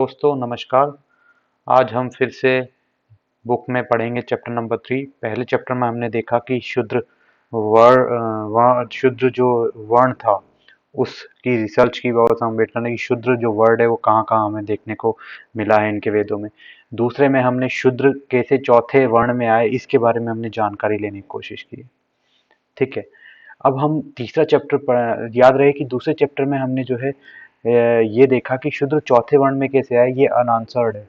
दोस्तों नमस्कार। आज हम फिर से बुक में पढ़ेंगे चैप्टर नंबर 3। पहले चैप्टर में हमने देखा कि शुद्र जो वर्ण था उसकी रिसर्च की और हम वेट करने की शुद्र जो वर्ड है वो कहाँ कहाँ हमें देखने को मिला है इनके वेदों में। दूसरे में हमने शुद्र कैसे चौथे वर्ण में आए इसके बारे में हमने जानकारी लेने की कोशिश की। ठीक है, अब हम तीसरा चैप्टर याद रहे कि दूसरे चैप्टर में हमने जो है ये देखा कि शूद्र चौथे वर्ण में कैसे आए, ये अनआंसर्ड है।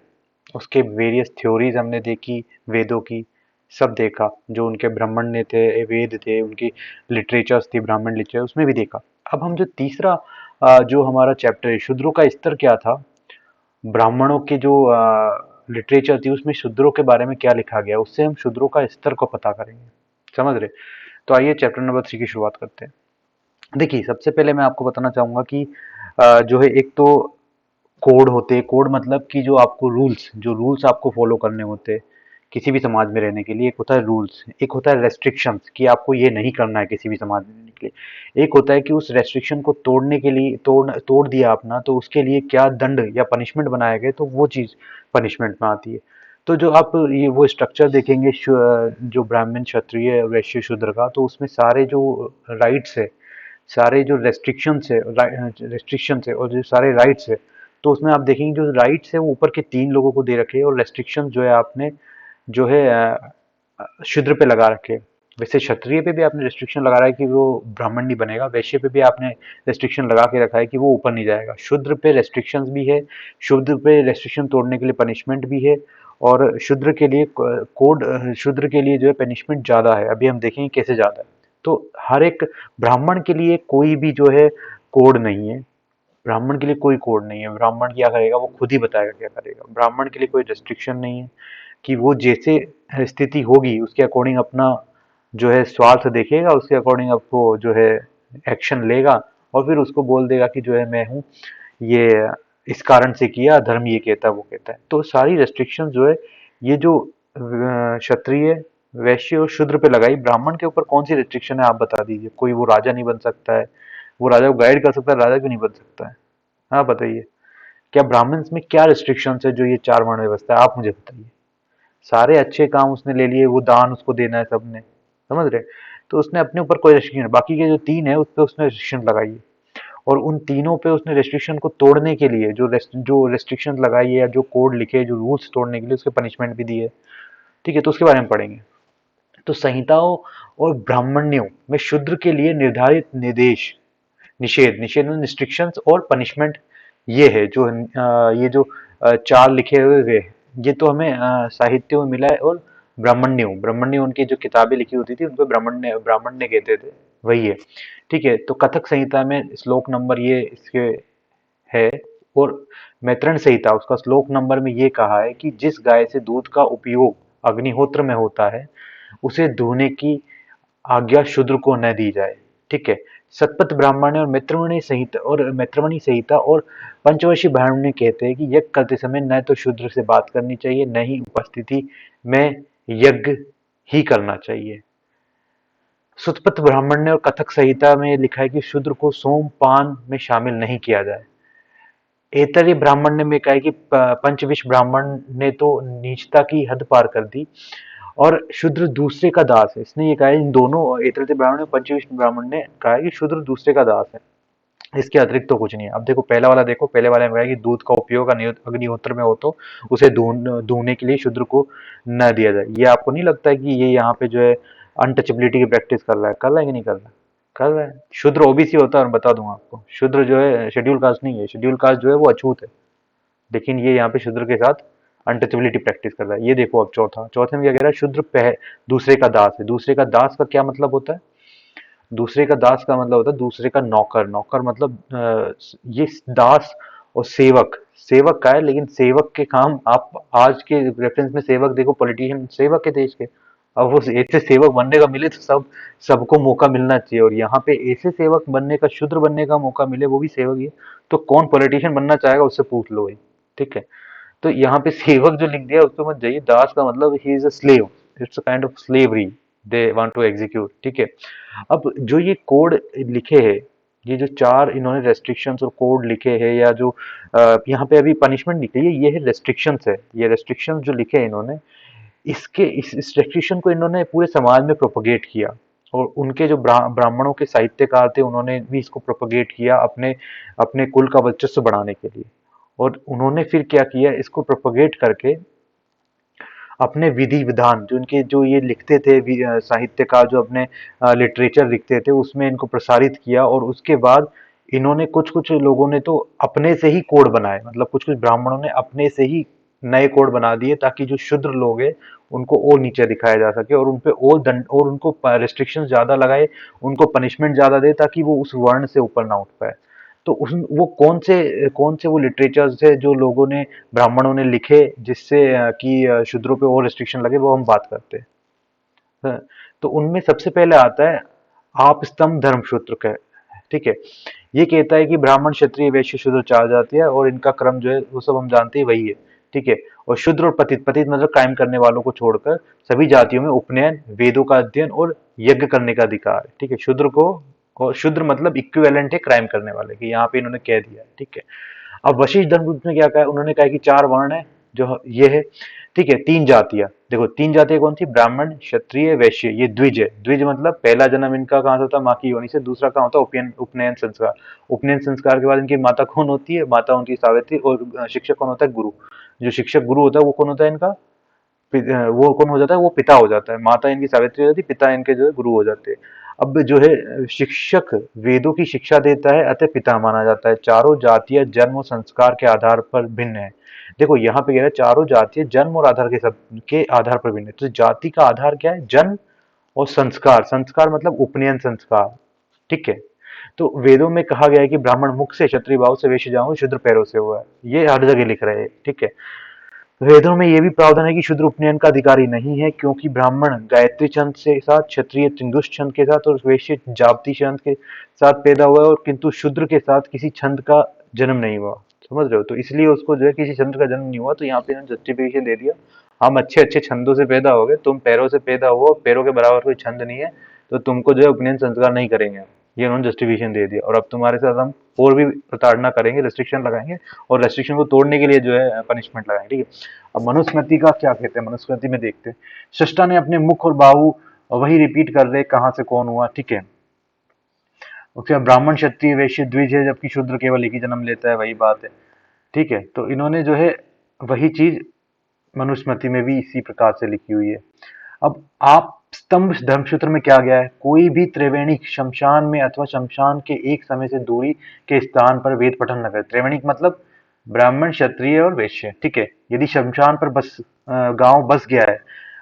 उसके वेरियस थ्योरीज हमने देखी, वेदों की सब देखा, जो उनके ब्राह्मण्य थे, वेद थे, उनकी लिटरेचर्स थी, ब्राह्मण लिटरेचर, उसमें भी देखा। अब हम जो तीसरा जो हमारा चैप्टर है, शूद्रों का स्तर क्या था, ब्राह्मणों के जो लिटरेचर थी उसमें शूद्रों के बारे में क्या लिखा गया, उससे हम शूद्रों का स्तर को पता करेंगे। समझ रहे? तो आइए चैप्टर नंबर 3 की शुरुआत करते हैं। देखिए, सबसे पहले मैं आपको बताना चाहूंगा कि जो है एक तो कोड होते हैं। कोड मतलब कि जो आपको रूल्स आपको फॉलो करने होते हैं किसी भी समाज में रहने के लिए। एक होता है रूल्स, एक होता है रेस्ट्रिक्शंस कि आपको ये नहीं करना है किसी भी समाज में रहने के लिए। एक होता है कि उस रेस्ट्रिक्शन को तोड़ने के लिए तोड़ दिया आपने तो उसके लिए क्या दंड या पनिशमेंट बनाए गए, तो वो चीज़ पनिशमेंट में आती है। तो जो आप ये वो स्ट्रक्चर देखेंगे जो ब्राह्मण, क्षत्रिय, वैश्य, शूद्र का, तो उसमें सारे जो राइट्स है, सारे जो रेस्ट्रिक्शंस है और जो सारे राइट्स है, तो उसमें आप देखेंगे जो राइट्स है वो ऊपर के 3 लोगों को दे रखे हैं और रेस्ट्रिक्शन जो है आपने जो है शूद्र पे लगा रखे हैं। वैसे क्षत्रिय पे भी आपने रेस्ट्रिक्शन लगा रहा है कि वो ब्राह्मण नहीं बनेगा, वैश्य पे भी आपने रेस्ट्रिक्शन लगा के रखा है कि वो ऊपर नहीं जाएगा। शूद्र पे रेस्ट्रिक्शंस भी है, शूद्र पे रेस्ट्रिक्शन तोड़ने के लिए पनिशमेंट भी है, और शूद्र के लिए शूद्र के लिए जो है पनिशमेंट ज़्यादा है। अभी हम देखेंगे कैसे ज़्यादा है। तो हर एक ब्राह्मण के लिए कोई भी जो है कोड नहीं है। ब्राह्मण के लिए कोई कोड नहीं है। ब्राह्मण क्या करेगा वो खुद ही बताएगा क्या करेगा। ब्राह्मण के लिए कोई रेस्ट्रिक्शन नहीं है कि वो जैसे स्थिति होगी उसके अकॉर्डिंग अपना जो है स्वार्थ देखेगा, उसके अकॉर्डिंग आपको जो है एक्शन लेगा और फिर उसको बोल देगा कि जो है मैं हूँ ये इस कारण से किया, धर्म ये कहता है वो कहता है। तो सारी रेस्ट्रिक्शन जो है ये जो क्षत्रिय, वैश्य और शूद्र पे लगाई, ब्राह्मण के ऊपर कौन सी रेस्ट्रिक्शन है आप बता दीजिए। कोई वो राजा नहीं बन सकता है, वो राजा को गाइड कर सकता है, राजा क्यों नहीं बन सकता है? हाँ बताइए, क्या ब्राह्मण्स में क्या रिस्ट्रिक्शंस है जो ये 4 वर्ण व्यवस्था है, आप मुझे बताइए। सारे अच्छे काम उसने ले लिए, वो दान उसको देना है सबने, समझ रहे? तो उसने अपने ऊपर कोई रेस्ट्रिक्शन, बाकी के जो 3 है उस पे उसने रेस्ट्रिक्शन लगाई है। और उन तीनों पे उसने रेस्ट्रिक्शन को तोड़ने के लिए जो रेस्ट्रिक्शन लगाई है या जो कोड लिखे, जो रूल्स तोड़ने के लिए उसके पनिशमेंट भी दी है। ठीक है, तो उसके बारे में पढ़ेंगे। तो संहिताओं और ब्राह्मण्यों में शूद्र के लिए निर्धारित निर्देश, निषेध, निषेध में रिस्ट्रिक्शंस और पनिशमेंट, ये है जो ये जो 4 लिखे हुए वे, ये तो हमें साहित्य में मिला है। और ब्राह्मण्य उनकी जो किताबें लिखी होती थी उनको ब्राह्मण्य ब्राह्मण्य कहते थे, वही है। ठीक है, तो कथक संहिता में श्लोक नंबर ये इसके है। और मैत्रेयण संहिता उसका श्लोक नंबर में ये कहा है कि जिस गाय से दूध का उपयोग अग्निहोत्र में होता है उसे दुहने की आज्ञा शूद्र को न दी जाए। ठीक है, सतपथ ब्राह्मण और मैत्रमणी संहिता और पंचवर्षीय ब्राह्मण कहते हैं कि यज्ञ करते समय न तो शूद्र से बात करनी चाहिए, न ही उपस्थिति में यज्ञ ही करना चाहिए। सुतपथ ब्राह्मण ने और कथक संहिता में लिखा है कि शूद्र को सोमपान में शामिल नहीं किया जाए। ऐतरेय ब्राह्मण ने में कहा है कि पंचविश ब्राह्मण ने तो नीचता की हद पार कर दी और शूद्र दूसरे का दास है। इसने ये कहा है, इन दोनों ऐतरेय ब्राह्मण और पंचविश ब्राह्मण ने कहा है कि शूद्र दूसरे का दास है, इसके अतिरिक्त तो कुछ नहीं है। अब देखो पहला वाला, देखो पहले वाले में कहा है कि दूध का उपयोग अग्निहोत्र में हो तो उसे दूहने के लिए शूद्र को न दिया जाए। ये आपको नहीं लगता है कि ये यहाँ पे जो है अनटचेबिलिटी की प्रैक्टिस कर रहा है कि नहीं कर रहा है? कर रहा है। शूद्र ओबीसी होता है, और बता दूंगा आपको, शूद्र जो है शेड्यूल कास्ट नहीं है। शेड्यूल कास्ट जो है वो अछूत है, लेकिन ये यहाँ पे शूद्र के साथ अनटचेबिलिटी प्रैक्टिस कर रहा है। ये देखो अब चौथे में क्या कह रहा है, दूसरे का दास है। दूसरे का दास का क्या मतलब होता है? दूसरे का दास का मतलब होता है दूसरे का नौकर। नौकर मतलब ये दास और सेवक, सेवक का है, लेकिन सेवक के काम आप आज के रेफरेंस में सेवक देखो, पॉलिटिशियन सेवक है देश के। अब वो ऐसे सेवक बनने का मिले तो सबको मौका मिलना चाहिए, और यहाँ पे ऐसे सेवक बनने का, शूद्र बनने का मौका मिले, वो भी सेवक ही है, तो कौन पॉलिटिशियन बनना चाहेगा उससे पूछ लो भाई। ठीक है, तो यहाँ पे सेवक जो लिख दिया उसको मत जाइए। दास का मतलब ही is a slave, it's a kind of slavery they want to execute. ठीक है, अब जो ये कोड लिखे हैं ये जो 4 इन्होंने रेस्ट्रिक्शंस और कोड लिखे हैं, या जो यहाँ पे अभी पनिशमेंट लिखी है, ये है रेस्ट्रिक्शंस है। ये रेस्ट्रिक्शंस जो लिखे हैं इन्होंने, इसके इस रेस्ट्रिक्शन को इन्होंने पूरे समाज में प्रोपोगेट किया। और उनके जो ब्राह्मणों के साहित्यकार थे, उन्होंने भी इसको प्रोपोगेट किया अपने अपने कुल का वर्चस्व बढ़ाने के लिए। और उन्होंने फिर क्या किया, इसको प्रोपोगेट करके अपने विधि विधान, जो इनके जो ये लिखते थे साहित्यकार, जो अपने लिटरेचर लिखते थे, उसमें इनको प्रसारित किया। और उसके बाद इन्होंने कुछ कुछ लोगों ने तो अपने से ही कोड बनाए, मतलब कुछ कुछ ब्राह्मणों ने अपने से ही नए कोड बना दिए, ताकि जो शुद्र लोग हैं उनको और नीचे दिखाया जा सके, और उनपे और दंड और उनको रिस्ट्रिक्शंस ज्यादा लगाए, उनको पनिशमेंट ज्यादा दे, ताकि वो उस वर्ण से ऊपर ना उठ पाए। तो उस वो कौन से वो लिटरेचर्स है जो लोगों ने, ब्राह्मणों ने लिखे, जिससे कि शूद्रों पे और रिस्ट्रिक्शन लगे, वो हम बात करते हैं। हाँ, तो उनमें सबसे पहले आता है आप स्तंभ धर्मसूत्र का। ठीक है, ये कहता है कि ब्राह्मण क्षत्रिय वैश्य शूद्र 4 जातियां, और इनका क्रम जो है वो सब हम जानते हैं, वही है। ठीक है, और शूद्र और पतित, पतित मतलब क्राइम करने वालों को छोड़कर सभी जातियों में उपनयन, वेदों का अध्ययन और यज्ञ करने का अधिकार है। ठीक है, शूद्र को, और शूद्र मतलब इक्विवेलेंट है क्राइम करने वाले की, यहाँ पे इन्होंने कह दिया है। ठीक है, अब वशिष्ठ धर्मगुप्त ने क्या कहा, उन्होंने कहा कि 4 वर्ण है, जो ये है। ठीक है, 3 जातियां, देखो 3 जातियां कौन थी, ब्राह्मण क्षत्रिय वैश्य, ये द्विज है। द्विज मतलब पहला जन्म इनका कहाँ से होता है, माँ की योनि से। दूसरा कहाँ होता है, उपनयन संस्कार। उपनयन संस्कार के बाद इनकी माता कौन होती है, माता उनकी सावित्री, और शिक्षक कौन होता है, गुरु। जो शिक्षक गुरु होता है वो कौन होता है इनका, वो कौन हो जाता है, वो पिता हो जाता है। माता इनकी सावित्री हो जाती है, पिता इनके जो है गुरु हो जाते हैं। अब जो है शिक्षक वेदों की शिक्षा देता है, अतः पिता माना जाता है। चारों जातियां जन्म और संस्कार के आधार पर भिन्न है। देखो यहाँ पे कह रहा है चारों जातियां जन्म और आधार के आधार पर भिन्न है। तो जाति का आधार क्या है, जन्म और संस्कार। संस्कार मतलब उपनयन संस्कार। ठीक है, तो वेदों में कहा गया है कि ब्राह्मण मुख से, क्षत्रिय भाव से, वैश्य जाओ, शूद्र पैरों से हुआ है। ये हर जगह लिख रहे हैं। ठीक है, वेदों में यह भी प्रावधान है कि शूद्र उपनयन का अधिकारी नहीं है, क्योंकि ब्राह्मण गायत्री छंद के साथ, क्षत्रिय तिंदुष छंद के साथ और वैश्य जाप्ती छंद के साथ पैदा हुआ है, और किंतु शूद्र के साथ किसी छंद का जन्म नहीं हुआ। समझ रहे हो, तो इसलिए उसको जो है किसी छंद का जन्म नहीं हुआ। तो यहाँ पे इन्होंने जस्टिफिकेशन दे दिया, हम अच्छे अच्छे छंदों से पैदा हो गए, तुम पैरों से पैदा हुआ, पैरों के बराबर कोई छंद नहीं है, तो तुमको जो है उपनयन संस्कार नहीं करेंगे। ये उन्होंने जस्टिफिकेशन दे दिया, और अब तुम्हारे साथ हम और भी प्रताड़ना करेंगे, रेस्ट्रिक्शन लगाएंगे, और रेस्ट्रिक्शन को तोड़ने के लिए जो है पनिशमेंट लगाएंगे। ठीक है, अब मनुस्मृति का क्या कहते हैं, मनुस्मृति में देखते हैं। सृष्टा ने अपने मुख और बाहु वही रिपीट कर रहे, कहाँ से कौन हुआ। ठीक है, उसके बाद ब्राह्मण क्षत्रिय वैश्य द्विज है, जबकि शूद्र केवल एक ही जन्म लेता है, वही बात है। ठीक है, तो इन्होंने जो है वही चीज मनुस्मृति में भी इसी प्रकार से लिखी हुई है। अब आप स्तंभ धर्मसूत्र में क्या गया है, कोई भी त्रिवेणिक शमशान में अथवा शमशान के एक समय से दूरी के स्थान पर वेद पठन न करे। त्रिवेणिक मतलब ब्राह्मण क्षत्रिय और वैश्य। ठीक है, यदि शमशान पर बस गांव बस गया है,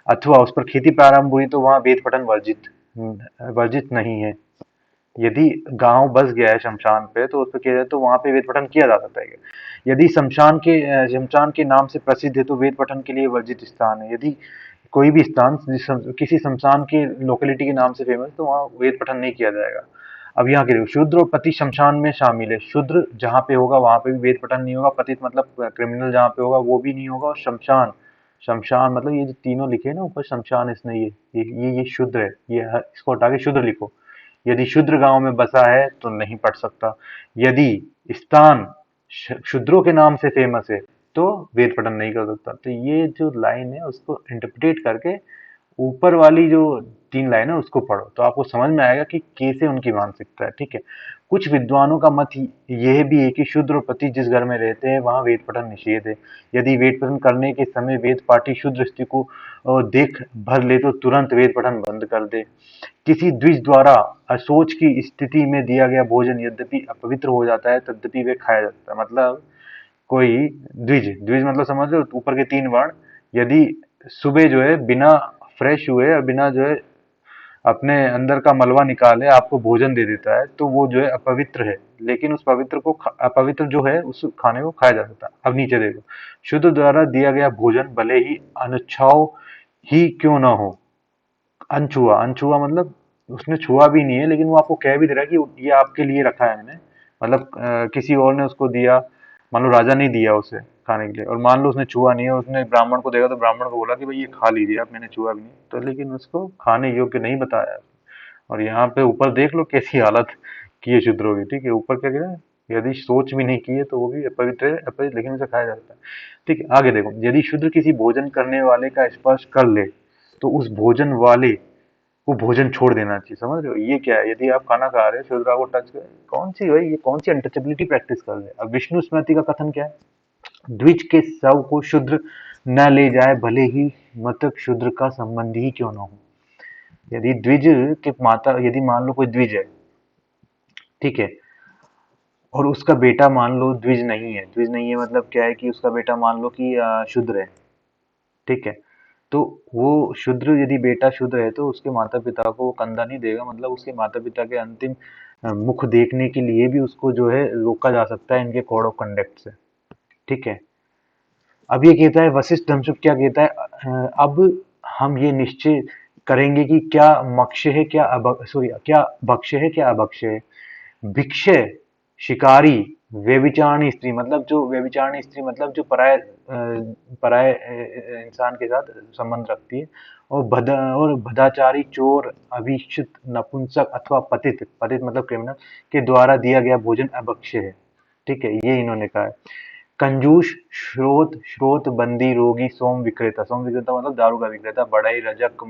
अथवा उस पर खेती प्रारंभ हुई, तो वहां वेद पठन वर्जित नहीं है। यदि गांव बस गया है शमशान पे, तो उस पर किया जाए, तो वहां पे वेद पठन किया जा सकता है। यदि शमशान के नाम से प्रसिद्ध है, तो वेद पठन के लिए वर्जित स्थान है। यदि कोई भी स्थान किसी शमशान की लोकेलिटी के नाम से फेमस, तो वहाँ वेद पठन नहीं किया जाएगा। अब यहाँ के शूद्र और पति शमशान में शामिल है। शूद्र जहाँ पे होगा वहां पे भी वेद पठन नहीं होगा। पतित मतलब क्रिमिनल जहाँ पे होगा वो भी नहीं होगा। और शमशान, शमशान मतलब ये जो तीनों लिखे हैं ना ऊपर, शमशान इसने ये शुद्र है, इसको हटा के शुद्र लिखो। यदि शूद्र गांव में बसा है तो नहीं पढ़ सकता। यदि स्थान शूद्रों के नाम से फेमस है, तो वेद पठन नहीं कर सकता। तो ये जो लाइन है उसको इंटरप्रेट करके ऊपर वाली जो 3 लाइन है उसको पढ़ो, तो आपको समझ में आएगा कि कैसे उनकी मानसिकता है। ठीक है, कुछ विद्वानों का मत यह भी है कि शूद्र और पति जिस घर में रहते हैं वहां वेद पठन निषेध है। यदि वेद पठन करने के समय वेद पाठी शूद्र स्त्री को देख भर ले, तो तुरंत वेद पठन बंद कर दे। किसी द्विज द्वारा अशोच की स्थिति में दिया गया भोजन यद्यपि अपवित्र हो जाता है, तद्यपि वे खाया जाता है। मतलब कोई द्विज, द्विज मतलब समझ लो ऊपर के 3 वर्ण, यदि सुबह जो है बिना फ्रेश हुए और बिना जो है अपने अंदर का मलबा निकाले आपको भोजन दे देता है, तो वो जो है अपवित्र है। लेकिन उस पवित्र को अपवित्र जो है उस खाने को खाया जा सकता है। अब नीचे देखो, शुद्ध द्वारा दिया गया भोजन भले ही अनुच्छाओ ही क्यों ना हो। अनछुआ, अनछुआ मतलब उसने छुआ भी नहीं है, लेकिन वो आपको कह भी दे रहा है कि ये आपके लिए रखा है मैंने। मतलब किसी और ने उसको दिया, मान लो राजा ने दिया उसे खाने के लिए, और मान लो उसने छुआ नहीं है, उसने ब्राह्मण को देखा तो ब्राह्मण को बोला कि भाई ये खा लीजिए आप, मैंने छुआ भी नहीं, तो लेकिन उसको खाने योग्य नहीं बताया। और यहाँ पे ऊपर देख लो कैसी हालत, कि ये शुद्र होगी, ठीक है। ऊपर क्या कह रहा है, यदि सोच भी नहीं की है तो वो भी अपवित्र है, अपवित्र लेकिन उसे खाया जाता है, ठीक है। आगे देखो, यदि शूद्र किसी भोजन करने वाले का स्पर्श कर ले तो उस भोजन वाले को भोजन छोड़ देना चाहिए, समझ रहे हो। ये क्या है, यदि आप खाना खा रहे हो, शूद्र आपको टच कर, कौन सी भाई, ये कौन सी अनटचेबिलिटी प्रैक्टिस कर रहे हैं। अब विष्णु स्मृति का कथन क्या है, द्विज के शव को शूद्र न ले जाए, भले ही मृतक शूद्र का संबंधी ही क्यों न हो। यदि द्विज के माता, यदि मान लो कोई द्विज है, ठीक है, और उसका बेटा मान लो द्विज नहीं है, द्विज नहीं है मतलब क्या है कि उसका बेटा मान लो कि शूद्र है, ठीक है। तो वो शूद्र, यदि बेटा शूद्र है तो उसके माता पिता को वो कंधा नहीं देगा, मतलब उसके माता पिता के अंतिम मुख देखने के लिए भी उसको जो है रोका जा सकता है इनके कोड ऑफ कंडक्ट से, ठीक है। अब ये कहता है वशिष्ठ धर्मसुख, क्या कहता है, अब हम ये निश्चय करेंगे कि क्या मक्ष्य है क्या सॉरी, क्या भक्ष्य है क्या अभक्ष्य है। भिक्षय, शिकारी, व्यभिचारिणी स्त्री, मतलब जो व्यभिचारिणी स्त्री मतलब जो पराये इंसान के साथ संबंध रखती है, और भदाचारी, चोर, अभिषिक्त, नपुंसक अथवा पतित, पतित मतलब क्रिमिनल के द्वारा दिया गया भोजन अभक्ष्य है, ठीक है। ये इन्होंने कहा है। कंजूस, श्रोत बंदी, रोगी, सोम विक्रेता मतलब दारू का विक्रेता, बढ़ई, रजक,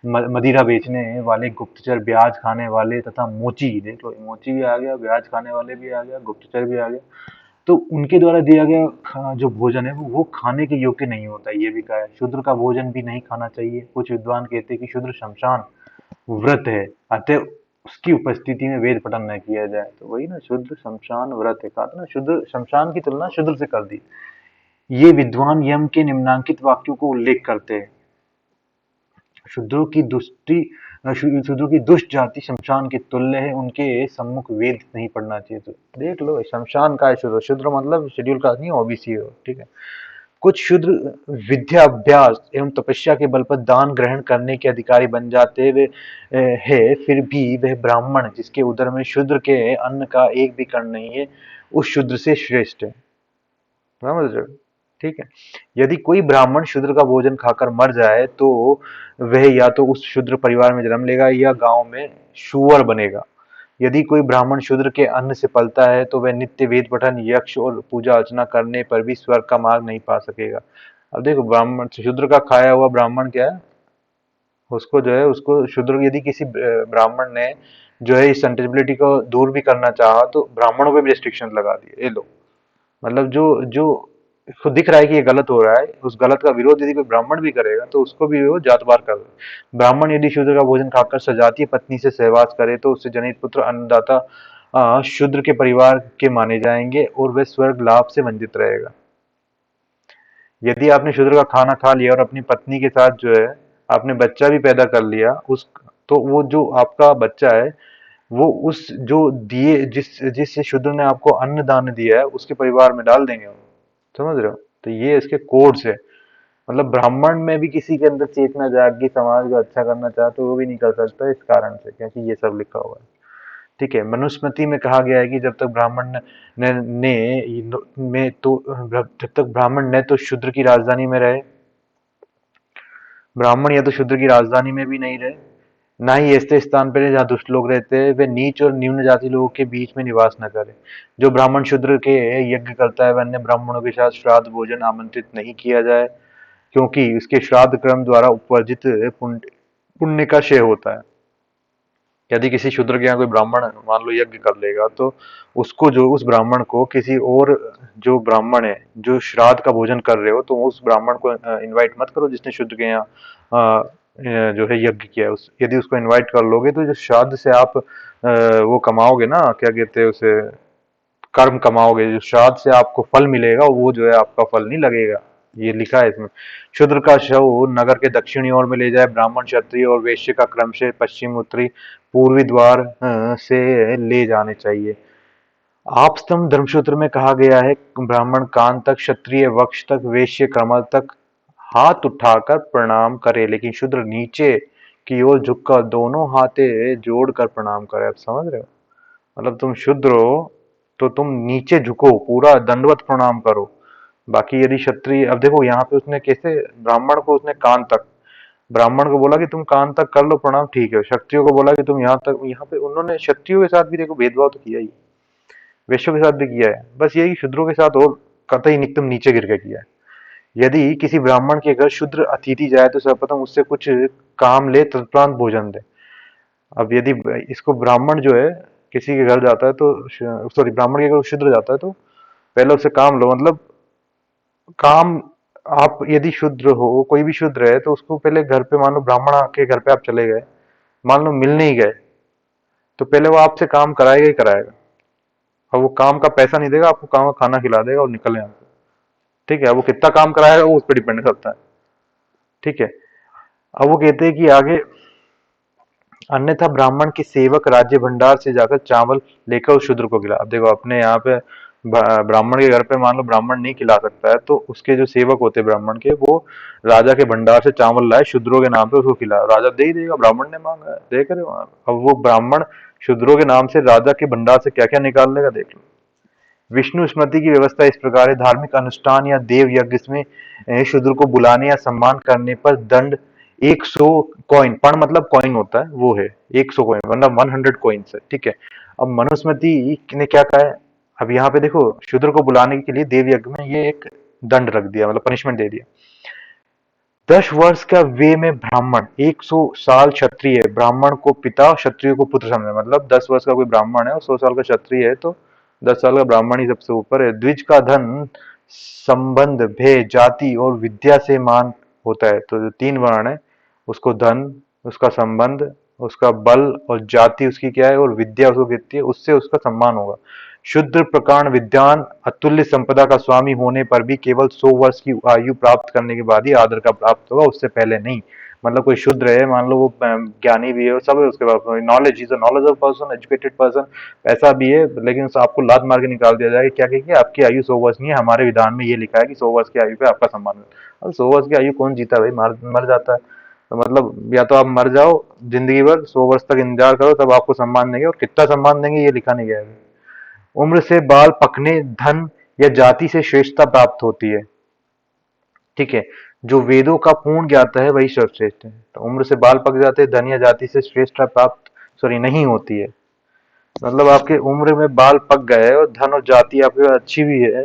मदिरा बेचने वाले, गुप्तचर, ब्याज खाने वाले तथा मोची, देख लो मोची भी आ गया, ब्याज खाने वाले भी आ गया, गुप्तचर भी आ गया। तो उनके द्वारा दिया गया जो भोजन है वो खाने के योग्य नहीं होता, ये भी कहा है। शूद्र का भोजन भी नहीं खाना चाहिए। कुछ विद्वान कहते हैं कि शूद्र शमशान व्रत है, अतः उसकी उपस्थिति में वेद पठन न किया जाए। तो वही ना, शुद्ध शमशान व्रत है, कहा था ना, शुद्ध शमशान की तुलना शुद्र से कर दी। ये विद्वान यम के निम्नांकित वाक्यों को उल्लेख करते हैं। शूद्रों की शूद्रों की दुष्ट जाति शमशान के तुल्य है, उनके सम्मुख वेद नहीं पढ़ना चाहिए। तो देख लो, शमशान का है शूद्र, शूद्र मतलब शेड्यूल कास्ट नहीं, ओबीसी हो, ठीक है। कुछ शूद्र विद्या अभ्यास एवं तपस्या के बल पर दान ग्रहण करने के अधिकारी बन जाते वे है, फिर भी वह ब्राह्मण जिसके उदर में शूद्र के अन्न का एक भी कण नहीं है, उस शूद्र से श्रेष्ठ है, समझ रहे हो, ठीक है। यदि कोई ब्राह्मण शूद्र का भोजन खाकर मर जाए तो वह या तो उस शूद्र परिवार में जन्म लेगा या गांव में शूअर बनेगा। यदि कोई ब्राह्मण शूद्र के अन्न से पलता है तो वह नित्य वेद पठन, यक्ष और पूजा अर्चना करने पर भी स्वर्ग का मार्ग नहीं पा सकेगा। अब देखो, ब्राह्मण शूद्र का खाया हुआ ब्राह्मण क्या है, उसको जो है, उसको शूद्र, यदि किसी ब्राह्मण ने जो है इस अनटचेबिलिटी को दूर भी करना चाहा तो ब्राह्मणों पे भी रेस्ट्रिक्शन लगा दिए, ये लो। मतलब जो जो उसको दिख रहा है कि ये गलत हो रहा है, उस गलत का विरोध यदि कोई ब्राह्मण भी करेगा तो उसको भी वो जात बार कर रहा है। ब्राह्मण यदि शूद्र का भोजन खाकर सजातीय पत्नी से सहवास करे तो उससे जनित पुत्र अन्नदाता शूद्र के परिवार के माने जाएंगे और वह स्वर्ग लाभ से वंचित रहेगा। यदि आपने शूद्र का खाना खा लिया और अपनी पत्नी के साथ जो है आपने बच्चा भी पैदा कर लिया, उस तो वो जो आपका बच्चा है वो उस जो दिए जिस शूद्र ने आपको अन्न दान दिया है उसके परिवार में डाल देंगे वो, समझ रहे हो। तो ये इसके कोड्स है। मतलब ब्राह्मण में भी किसी के अंदर चेतना जागी, समाज को अच्छा करना चाहे तो वो भी नहीं कर सकता इस कारण से, क्योंकि ये सब लिखा हुआ है, ठीक है। मनुस्मृति में कहा गया है कि जब तक ब्राह्मण जब तक ब्राह्मण ने तो शूद्र की राजधानी में रहे, ब्राह्मण या तो शूद्र की राजधानी में भी नहीं रहे, ना ही ऐसे स्थान पर जहाँ दुष्ट लोग रहते हैं, वे नीच और निम्न जाति लोगों के बीच में निवास न करे। जो ब्राह्मण शूद्र के यज्ञ करता है वह अन्य ब्राह्मणों के साथ श्राद्ध भोजन आमंत्रित नहीं किया जाए, क्योंकि इसके श्राद्ध क्रम द्वारा उपार्जित पुण्य का क्षय होता है। यदि किसी शूद्र के यहाँ कोई ब्राह्मण मान लो यज्ञ कर लेगा तो उसको जो उस ब्राह्मण को किसी और जो ब्राह्मण है जो श्राद्ध का भोजन कर रहे हो तो उस ब्राह्मण को इनवाइट मत करो जिसने शूद्र के यहाँ जो है यज्ञ किया है। यदि उसको इनवाइट कर लोगे तो जो श्राद्ध से आप वो कमाओगे ना, क्या कहते हैं उसे, कर्म कमाओगे, जो श्राद्ध से आपको फल मिलेगा वो जो है आपका फल नहीं लगेगा। ये लिखा है इसमें। शूद्र का शव नगर के दक्षिणी ओर में ले जाए, ब्राह्मण, क्षत्रिय और वैश्य का क्रम से पश्चिम, उत्तरी, पूर्वी द्वार से ले जाने चाहिए। आपस्तम्भ धर्मसूत्र में कहा गया है ब्राह्मण कान तक, क्षत्रिय वक्ष तक, वैश्य कमर तक हाथ उठाकर प्रणाम करे, लेकिन शूद्र नीचे की ओर झुककर दोनों हाथे जोड़कर प्रणाम करे। आप समझ रहे हो, मतलब तुम शूद्र हो तो तुम नीचे झुको, पूरा दंडवत प्रणाम करो। बाकी यदि क्षत्रिय, अब देखो यहाँ पे उसने कैसे ब्राह्मण को उसने कान तक, ब्राह्मण को बोला कि तुम कान तक कर लो प्रणाम, ठीक है। क्षत्रियो को बोला कि तुम यहाँ तक। यहाँ पे उन्होंने क्षत्रियो के साथ भी देखो भेदभाव तो किया ही, वैश्यों के साथ भी किया है, बस ये कि शूद्रों के साथ और कतई एकदम नीचे गिर के किया है। यदि किसी ब्राह्मण के घर शुद्र अतिथि जाए तो सर्वप्रथम उससे कुछ काम ले, तत्परांत भोजन दे। अब यदि इसको ब्राह्मण जो है किसी के घर जाता है तो, सॉरी, ब्राह्मण के घर शुद्र जाता है तो पहले उससे काम लो, मतलब काम। आप यदि शूद्र हो, कोई भी शूद्र है, तो उसको पहले घर पे, मान लो ब्राह्मण के घर पे आप चले गए, मान लो मिलने ही गए, तो पहले वो आपसे काम कराएगा ही कराएगा। और वो काम का पैसा नहीं देगा आपको, काम का खाना खिला देगा और निकल यहाँ से। ठीक है, वो कितना काम कराएगा वो उस पर डिपेंड करता है। ठीक है। अब वो कहते हैं कि आगे, अन्यथा ब्राह्मण के सेवक राज्य भंडार से जाकर चावल लेकर उस शूद्र को खिला। अब देखो अपने यहाँ पे ब्राह्मण के घर पे मान लो ब्राह्मण नहीं खिला सकता है, तो उसके जो सेवक होते हैं ब्राह्मण के, वो राजा के भंडार से चावल लाए, शूद्रों के नाम पे उसको खिला। राजा दे ही देगा, ब्राह्मण ने मांगा है, देख रहे हो आप। अब वो ब्राह्मण शूद्रों के नाम से राजा के भंडार से क्या क्या निकाल लेगा, देख लो। विष्णु स्मृति की व्यवस्था इस प्रकार है, धार्मिक अनुष्ठान या देव यज्ञ में शूद्र को बुलाने या सम्मान करने पर दंड 100 कॉइन, पण मतलब कॉइन होता है, वो है 100 कॉइन, मतलब 100 कॉइन्स है। ठीक है। अब मनुस्मृति ने क्या कहा है, अब यहाँ पे देखो, शूद्र को बुलाने के लिए देव यज्ञ में ये एक दंड रख दिया, मतलब पनिशमेंट दे दिया। 10 वर्ष का वे में ब्राह्मण, 100 साल क्षत्रिय, ब्राह्मण को पिता, क्षत्रिय को पुत्र समझे। मतलब 10 वर्ष का कोई ब्राह्मण है और 100 साल का क्षत्रिय है, तो 10 साल का ब्राह्मण ही सबसे ऊपर है। द्विज का धन, संबंध, भेद, जाति और विद्या से मान होता है। तो जो 3 वर्ण है, उसको धन, उसका संबंध, उसका बल और जाति उसकी क्या है, और विद्या उसको कितनी है, उससे उसका सम्मान होगा। शुद्र प्रकांड विद्वान अतुल्य संपदा का स्वामी होने पर भी केवल 100 वर्ष की आयु प्राप्त करने के बाद ही आदर का प्राप्त होगा, उससे पहले नहीं। मतलब कोई शुद्र है, मान लो वो ज्ञानी भी है, सब है उसके पास, knowledge, is a knowledgeable person, educated person, ऐसा भी है, लेकिन उसे आपको लात मार के निकाल दिया जाएगा। क्या कहेंगे, आपकी आयु 100 वर्ष नहीं है, हमारे विधान में ये लिखा है कि 100 वर्ष की आयु पे आपका सम्मान है। अब 100 वर्ष की आयु कौन जीता भाई, मर जाता है। तो मतलब या तो आप मर जाओ, जिंदगी भर 100 वर्ष तक इंतजार करो, तब आपको सम्मान देंगे, और कितना सम्मान देंगे ये लिखा नहीं गया है। उम्र से बाल पकने धन या जाति से श्रेष्ठता प्राप्त होती है। ठीक है। जो वेदों का पूर्ण ज्ञाता है वही सर्वश्रेष्ठ है। तो उम्र से बाल पक जाते हैं, धन या जाति से श्रेष्ठता प्राप्त, सॉरी, नहीं होती है। मतलब आपके उम्र में बाल पक गए और धन और जाति आपके अच्छी भी है,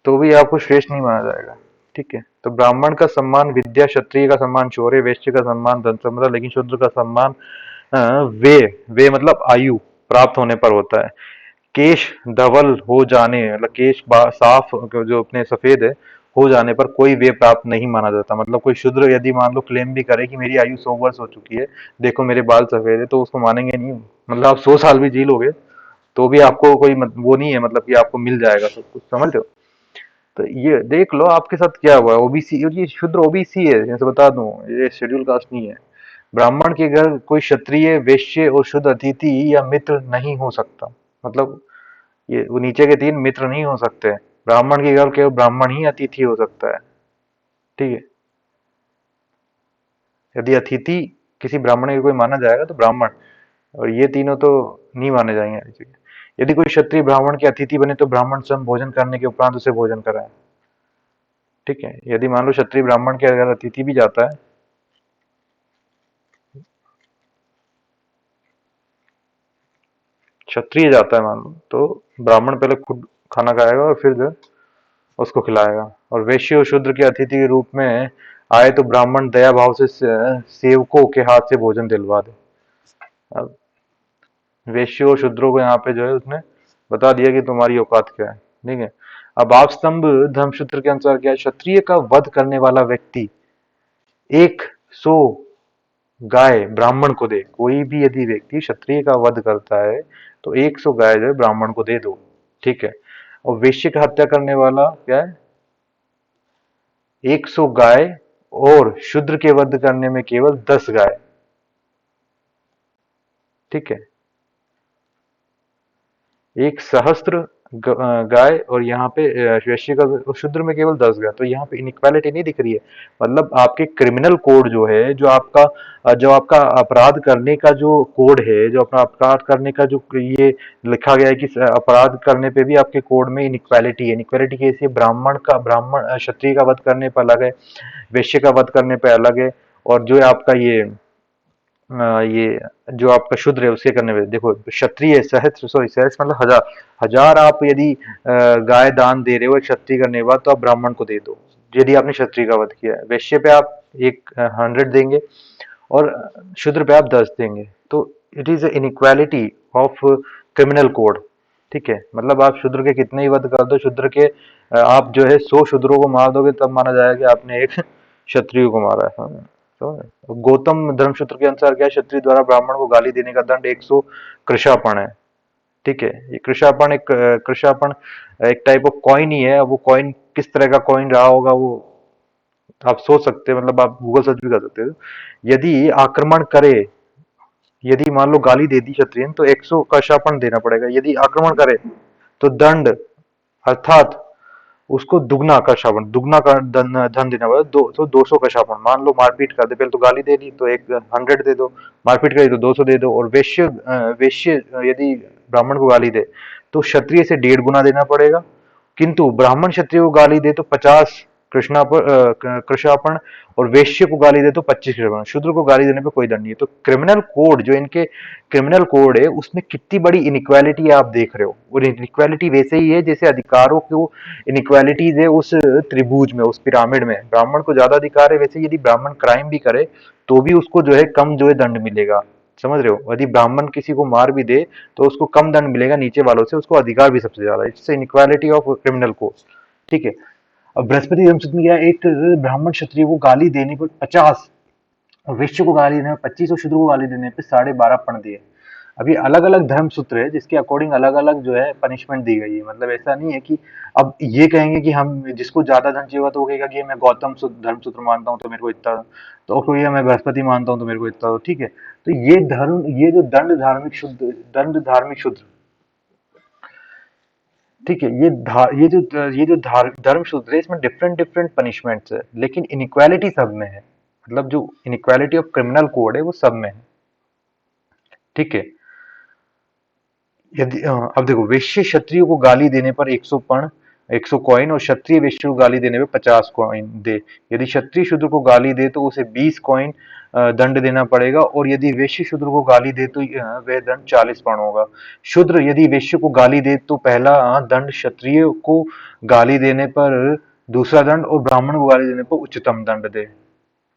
तो भी आपको श्रेष्ठ नहीं माना जाएगा। ठीक है। तो ब्राह्मण का सम्मान विद्या, क्षत्रिय का सम्मान शौर्य, वैश्य का सम्मान धन संपदा, लेकिन शूद्र का सम्मान वे वे मतलब आयु प्राप्त होने पर होता है। केश धवल हो जाने, मतलब केश साफ जो अपने सफेद है हो जाने पर कोई वे प्राप्त नहीं माना जाता। मतलब कोई शूद्र यदि मान लो क्लेम भी करे कि मेरी आयु 100 वर्ष हो चुकी है, देखो मेरे बाल सफेद है, तो उसको मानेंगे नहीं। मतलब आप 100 साल भी जी लोगे तो भी आपको कोई वो नहीं है, मतलब कि आपको मिल जाएगा सब कुछ, समझ रहे हो। तो ये देख लो आपके साथ क्या हुआ है। ओबीसी, और ये शुद्र ओबीसी है, जैसे बता दूं, ये शेड्यूल कास्ट नहीं है। ब्राह्मण के घर कोई क्षत्रिय, वैश्य और शुद्ध अतिथि या मित्र नहीं हो सकता। मतलब ये वो नीचे के 3 मित्र नहीं हो सकते। ब्राह्मण के घर केवल ब्राह्मण ही अतिथि हो सकता है। ठीक है। यदि अतिथि किसी ब्राह्मण के कोई माना जाएगा तो ब्राह्मण, और ये तीनों तो नहीं माने जाएंगे। यदि कोई क्षत्रिय ब्राह्मण के अतिथि बने तो ब्राह्मण स्वयं भोजन करने के उपरांत उसे भोजन कराए। ठीक है। यदि मान लो क्षत्रिय ब्राह्मण के अगर अतिथि भी जाता है, क्षत्रिय जाता है मान लो, तो ब्राह्मण पहले खुद खाना खाएगा और फिर जो उसको खिलाएगा। और वैश्य और शूद्र के अतिथि के रूप में आए तो ब्राह्मण दया भाव से सेवकों के हाथ से भोजन दिलवा दे। अब वैश्य और शूद्रों को यहाँ पे जो है उसने बता दिया कि तुम्हारी औकात क्या है। ठीक है। अब आप स्तंभ धर्मसूत्र के अनुसार क्या है, क्षत्रिय का वध करने वाला व्यक्ति 100 गाय ब्राह्मण को दे। कोई भी यदि व्यक्ति क्षत्रिय का वध करता है तो 100 गाय जो है ब्राह्मण को दे दो। ठीक है। और वैश्य का हत्या करने वाला क्या है, 100 गाय, और शूद्र के वध करने में केवल 10 गाय। ठीक है। एक सहस्त्र गाय, और यहाँ पे वैश्य का शूद्र में केवल 10 गाय। तो यहाँ पे इनइक्वालिटी नहीं दिख रही है। मतलब आपके क्रिमिनल कोड जो है, जो आपका अपराध करने का जो कोड है, जो अपना अपराध करने का जो ये लिखा गया है कि अपराध करने पे भी आपके कोड में इनइक्वालिटी है। इनइक्वालिटी कैसी है? क्षत्रिय का वध करने पर अलग है, वैश्य का वध करने पे अलग है, और जो है आपका ये जो आपका शूद्र है उसके करने में देखो, क्षत्रिय सहस्त्र, सॉरी सहस्त्र मतलब हजार, हजार आप यदि गाय दान दे रहे हो एक क्षत्रिय करने के बाद, तो आप ब्राह्मण को दे दो यदि आपने क्षत्रिय का वध किया है। वैश्य पे आप एक 100 देंगे, और शूद्र पे आप 10 देंगे। तो it is inequality of criminal code. ठीक है, मतलब आप शूद्र के कितने ही वध कर दो, शूद्र के आप जो है 100 शूद्रों को मार दोगे, तब माना जाएगा कि आपने एक क्षत्रिय को मारा है। हाँ, तो गौतम धर्मसूत्र के अनुसार क्या है? क्षत्रिय द्वारा ब्राह्मण को गाली देने का दंड 100 कृशापण है। ठीक है, ये कृशापण एक टाइप ऑफ कॉइन ही है। अब वो कॉइन किस तरह का कॉइन रहा होगा, वो आप सोच सकते हैं, मतलब आप गूगल सर्च भी कर सकते हो। यदि आक्रमण करे, यदि मान लो गाली दे दी क्षत्रिय, तो 100 कृशापण देना पड़ेगा। यदि आक्रमण करे तो दंड, अर्थात उसको दुगना का श्रावण, दुगना का धन देना पड़ेगा। 200 का श्रावण। मान लो मारपीट कर दे, पहले तो गाली दे दी तो एक 100 दे दो, मारपीट करी तो 200 दे दो। और वैश्य यदि ब्राह्मण को गाली दे तो क्षत्रिय से 1.5 गुना देना पड़ेगा, किंतु ब्राह्मण क्षत्रिय को गाली दे तो 50 कृष्णापण, और वैश्य को गाली दे तो 25 कृष्णापण। शूद्र को गाली देने पे कोई दंड नहीं है। तो क्रिमिनल कोड जो इनके क्रिमिनल कोड है, उसमें कितनी बड़ी इनइक्वालिटी आप देख रहे हो। और इनइक्वालिटी वैसे ही है जैसे अधिकारों को इनइक्वालिटीज है उस त्रिभुज में, उस पिरामिड में। ब्राह्मण को ज्यादा अधिकार है, वैसे यदि ब्राह्मण क्राइम भी करे तो भी उसको जो है कम जो है दंड मिलेगा। समझ रहे हो? यदि ब्राह्मण किसी को मार भी दे तो उसको कम दंड मिलेगा नीचे वालों से, उसको अधिकार भी सबसे ज्यादा। It's inequality of criminal code. ठीक है। अब बृहस्पति धर्मसूत्र में क्या है? एक ब्राह्मण क्षत्रिय को गाली देने पर 50, और वैश्य को गाली देने पर 25, और शूद्र को गाली देने पर 12.5 पण दिए। अभी अलग अलग धर्म सूत्र है जिसके अकॉर्डिंग अलग अलग जो है पनिशमेंट दी गई है। मतलब ऐसा नहीं है कि अब ये कहेंगे कि हम जिसको ज्यादा धन चाहिए होगा तो वो कहेगा कि मैं गौतम धर्म सूत्र मानता हूँ तो मेरे को इतना, तो कोई मैं बृहस्पति मानता हूँ तो मेरे को इतना दो। ठीक है, तो ये जो दंड धार्मिक शुद्ध, ठीक है, ये जो धर्म सूत्र है, इसमें डिफरेंट डिफरेंट पनिशमेंट्स है, लेकिन इनइक्वालिटी सब में है। मतलब जो इनइक्वालिटी ऑफ क्रिमिनल कोड है वो सब में है। ठीक है, अब देखो, वैश्य क्षत्रिय को गाली देने पर 100 पण, 100 कॉइन, और क्षत्रिय वैश्य को गाली देने पर 50 कॉइन दे। यदि क्षत्रिय शूद्र को गाली दे तो उसे 20 कॉइन दंड देना पड़ेगा, और यदि वैश्य शूद्र को गाली दे तो वह दंड 40 पण होगा। शूद्र यदि वैश्य को गाली दे तो पहला दंड, क्षत्रिय को गाली देने पर दूसरा दंड, और ब्राह्मण को गाली देने पर उच्चतम दंड दे।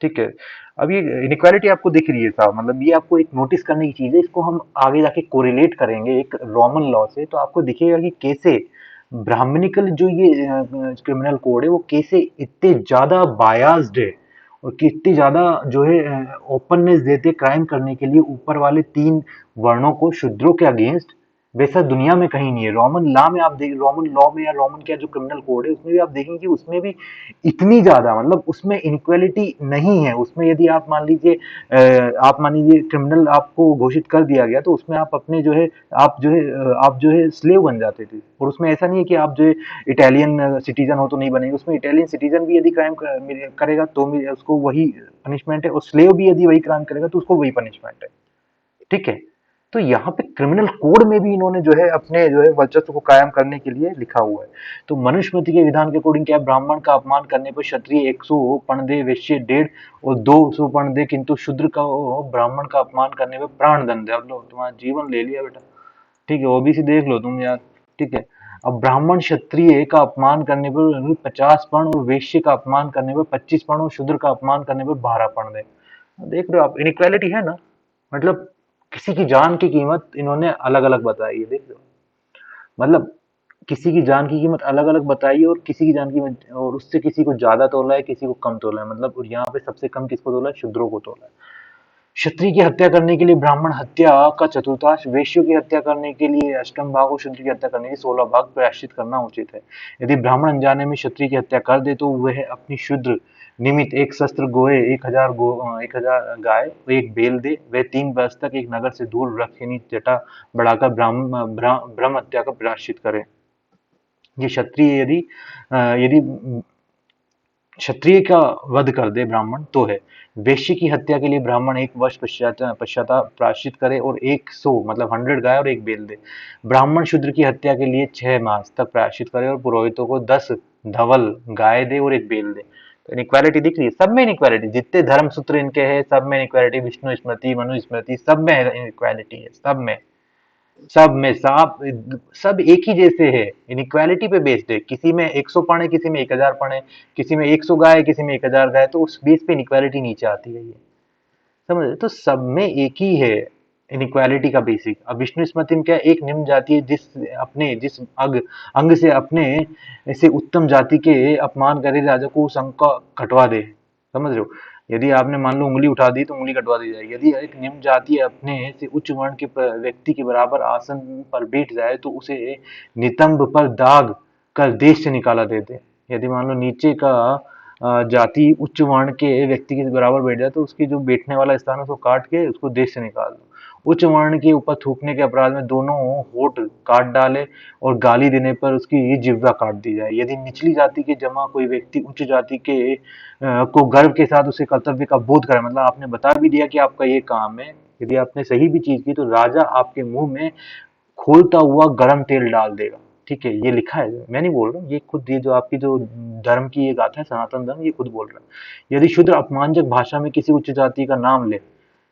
ठीक है, अब ये इनइक्वालिटी आपको दिख रही है साहब, मतलब ये आपको एक नोटिस करने की चीज है। इसको हम आगे जाके कोरिलेट करेंगे एक रोमन लॉ से, तो आपको दिखेगा कि कैसे ब्राह्मणिकल जो ये क्रिमिनल कोड है वो कैसे इतने ज्यादा बायास्ड है, और कितनी ज्यादा जो है ओपननेस देते क्राइम करने के लिए ऊपर वाले 3 वर्णों को शूद्रों के अगेंस्ट। वैसा दुनिया में कहीं नहीं है। रोमन लॉ में या रोमन का जो क्रिमिनल कोड है उसमें भी आप देखेंगे कि उसमें भी इतनी ज्यादा, मतलब उसमें इनक्वालिटी नहीं है। उसमें यदि आप मान लीजिए क्रिमिनल आपको घोषित कर दिया गया, तो उसमें आप अपने जो है आप जो है स्लेव बन जाते थे। और उसमें ऐसा नहीं है कि आप जो है इटालियन सिटीजन हो तो नहीं बनेंगे। उसमें इटालियन सिटीजन भी यदि क्राइम करेगा तो भी उसको वही पनिशमेंट है, और स्लेव भी यदि वही क्राइम करेगा तो उसको वही पनिशमेंट है। ठीक है, तो यहाँ पे क्रिमिनल कोड में भी इन्होंने जो है अपने जो है वर्चस्व को कायम करने के लिए लिखा हुआ है। तो मनुस्मृति के विधान के अकॉर्डिंग क्या है? ब्राह्मण का अपमान करने पर क्षत्रिय 100 पण दे, वैश्य 1.5 और 200 पण दे, किंतु शूद्र का ब्राह्मण का अपमान करने पर प्राण दंड दे। अब लो, तुम्हारा जीवन ले लिया बेटा। ठीक है, ओबीसी देख लो तुम यार। ठीक है, अब ब्राह्मण क्षत्रिय का अपमान करने पर 50 पण, और वैश्य का अपमान करने पर 25 पण, और शूद्र का अपमान करने पर 12 पण दे। देख रहे हो आप, इनइक्वालिटी है ना। मतलब किसी की जान की कीमत इन्होंने अलग अलग बताई है, देख रहे हो। मतलब किसी की जान की कीमत अलग अलग बताई है, और किसी की जान की कीमत, और उससे किसी को ज्यादा तोला है, किसी को कम तोला है। मतलब और यहाँ पे सबसे कम किसको तोला है? शूद्रों को तोला है। क्षत्रिय की हत्या करने के लिए ब्राह्मण हत्या का चतुर्थांश, वैश्यों की हत्या करने के लिए अष्टम भाग, और शूद्र की हत्या करने के 16 भाग प्रायश्चित करना उचित है। यदि ब्राह्मण अनजाने में क्षत्रिय की हत्या कर दे तो वह अपनी शूद्र निमित्त एक शस्त्र गोए, 1000 गाय, एक बेल दे। वह 3 वर्ष तक एक नगर से दूर वृक्ष यानी जटा बढ़ाकर ब्रह्म हत्या का प्रायश्चित करे। ये क्षत्रिय यदि यदि क्षत्रिय का वध कर दे ब्राह्मण तो है। वेश्य की हत्या के लिए ब्राह्मण 1 वर्ष पश्चाताप प्रायश्चित करे और 100 मतलब 100 गाय और 1 बैल दे। ब्राह्मण शूद्र की हत्या के लिए 6 मास तक प्रायश्चित करे और पुरोहितों को 10 धवल गाय दे और 1 बैल दे। तो इनइक्वालिटी दिख रही है, सब में इनइक्वालिटी, जितने धर्म सूत्र इनके हैं सब में इनइक्वालिटी, विष्णु स्मृति, मनु स्मृति, सब में इनइक्वालिटी है, सब में, सब में सब एक ही जैसे है, इनइक्वालिटी पे बेस्ड है। किसी में 100 पढ़े, किसी में 1000 पढ़े, किसी में 100 गाय, किसी में 1000 गाय, तो उस बेस पे इनइक्वालिटी नीचे आती है। ये समझ रहे? तो सब में एक ही है इनइक्वालिटी का बेसिक। अब विष्णु स्मृति में क्या है, एक निम्न जाति है जिस अंग से अपने ऐसे उत्तम जाति के अपमान करे राजा को उस अंग का कटवा दे। समझ रहे हो? यदि आपने मान लो उंगली उठा दी तो उंगली कटवा दी जाएगी। यदि एक निम्न जाति अपने से उच्च वर्ण के व्यक्ति के बराबर आसन पर बैठ जाए तो उसे नितंब पर दाग कर देश से निकाला देते। यदि मान लो नीचे का जाति उच्च वर्ण के व्यक्ति के बराबर बैठ जाए तो उसकी जो बैठने वाला स्थान है उसको काट के उसको देश से निकाल दो। उच्च वर्ण के ऊपर थूकने के अपराध में दोनों होठ काट डाले और गाली देने पर उसकी जिह्वा काट दी जाए। यदि निचली जाति के जमा कोई व्यक्ति उच्च जाति के को गर्व के साथ उसे कर्तव्य का बोध करे, मतलब आपने बता भी दिया कि आपका ये काम है, यदि आपने सही भी चीज की तो राजा आपके मुंह में खोलता हुआ गरम तेल डाल देगा। ठीक है, ये लिखा है, मैं नहीं बोल रहा हूँ, ये खुद ये जो आपकी जो धर्म की ये गाथा है सनातन धर्म, ये खुद बोल रहा है। यदि शूद्र अपमानजक भाषा में किसी उच्च जाति का नाम ले,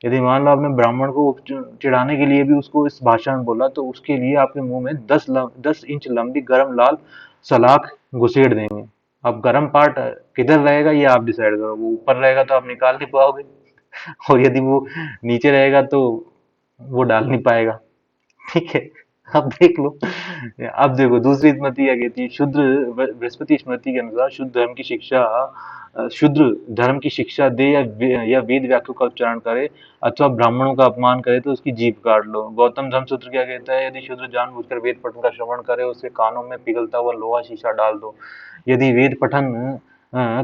यदि मान लो आपने ब्राह्मण को चिढ़ाने के लिए भी उसको इस भाषा में बोला तो उसके लिए आपके मुंह में 10 इंच लंबी गरम लाल सलाख घुसेड़ देंगे। अब गरम पार्ट किधर रहेगा ये आप डिसाइड करो, वो ऊपर रहेगा तो आप निकाल नहीं पाओगे और यदि वो नीचे रहेगा तो वो डाल नहीं पाएगा। ठीक है, अब देख लो। अब देखो दूसरी स्मृति क्या कहती है, शुद्र बृहस्पति स्मृति के अनुसार शुद्र धर्म की शिक्षा दे या वेद वाक्यों का उच्चारण करे अथवा ब्राह्मणों का अपमान करे तो उसकी जीभ काट लो। गौतम धर्म सूत्र क्या कहता है, यदि शुद्र जानबूझकर वेद पठन का श्रवण करे उसके कानों में पिघलता हुआ लोहा शीशा डाल दो। यदि वेद पठन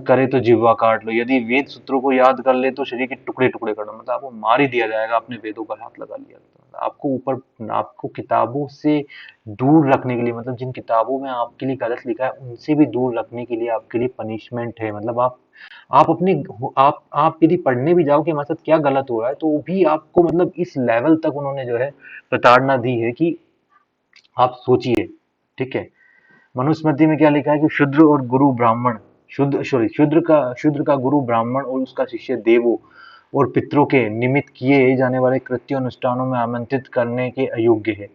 करे तो जिह्वा काट लो। यदि वेद सूत्रों को याद कर ले तो शरीर के टुकड़े टुकड़े कर दो। मतलब आपको मार ही दिया जाएगा, आपने वेदों पर हाथ लगा लिया तो। आपको ऊपर आपको किताबों से दूर रखने के लिए, मतलब जिन किताबों में आपके लिए गलत लिखा है उनसे भी दूर रखने के लिए आपके लिए पनिशमेंट है। मतलब आप अपने आप यदि पढ़ने भी जाओ कि हमारे साथ क्या गलत हो रहा है तो भी आपको मतलब इस लेवल तक उन्होंने जो है प्रताड़ना दी है कि आप सोचिए। ठीक है, मनुस्मृति में क्या लिखा है कि शुद्र और गुरु ब्राह्मण, शुद्र का गुरु ब्राह्मण और उसका शिष्य देवों और पितरों के निमित्त किए जाने वाले कृत्य अनुष्ठानों में आमंत्रित करने के अयोग्य है।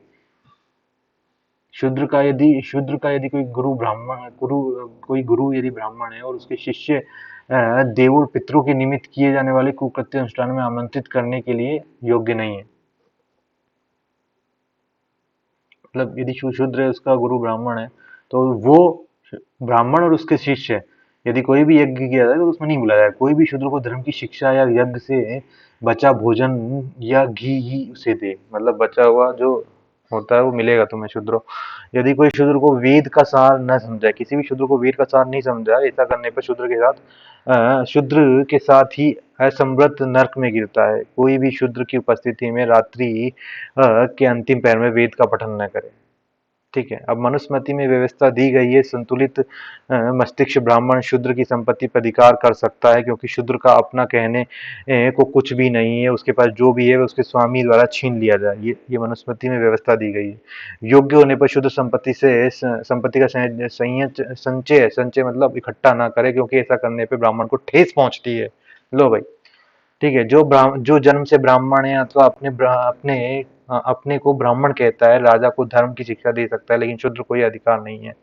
शुद्र का यदि कोई गुरु यदि ब्राह्मण है और उसके शिष्य देवों और पितरों के निमित्त किए जाने वाले कुकृत्य अनुष्ठानों में आमंत्रित करने के लिए योग्य नहीं है। मतलब यदि शूद्र है उसका गुरु ब्राह्मण है तो वो ब्राह्मण और उसके शिष्य यदि कोई भी यज्ञ किया जाए तो उसमें नहीं बुलाया जाए। कोई भी शूद्र को धर्म की शिक्षा या यज्ञ से बचा भोजन या घी ही उसे दे, मतलब बचा हुआ जो होता है वो मिलेगा तुम्हें शूद्रो। यदि कोई शूद्र को वेद का सार न समझाए, किसी भी शूद्र को वेद का सार नहीं समझा, ऐसा करने पर शूद्र के साथ ही असंवृत नरक में गिरता है। कोई भी शूद्र की उपस्थिति में रात्रि के अंतिम पैर में वेद का पठन न करे। ठीक है, अब मनुस्मृति में व्यवस्था दी गई है, संतुलित मस्तिष्क ब्राह्मण शूद्र की संपत्ति पर अधिकार कर सकता है क्योंकि शूद्र का अपना कहने को कुछ भी नहीं है, उसके पास जो भी है उसके स्वामी द्वारा छीन लिया जाए। ये मनुस्मृति में व्यवस्था दी गई है। योग्य होने पर शुद्ध संपत्ति का संचय मतलब इकट्ठा ना करे क्योंकि ऐसा करने पर ब्राह्मण को ठेस पहुंचती है। लो भाई, ठीक है, जो जन्म से ब्राह्मण है अथवा अपने को ब्राह्मण कहता है राजा को धर्म की शिक्षा दे सकता है लेकिन शूद्र कोई अधिकार नहीं है।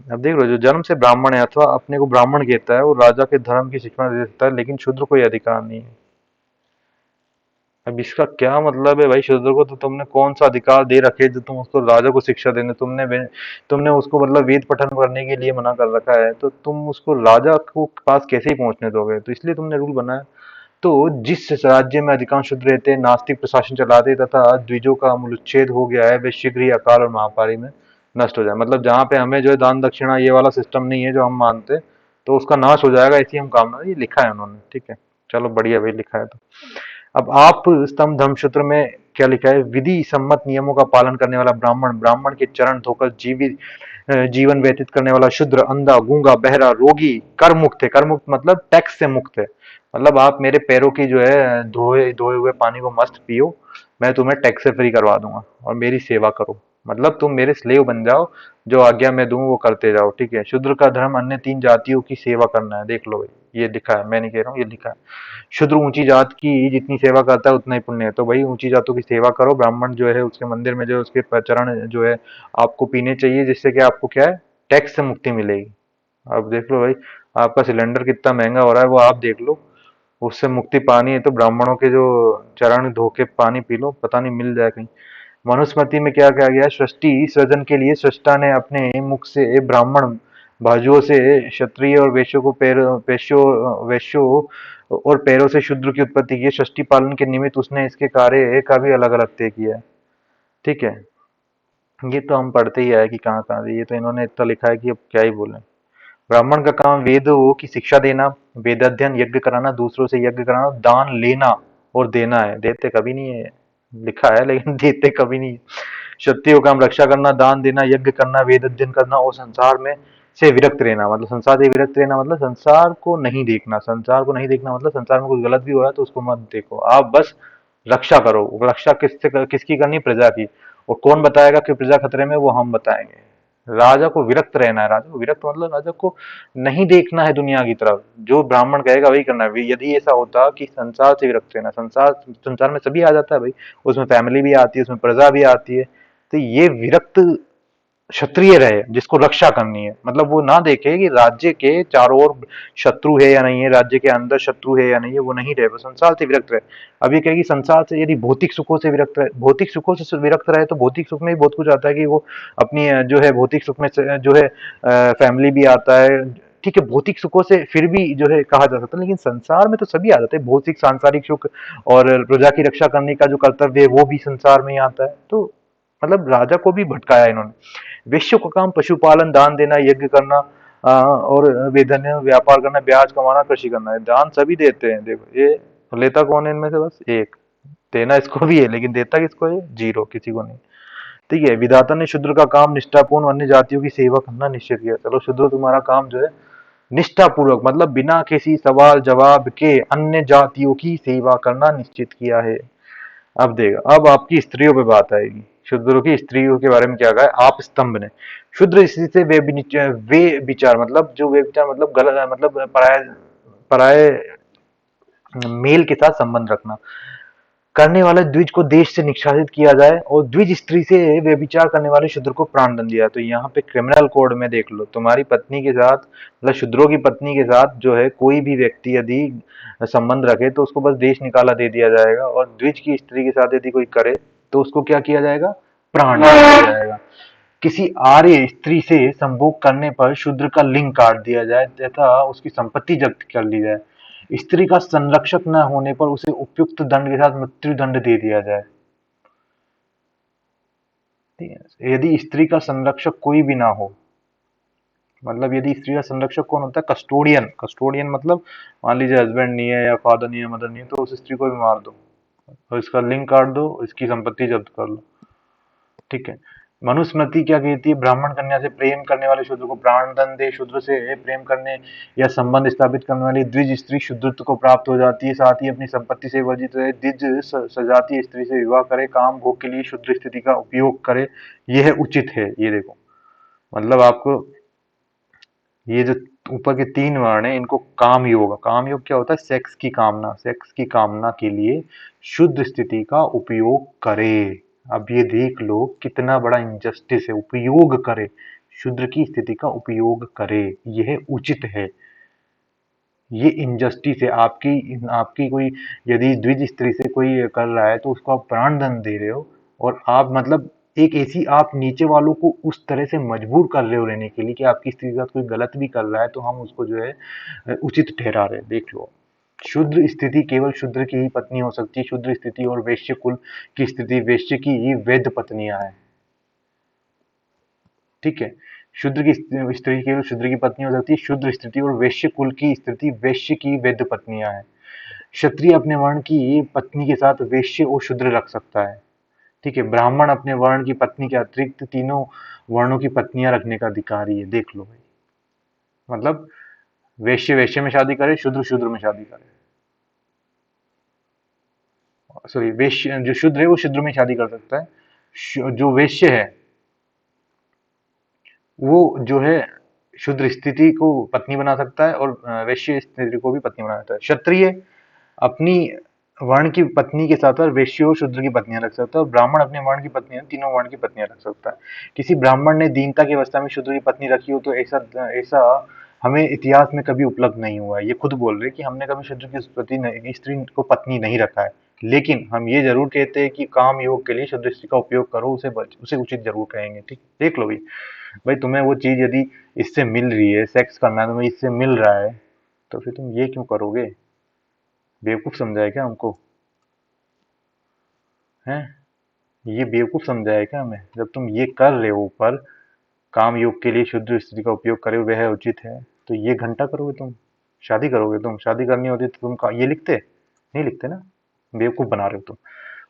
अब देख लो, जो जन्म से ब्राह्मण है अथवा अपने को ब्राह्मण कहता है वो राजा के धर्म की शिक्षा दे सकता है लेकिन शूद्र कोई अधिकार नहीं है। अब इसका क्या मतलब है भाई, शूद्र को तो तुमने कौन सा अधिकार दे रखे जो तुम उसको राजा को शिक्षा देने, तुमने उसको मतलब वेद पठन करने के लिए मना कर रखा है तो तुम उसको राजा को पास कैसे ही पहुंचने दोगे? तो इसलिए तुमने रूल बनाया। तो जिस राज्य में अधिकांश शूद्र रहते हैं, नास्तिक प्रशासन चलाते तथा द्विजों का मूलोच्छेद हो गया है, वे शीघ्र ही अकाल और महामारी में नष्ट हो जाए। मतलब जहाँ पे हमें जो है दान दक्षिणा ये वाला सिस्टम नहीं है जो हम मानते, तो उसका नाश हो जाएगा, ऐसी हम कामना, ये लिखा है उन्होंने। ठीक है, चलो बढ़िया भाई, लिखा है तो। अब आप स्तंभ धर्मसूत्र में क्या लिखा है, विधि सम्मत नियमों का पालन करने वाला ब्राह्मण, ब्राह्मण के चरण धोकर जीवित जीवन व्यतीत करने वाला शूद्र, अंधा, गूंगा, बहरा, रोगी, कर मुक्त है। कर मुक्त मतलब टैक्स से मुक्त है। मतलब आप मेरे पैरों की जो है धोए धोए हुए पानी को मस्त पियो, मैं तुम्हें टैक्स से फ्री करवा दूंगा और मेरी सेवा करो। मतलब तुम मेरे स्लेव बन जाओ, जो आज्ञा मैं दूं वो करते जाओ। ठीक है। शूद्र का धर्म अन्य तीन जातियों की सेवा करना है। देख लो भाई, ये लिखा है, मैं नहीं कह रहा हूँ, ये लिखा है। शूद्र ऊंची जात की जितनी सेवा करता है उतना ही पुण्य है। तो भाई ऊंची जातों की सेवा करो। ब्राह्मण जो है उसके मंदिर में जो है उसके चरण जो है आपको पीने चाहिए, जिससे कि आपको क्या है, टैक्स से मुक्ति मिलेगी। अब देख लो भाई, आपका सिलेंडर कितना महंगा हो रहा है वो आप देख लो, उससे मुक्ति पानी है तो ब्राह्मणों के जो चरण धो के पानी पी लो, पता नहीं मिल जाए कहीं। मनुस्मृति में क्या कहा गया है, सृष्टि सृजन के लिए सृष्टा ने अपने मुख से ब्राह्मण भाजुओं से क्षत्रिय और वैश्यों को वैश्यों और पैरों से शूद्र की उत्पत्ति की है। षष्ठी पालन के निमित्त उसने इसके कार्य का भी अलग अलग तय किया है। ठीक है। ये तो हम पढ़ते ही आए कि कहाँ कहाँ से, ये तो इन्होंने इतना लिखा है कि अब क्या ही बोले। ब्राह्मण का काम वेदों की शिक्षा देना, वेदाध्ययन, यज्ञ कराना, दूसरों से यज्ञ कराना, दान लेना और देना है। देते कभी नहीं है, लिखा है लेकिन देते कभी नहीं है। क्षत्रियों का काम रक्षा करना, दान देना, यज्ञ करना, वेद अध्ययन करना और संसार में से विरक्त रहना। मतलब संसार से विरक्त रहना मतलब संसार को नहीं देखना। संसार को नहीं देखना मतलब संसार में कुछ गलत भी हो रहा है तो उसको मत देखो, आप बस रक्षा करो। रक्षा किसकी करनी, प्रजा की। और कौन बताएगा कि प्रजा खतरे में, वो हम बताएंगे। राजा को विरक्त रहना है। राजा को विरक्त मतलब राजा को नहीं देखना है दुनिया की तरफ, जो ब्राह्मण कहेगा वही करना है। यदि ऐसा होता कि संसार से विरक्त रहना, संसार में सभी आ जाता है भाई, उसमें फैमिली भी आती है, उसमें प्रजा भी आती है, तो ये विरक्त क्षत्रिय रहे जिसको रक्षा करनी है। मतलब वो ना देखे कि राज्य के चारों ओर शत्रु है या नहीं है, राज्य के अंदर शत्रु है या नहीं है, वो नहीं रहे, वो संसार से विरक्त रहे। अब ये कहेगी संसार से, यदि भौतिक सुखों से विरक्त रहे, भौतिक सुखों से विरक्त रहे तो भौतिक सुख में भी बहुत कुछ आता है कि वो अपनी जो है भौतिक सुख में जो है फैमिली भी आता है। ठीक है, भौतिक सुखों से फिर भी जो है कहा जा सकता है, लेकिन संसार में तो सभी आ जाते हैं। भौतिक सांसारिक सुख और प्रजा की रक्षा करने का जो कर्तव्य है वो भी संसार में ही आता है। तो मतलब राजा को भी भटकाया इन्होंने। वैश्यों का काम पशुपालन, दान देना, यज्ञ करना और वेधन व्यापार करना, ब्याज कमाना, कृषि करना है। दान सभी देते हैं। देखो ये लेता कौन है इनमें से, बस एक। देना इसको भी है लेकिन देता किसको है, जीरो, किसी को नहीं। ठीक है। विधाता ने शूद्र का काम निष्ठापूर्ण अन्य जातियों की सेवा करना निश्चित किया। चलो शूद्र तुम्हारा काम जो है निष्ठापूर्वक मतलब बिना किसी सवाल जवाब के अन्य जातियों की सेवा करना निश्चित किया है। अब देगा, अब आपकी स्त्रियों पे बात आएगी। शूद्रों की स्त्रियों के बारे में क्या कहा है, आप स्तंभ ने। शूद्र स्त्री से वे विचार मतलब जो वे विचार मतलब गलत मतलब पराये पराये मेल के साथ संबंध रखना करने वाले द्विज को देश से निष्कासित किया जाए, और द्विज स्त्री से व्यभिचार करने वाले शूद्र को प्राणदंड दिया। तो यहाँ पे क्रिमिनल कोड में देख लो, तुम्हारी पत्नी के साथ मतलब शूद्रों की पत्नी के साथ जो है कोई भी व्यक्ति यदि संबंध रखे तो उसको बस देश निकाला दे दिया जाएगा, और द्विज की स्त्री के साथ यदि कोई करे तो उसको क्या किया जाएगा, प्राण दंड दिया जाएगा। किसी आर्य स्त्री से संभोग करने पर शूद्र का लिंग काट दिया जाए तथा उसकी संपत्ति जब्त कर ली जाए। स्त्री का संरक्षक न होने पर उसे उपयुक्त दंड के साथ मृत्यु दंड दे दिया जाए। ठीक है। यदि स्त्री का संरक्षक कोई भी ना हो, मतलब यदि स्त्री का संरक्षक कौन होता है, कस्टोडियन। कस्टोडियन मतलब मान लीजिए हस्बैंड नहीं है या फादर नहीं है, मदर नहीं है, तो उस स्त्री को भी मार दो और इसका लिंग काट दो, इसकी संपत्ति जब्त कर लो। ठीक है। मनुस्मृति क्या कहती है, ब्राह्मण कन्या से प्रेम करने वाले शूद्र को प्राण दंड दे। शूद्र से प्रेम करने या संबंध स्थापित करने वाली द्विज स्त्री शूद्रत्व को प्राप्त हो जाती है, साथ ही अपनी संपत्ति से वर्जित रहे। द्विज सजातीय स्त्री से विवाह करे, काम भोग के लिए शूद्र स्थिति का उपयोग करे, यह उचित है। ये देखो, मतलब आपको ये जो ऊपर के तीन वर्ण है इनको काम योग, काम योग क्या होता है, सेक्स की कामना, सेक्स की कामना के लिए शुद्ध स्थिति का उपयोग करे। अब ये देख लो कितना बड़ा इनजस्टिस है, उपयोग करे, शूद्र की स्थिति का उपयोग करे, यह उचित है। ये इनजस्टिस है। आपकी आपकी कोई यदि द्विज स्त्री से कोई कर रहा है तो उसको आप प्राण दंड दे रहे हो, और आप मतलब एक ऐसी आप नीचे वालों को उस तरह से मजबूर कर रहे हो रहने के लिए कि आपकी स्त्री के साथ कोई गलत भी कर रहा है तो हम उसको जो है उचित ठहरा रहे हैं। देख लो, शूद्र स्थिति केवल शूद्र की ही पत्नी हो सकती है। शूद्र स्थिति और वैश्य कुल की स्थिति वैश्य की ही वैध पत्नियां हैं। ठीक है। शूद्र की स्त्री केवल शूद्र की पत्नी हो सकती है। शूद्र स्थिति और वैश्य कुल की स्थिति वैश्य की वैध पत्नियां हैं। क्षत्रिय अपने वर्ण की पत्नी के साथ वैश्य और शूद्र रख सकता है। ठीक है, ब्राह्मण अपने वर्ण की पत्नी के अतिरिक्त तीनों वर्णों की पत्नियां रखने का अधिकारी है। देख लो भाई, मतलब वैश्य वैश्य में शादी करे, शूद्र शूद्र में शादी करे। सॉरी, वैश्य जो शूद्र है वो शूद्र में शादी कर सकता है। जो वैश्य है वो जो है शूद्र स्थिति को पत्नी बना सकता है, और वैश्य स्त्री को भी पत्नी बना सकता है। क्षत्रिय अपनी वर्ण की पत्नी के साथ साथ वैश्य और शूद्र की पत्नियां रख सकता है, और ब्राह्मण अपने वर्ण की पत्नियां तीनों वर्ण की पत्नियां रख सकता है। किसी ब्राह्मण ने दीनता की अवस्था में शूद्र की पत्नी रखी हो तो ऐसा ऐसा हमें इतिहास में कभी उपलब्ध नहीं हुआ है। ये खुद बोल रहे हैं कि हमने कभी शूद्र की स्त्री को पत्नी नहीं रखा है, लेकिन हम ये जरूर कहते हैं कि काम योग के लिए शूद्र स्त्री का उपयोग करो, उसे उचित जरूर कहेंगे। ठीक, देख लो भाई, भाई तुम्हें वो चीज यदि इससे मिल रही है, सेक्स करना है तुम्हें इससे मिल रहा है, तो फिर तुम ये क्यों करोगे? बेवकूफ समझा है क्या हमको? हैं? ये बेवकूफ समझा है क्या हमें? जब तुम ये कर रहे हो ऊपर, काम योग के लिए शुद्ध स्त्री का उपयोग करे वह उचित है, तो ये घंटा करोगे तुम? शादी करोगे तुम? शादी करनी होती तो तुम ये लिखते? नहीं लिखते ना। बेवकूफ बना रहे हो तुम।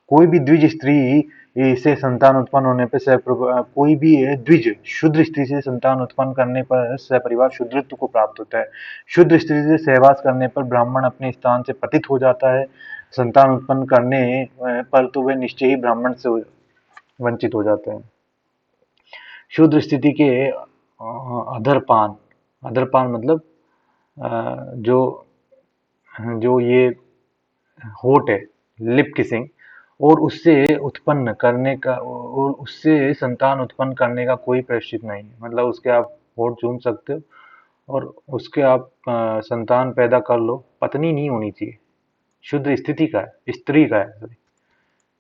कोई भी द्विज स्त्री से संतान उत्पन्न होने पर कोई भी द्विज शुद्ध स्त्री से संतान उत्पन्न करने पर सपरिवार शुद्रत्व को प्राप्त होता है। शुद्ध स्त्री से सहवास करने पर ब्राह्मण अपने स्थान से पतित हो जाता है। संतान उत्पन्न करने पर तो वह निश्चय ही ब्राह्मण से वंचित हो जाते हैं। शुद्ध स्थिति के अधरपान, अधरपान मतलब जो जो ये होठ है, लिप किसिंग, और उससे उत्पन्न करने का और उससे संतान उत्पन्न करने का कोई प्रायश्चित नहीं है। मतलब उसके आप होठ चूम सकते हो और उसके आप संतान पैदा कर लो, पत्नी नहीं होनी चाहिए। शुद्ध स्थिति का है, स्त्री का है, sorry।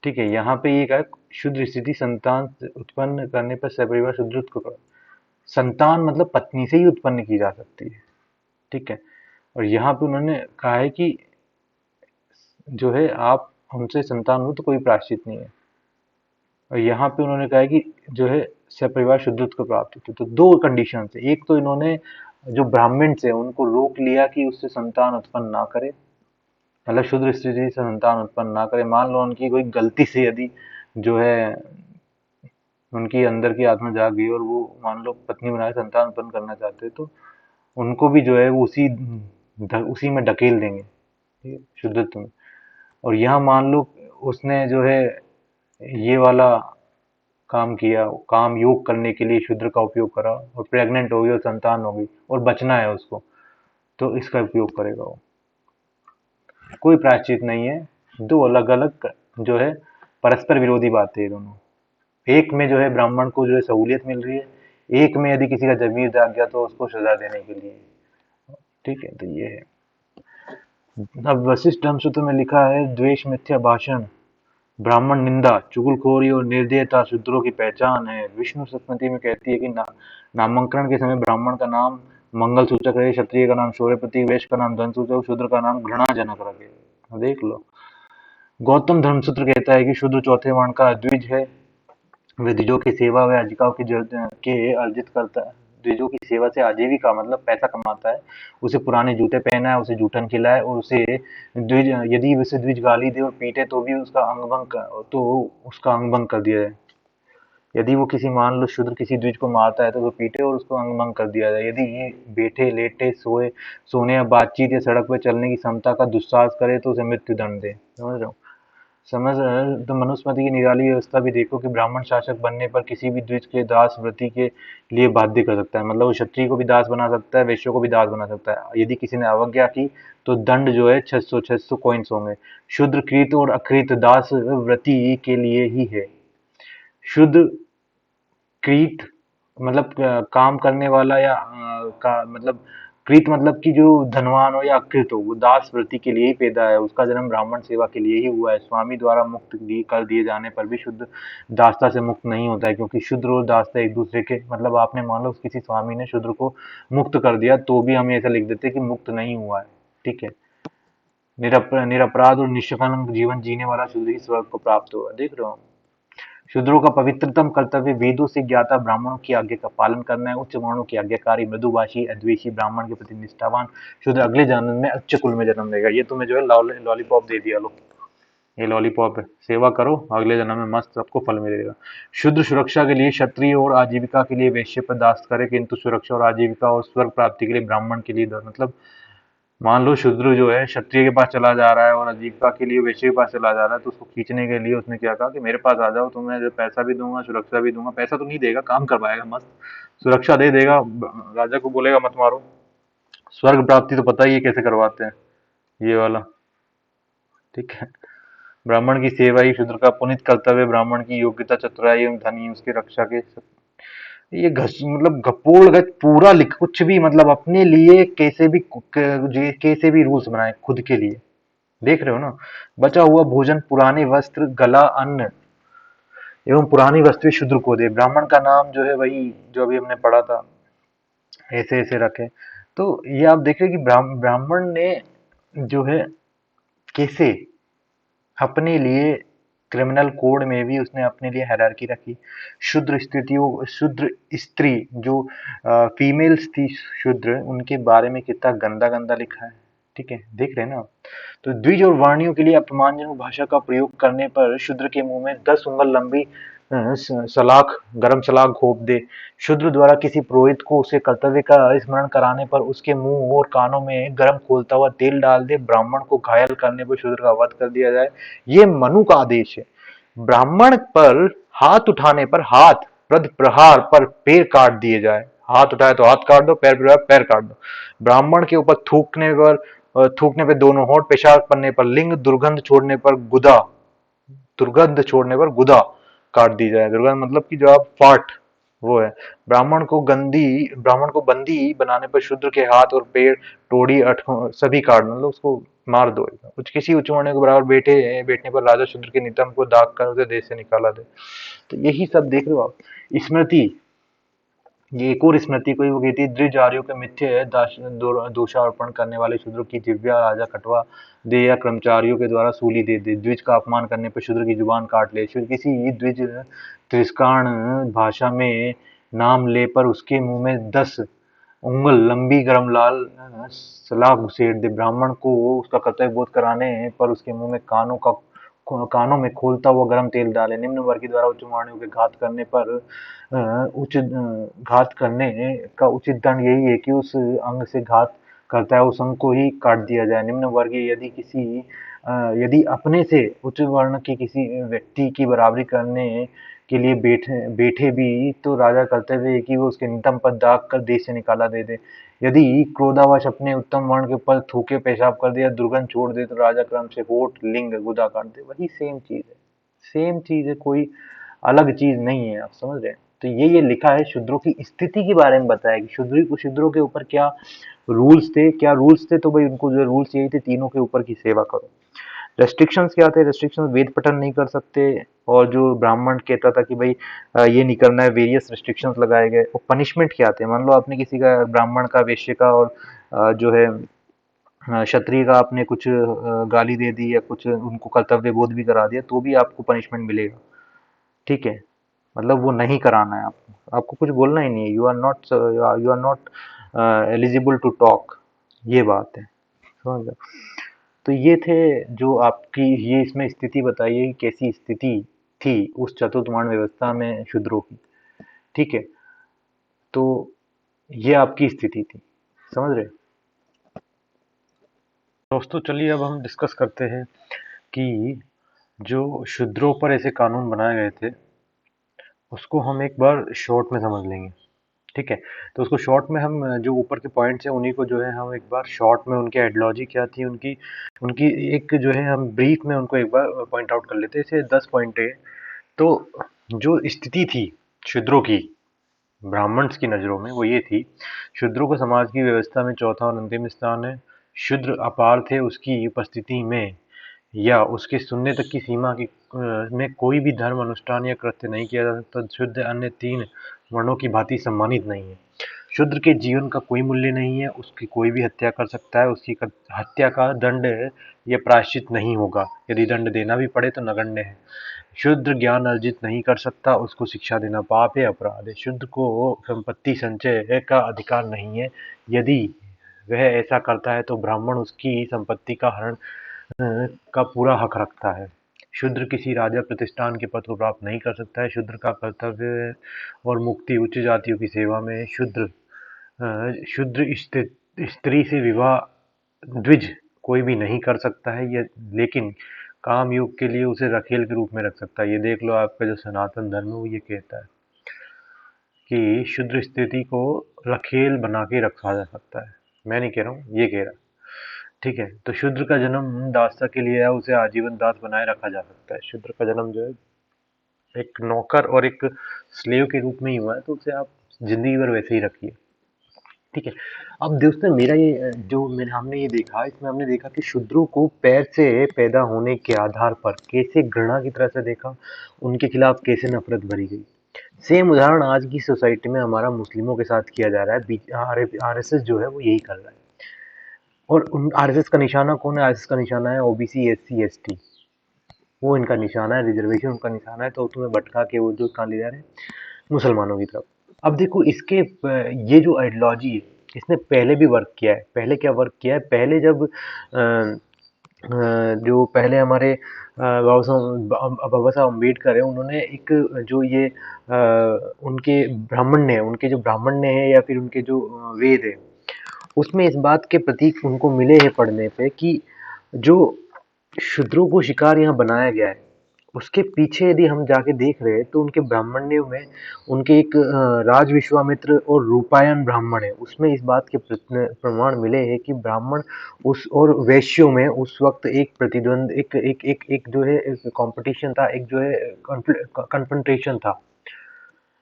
ठीक है, यहाँ पे ये कहा शुद्ध स्थिति संतान उत्पन्न करने पर सपरिवार शुद्ध को करो। संतान मतलब पत्नी से ही उत्पन्न की जा सकती है। ठीक है, और यहाँ पे उन्होंने कहा है कि जो है आप उनसे संतान हो तो कोई प्रायश्चित नहीं है। और यहाँ पे उन्होंने कहा है कि जो है सपरिवार शुद्धत्व को प्राप्त होती है। तो दो कंडीशन है, एक तो इन्होंने जो ब्राह्मण से उनको रोक लिया कि उससे संतान उत्पन्न ना करे, मतलब शुद्ध स्थिति से संतान उत्पन्न ना करे। मान लो उनकी कोई गलती से यदि जो है उनकी अंदर की आत्मा जाग गई और वो मान लो पत्नी बनाए संतान उत्पन्न करना चाहते हैं, तो उनको भी जो है वो उसी में ढकेल देंगे, ठीक है, शुद्धत्व में। और यहाँ मान लो उसने जो है ये वाला काम किया, काम योग करने के लिए शूद्र का उपयोग करा और प्रेग्नेंट हो गई और संतान हो गई और बचना है उसको, तो इसका उपयोग करेगा वो। कोई प्रायश्चित नहीं है। दो अलग अलग जो है परस्पर विरोधी बातें हैं दोनों। एक में जो है ब्राह्मण को जो है सहूलियत मिल रही है, एक में यदि किसी का जमीर जाग गया तो उसको सजा देने के लिए। ठीक है, तो ये है। अब वशिष्ठ धर्मसूत्र में लिखा है द्वेष मिथ्या भाषण, ब्राह्मण निंदा, चुगलखोरी और निर्दयता शूद्रों की पहचान है। विष्णु स्मृति में कहती है कि नामांकन के समय ब्राह्मण का नाम मंगल सूचक रहे, क्षत्रिय का नाम शौर्य प्रतीक, वैश्य का नाम धन सूचक, शूद्र का नाम घृणाजनक रखे। देख लो, गौतम धर्मसूत्र कहता है कि शूद्र चौथे वर्ण का द्विज है, वे द्विजों की सेवा व आजीविका के अर्जित करता है। द्विजों की सेवा से आजीविका मतलब पैसा कमाता है, उसे पुराने जूते पहनाए, उसे जूठन खिलाए, और उसे द्विज यदि उसे द्विज गाली दे और पीटे तो भी उसका अंग भंग कर दिया जाए। यदि वो किसी मान लो शूद्र किसी द्विज को मारता है तो वो पीटे और उसको अंग भंग कर दिया जाए। यदि ये बैठे लेटे सोने या बातचीत या सड़क पर चलने की क्षमता का दुस्साहस करे तो उसे मृत्यु दंड दे। समझ रहे हो? समझ तो मनुस्मृति की निराली व्यवस्था भी देखो कि ब्राह्मण शासक बनने पर किसी भी द्विज के दास व्रती के लिए बाध्य कर सकता है। मतलब वो क्षत्रिय को भी दास बना सकता है, वैश्य को भी दास बना सकता है। यदि किसी ने अवज्ञा की तो दंड जो है 600 कॉइन्स होंगे। शूद्र कृत और अकृत दास व्रती के लिए ही है। शुद्ध कृत मतलब काम करने वाला या मतलब कृत मतलब कि जो धनवान हो या अकृत हो, वो दास वृत्ति के लिए ही पैदा है। उसका जन्म ब्राह्मण सेवा के लिए ही हुआ है। स्वामी द्वारा मुक्त कर दिए जाने पर भी शुद्ध दासता से मुक्त नहीं होता है, क्योंकि शूद्र और दासता एक दूसरे के मतलब आपने मान लो किसी स्वामी ने शूद्र को मुक्त कर दिया तो भी हम ऐसा लिख देते कि मुक्त नहीं हुआ है। ठीक है, निरपराध और निष्कलंक जीवन जीने वाला शूद्र ही स्वर्ग को प्राप्त हुआ। देख रहे हो, शूद्रों का पवित्रतम कर्तव्य वेदों से ज्ञाता ब्राह्मणों की आज्ञा का पालन करना है। उच्च वर्णों की आज्ञाकारी, मृदुभाषी, अद्वेषी ब्राह्मण के प्रति निष्ठावान शूद्र अगले जन्म में उच्च कुल में जन्म लेगा। ये तुम्हें जो है लॉलीपॉप दे दिया लो। ये लॉलीपॉप है, सेवा करो, अगले जन्म में मस्त सबको फल मिलेगा। शुद्र सुरक्षा के लिए क्षत्रिय और आजीविका के लिए वैश्य पर दास करे, किंतु सुरक्षा और आजीविका और स्वर्ग प्राप्ति के लिए ब्राह्मण के लिए मतलब मान लो शूद्र जो है क्षत्रिय के पास चला जा रहा है और आजीविका के लिए वैश्य के पास चला जा रहा है, तो उसको खींचने के लिए उसने क्या कहा कि मेरे पास आ जाओ, तुम्हें जो पैसा भी दूंगा, सुरक्षा भी दूंगा। पैसा तो नहीं देगा, काम करवाएगा मस्त, सुरक्षा दे देगा, राजा को बोलेगा मत मारो। स्वर्ग प्राप्ति तो पता ही है कैसे करवाते हैं, ये वाला। ठीक है। ब्राह्मण की सेवा ही शूद्र का पुनित कर्तव्य, ब्राह्मण की योग्यता चतुराई एवं धन ही उसकी रक्षा के। ये घस मतलब घपोड़ गच पूरा लिख, कुछ भी मतलब अपने लिए कैसे भी रूल्स बनाए खुद के लिए। देख रहे हो ना, बचा हुआ भोजन, पुराने वस्त्र, गला, अन्न एवं पुरानी वस्तुएं शूद्र को दे। ब्राह्मण का नाम जो है वही जो अभी हमने पढ़ा था, ऐसे ऐसे रखे। तो ये आप देख रहे हैं कि ब्राह्मण ने जो है कैसे अपने लिए क्रिमिनल कोड में भी उसने अपने लिए हायरार्की रखी। शूद्र स्त्री जो फीमेल्स थी शूद्र, उनके बारे में कितना गंदा गंदा लिखा है। ठीक है, देख रहे हैं ना। तो द्विज और वाणियों के लिए अपमानजनक भाषा का प्रयोग करने पर शूद्र के मुंह में 10 उंगल लंबी सलाख, गरम सलाख घोंप दे। शूद्र द्वारा किसी पुरोहित को उसके कर्तव्य का स्मरण कराने पर उसके मुंह और कानों में गर्म खोलता हुआ तेल डाल दे। ब्राह्मण को घायल करने पर शूद्र का वध कर दिया जाए। ये मनु का आदेश है। ब्राह्मण पर हाथ उठाने पर हाथ, प्रति प्रहार पर पैर काट दिए जाए। हाथ उठाए तो हाथ काट दो, पैर पे पैर काट दो। ब्राह्मण के ऊपर थूकने पे दोनों होंठ, पेशाब करने पर लिंग, दुर्गंध छोड़ने पर गुदा काट दी जाए। दुर्गंध मतलब कि जो आप फाट, वो है। ब्राह्मण को बंदी बनाने पर शूद्र के हाथ और पैर, टोड़ी, अठों सभी काट, मतलब उसको मार दो। किसी उच्च वर्ण के बराबर बैठने पर राजा शूद्र के नितंब को दाग कर उसे देश से निकाला दे। तो यही सब देख रहे हो आप। स्मृति, ये एक और स्मृति कोई वो कहती है, द्विज आर्यों के मिथ्य दोषारोपण करने वाले शूद्रों की जिह्वा राजा कटवा दे या कर्मचारियों के द्वारा सूली दे दे। द्विज का अपमान करने पर शूद्र की जुबान काट ले। किसी द्विज त्रिस्काण भाषा में नाम ले पर उसके मुंह में 10 उंगल लंबी गरम लाल सलाख घुसेड़ दे। ब्राह्मण को उसका कर्तव्य बोध कराने पर उसके मुंह में कानों में खोलता हुआ गरम तेल डाले। निम्न वर्ग के द्वारा उच्च वर्णों के घात करने का उचित दंड यही है कि उस अंग से घात करता है उस अंग को ही काट दिया जाए। निम्न वर्गीय यदि अपने से उच्च वर्ण के किसी व्यक्ति की बराबरी करने के लिए बैठे भी, तो राजा कर्तव्य है कि वो उसके नितंब पर दाग कर देश से निकाला दे दे। यदि क्रोधावश अपने उत्तम वर्ण के ऊपर थूके, पेशाब कर दे या दुर्गंध छोड़ दे, तो राजा क्रम से होठ, लिंग, गुदा काट दे। वही सेम चीज है, सेम चीज है, कोई अलग चीज नहीं है। आप समझ रहे हैं। तो ये लिखा है, शूद्रों की स्थिति के बारे में बताया कि शूद्रों के ऊपर क्या रूल्स थे। तो भाई उनको जो रूल्स यही थे, तीनों के ऊपर की सेवा करो। रेस्ट्रिक्शंस क्या थे? रेस्ट्रिक्शंस, वेद पठन नहीं कर सकते, और जो ब्राह्मण कहता था कि भाई ये नहीं करना है, वेरियस रेस्ट्रिक्शंस लगाए गए। और पनिशमेंट क्या थे? मान लो आपने किसी का, ब्राह्मण का, वैश्य का और जो है क्षत्रिय का आपने कुछ गाली दे दी या कुछ उनको कर्तव्य बोध भी करा दिया, तो भी आपको पनिशमेंट मिलेगा। ठीक है, मतलब वो नहीं कराना है आपको, आपको कुछ बोलना ही नहीं है। You are not eligible to talk, ये बात है। समझ गए? तो ये थे जो आपकी, ये इसमें स्थिति बताइए कि कैसी स्थिति थी उस चतुर्थ वर्ण व्यवस्था में शूद्रों की। ठीक है, तो ये आपकी स्थिति थी। समझ रहे दोस्तों? चलिए अब हम डिस्कस करते हैं कि जो शूद्रों पर ऐसे कानून बनाए गए थे उसको हम एक बार शॉर्ट में समझ लेंगे। ठीक है, तो उसको शॉर्ट में हम जो ऊपर के पॉइंट्स हैं उन्हीं को जो है हम एक बार शॉर्ट में, उनकी आइडियोलॉजी क्या थी, उनकी उनकी एक जो है हम ब्रीफ में उनको एक बार पॉइंट आउट कर लेते हैं। इसे 10 पॉइंट है। तो जो स्थिति थी शूद्रों की ब्राह्मण्स की नज़रों में, वो ये थी, शूद्रों को समाज की व्यवस्था में चौथा और अंतिम स्थान है। शूद्र अपार थे, उसकी उपस्थिति में या उसके सुनने तक की सीमा में कोई भी धर्म, अनुष्ठान या कृत्य नहीं किया जा सकता। शूद्र अन्य 3 वर्णों की भांति सम्मानित नहीं है। शूद्र के जीवन का कोई मूल्य नहीं है, उसकी कोई भी हत्या कर सकता है, उसकी हत्या का दंड या प्रायश्चित नहीं होगा, यदि दंड देना भी पड़े तो नगण्य है। शूद्र ज्ञान अर्जित नहीं कर सकता, उसको शिक्षा देना पाप है, अपराध है। शूद्र को संपत्ति संचय का अधिकार नहीं है, यदि वह ऐसा करता है तो ब्राह्मण उसकी संपत्ति का हरण का पूरा हक रखता है। शूद्र किसी राजा प्रतिष्ठान के पद को प्राप्त नहीं कर सकता है। शूद्र का कर्तव्य और मुक्ति उच्च जातियों की सेवा में है। शूद्र स्त्री से विवाह द्विज कोई भी नहीं कर सकता है, ये लेकिन काम योग के लिए उसे रखेल के रूप में रख सकता है। ये देख लो, आपका जो सनातन धर्म है वो ये कहता है कि शूद्र स्थिति को रखेल बना के रखा जा सकता है। मैं नहीं कह रहा हूँ, ये कह रहा। ठीक है, तो शूद्र का जन्म दासता के लिए है, उसे आजीवन दास बनाए रखा जा सकता है। शूद्र का जन्म जो है एक नौकर और एक स्लेव के रूप में ही हुआ है, तो उसे आप जिंदगी भर वैसे ही रखिए। ठीक है। अब दोस्तों, मेरा ये जो मैंने हमने ये देखा, इसमें हमने देखा कि शूद्रों को पैर से पैदा होने के आधार पर कैसे घृणा की तरह से देखा, उनके खिलाफ कैसे नफरत भरी गई। सेम उदाहरण आज की सोसाइटी में हमारा मुस्लिमों के साथ किया जा रहा है। आरएसएस जो है वो यही कर रहा है। और उन आरएसएस का निशाना कौन है? आरएसएस का निशाना है ओबीसी, एससी, एसटी। वो इनका निशाना है, रिजर्वेशन उनका निशाना है। तो तुम्हें भटका के वो जो कहाँ ले जा रहे हैं? मुसलमानों की तरफ। अब देखो, इसके ये जो आइडियोलॉजी है, इसने पहले भी वर्क किया है। पहले क्या वर्क किया है? पहले जब जो पहले हमारे बाबा साहब अम्बेडकर है, उन्होंने एक जो ये उनके ब्राह्मण्य है, उनके जो ब्राह्मण्य है या फिर उनके जो वेद है, उसमें इस बात के प्रतीक उनको मिले हैं पढ़ने पे कि जो शूद्रों को शिकार यहाँ बनाया गया है, उसके पीछे यदि हम जाके देख रहे हैं तो उनके ब्राह्मण्यों में उनके एक राज विश्वामित्र और रूपायन ब्राह्मण है, उसमें इस बात के प्रमाण मिले हैं कि ब्राह्मण उस और वैश्यों में उस वक्त एक प्रतिद्वंद एक एक एक एक जो है कंपटीशन था, एक जो है कन्फ्रंटेशन था।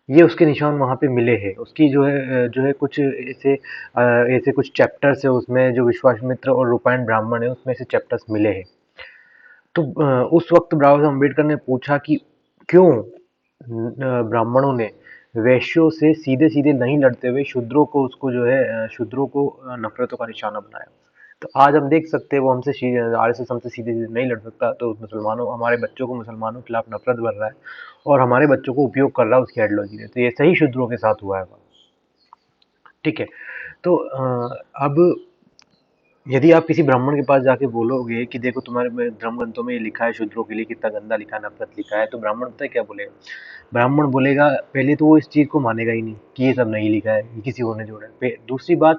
ये उसके निशान वहाँ पे मिले हैं। उसकी जो है कुछ ऐसे कुछ चैप्टर्स है उसमें, जो विश्वामित्र और रूपायन ब्राह्मण है उसमें से चैप्टर्स मिले हैं। तो उस वक्त बाबा साहब अम्बेडकर ने पूछा कि क्यों ब्राह्मणों ने वैश्यों से सीधे सीधे नहीं लड़ते हुए शूद्रों को उसको जो है शूद्रों को नफरतों का निशाना बनाया। तो आज हम देख सकते हैं वो हमसे आरएसएस हमसे सीधे सीधे नहीं लड़ सकता, तो मुसलमानों हमारे बच्चों को मुसलमानों के खिलाफ नफरत भर रहा है और हमारे बच्चों को उपयोग कर रहा है उसकी आइडियोलॉजी ने। तो ये सही शूद्रों के साथ हुआ है। ठीक है। तो अब यदि आप किसी ब्राह्मण के पास जाके बोलोगे कि देखो तुम्हारे में धर्म ग्रंथों में ये लिखा है शूद्रों के लिए कितना गंदा लिखा है, नफरत लिखा है, तो ब्राह्मण पता है क्या बोलेगा? ब्राह्मण बोलेगा, पहले तो वो इस चीज़ को मानेगा ही नहीं कि ये सब नहीं लिखा है, ये किसी और ने जोड़ा है। दूसरी बात,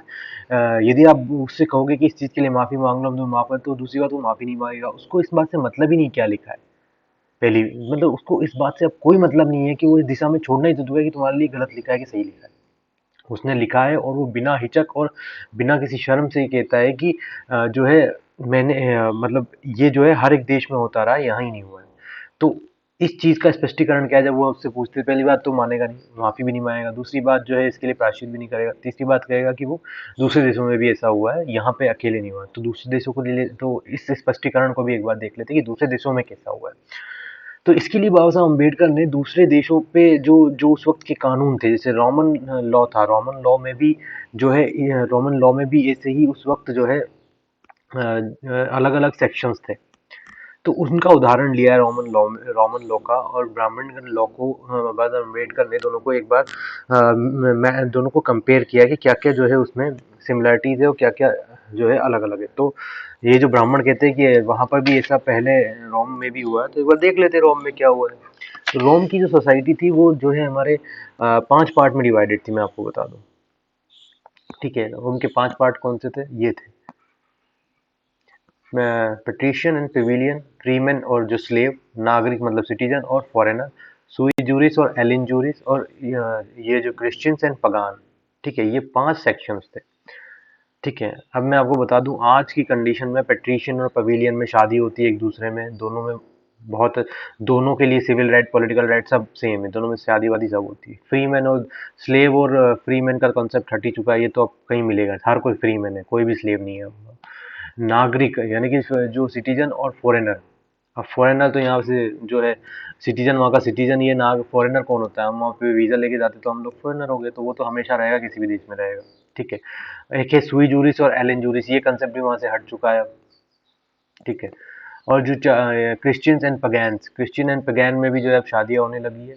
यदि आप उससे कहोगे कि इस चीज़ के लिए माफ़ी मांग लो, हम तुम्हें माफ़ कर, तो दूसरी बात वो माफ़ी नहीं मांगेगा। उसको इस बात से मतलब ही नहीं क्या लिखा है। पहली मतलब उसको इस बात से अब कोई मतलब नहीं है कि वो इस दिशा में छोड़ना ही तो दूंगा कि तुम्हारे लिए गलत लिखा है कि सही लिखा है। उसने लिखा है और वो बिना हिचक और बिना किसी शर्म से ये कहता है कि जो है मतलब ये जो है हर एक देश में होता रहा है, यहाँ ही नहीं हुआ है। तो इस चीज़ का स्पष्टीकरण क्या है? जब वो उससे पूछते, पहली बात तो मानेगा नहीं, माफ़ी भी नहीं मांगेगा। दूसरी बात जो है इसके लिए प्रायश्चित भी नहीं करेगा। तीसरी बात कहेगा कि वो दूसरे देशों में भी ऐसा हुआ है, यहाँ पे अकेले नहीं हुआ है। तो दूसरे देशों को ले तो इस स्पष्टीकरण को भी एक बार देख लेते हैं कि दूसरे देशों में कैसा हुआ है। तो इसके लिए बाबा साहब अम्बेडकर ने दूसरे देशों पे जो जो उस वक्त के कानून थे, जैसे रोमन लॉ था, रोमन लॉ में भी जो है रोमन लॉ में भी ऐसे ही उस वक्त जो है अलग अलग सेक्शंस थे। तो उनका उदाहरण लिया है रोमन लॉ का, और ब्राह्मण लॉ को बाबा साहब अम्बेडकर ने दोनों को एक बार मैं दोनों को कंपेयर किया कि क्या क्या जो है उसमें सिमिलरिटीज है और क्या क्या जो है अलग अलग है। तो ये जो ब्राह्मण कहते हैं कि वहां पर भी ऐसा पहले रोम में भी हुआ है, तो एक बार देख लेते रोम में क्या हुआ है। तो रोम की जो सोसाइटी थी वो जो है हमारे 5 पार्ट में डिवाइडेड थी, मैं आपको बता दूं। ठीक है, रोम के 5 पार्ट कौन से थे? ये थे पेट्रिशियन एंड प्लेबियन, फ्रीमैन और जो स्लेव, नागरिक मतलब सिटीजन, और फॉरेनर, सुई जूरिस और एलिन जूरिस, और ये जो क्रिश्चियंस एंड पगान। ठीक है, ये 5 सेक्शंस थे। ठीक है, अब मैं आपको बता दूं आज की कंडीशन में पेट्रिशियन और पवेलियन में शादी होती है एक दूसरे में, दोनों में बहुत, दोनों के लिए सिविल राइट पॉलिटिकल राइट सब सेम है, दोनों में शादी वादी सब होती है। फ्री मैन और स्लेव और फ्री मैन का कॉन्सेप्ट हट ही चुका है, ये तो अब कहीं मिलेगा, हर कोई फ्री मैन है, कोई भी स्लेव नहीं है। नागरिक यानी कि जो सिटीजन और फॉरेनर। अब फॉरेनर तो यहाँ से जो है सिटीजन वहाँ का सिटीजन ही है, ना फॉरेनर कौन होता है? हम वहाँ पे वीज़ा लेके जाते तो हम लोग फॉरेनर हो गए, तो वो तो हमेशा रहेगा, किसी भी देश में रहेगा। ठीक है, एक है सुई जूरिस और एलन जूरिस, ये कंसेप्ट भी वहाँ से हट चुका है अब। ठीक है, और जो क्रिश्चियंस एंड पगैन्स, क्रिश्चियन एंड पगैन में भी जो है अब शादियाँ होने लगी है,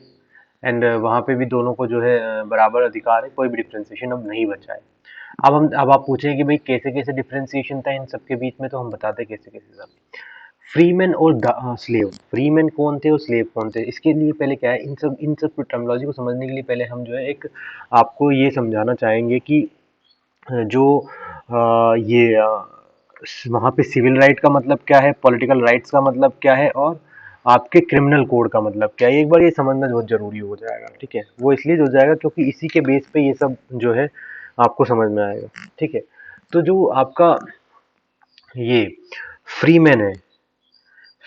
एंड वहाँ पे भी दोनों को जो है बराबर अधिकार है, कोई भी डिफ्रेंसिएशन अब नहीं बचा है। अब आप पूछें कि भाई कैसे कैसे डिफ्रेंसिएशन था इन सबके बीच में, तो हम बताते कैसे कैसे सब। फ्रीमैन और स्लेव, फ्रीमैन कौन थे और स्लेव कौन थे, इसके लिए पहले क्या है, इन सब टर्मिनोलॉजी को समझने के लिए पहले हम जो है एक आपको ये समझाना चाहेंगे कि जो ये वहाँ पे सिविल राइट का मतलब क्या है, पॉलिटिकल राइट्स का मतलब क्या है, और आपके क्रिमिनल कोड का मतलब क्या है, एक बार ये समझना बहुत जरूरी हो जाएगा। ठीक है, वो इसलिए हो जाएगा क्योंकि इसी के बेस पे ये सब जो है आपको समझ में आएगा। ठीक है, तो जो आपका ये फ्रीमैन है,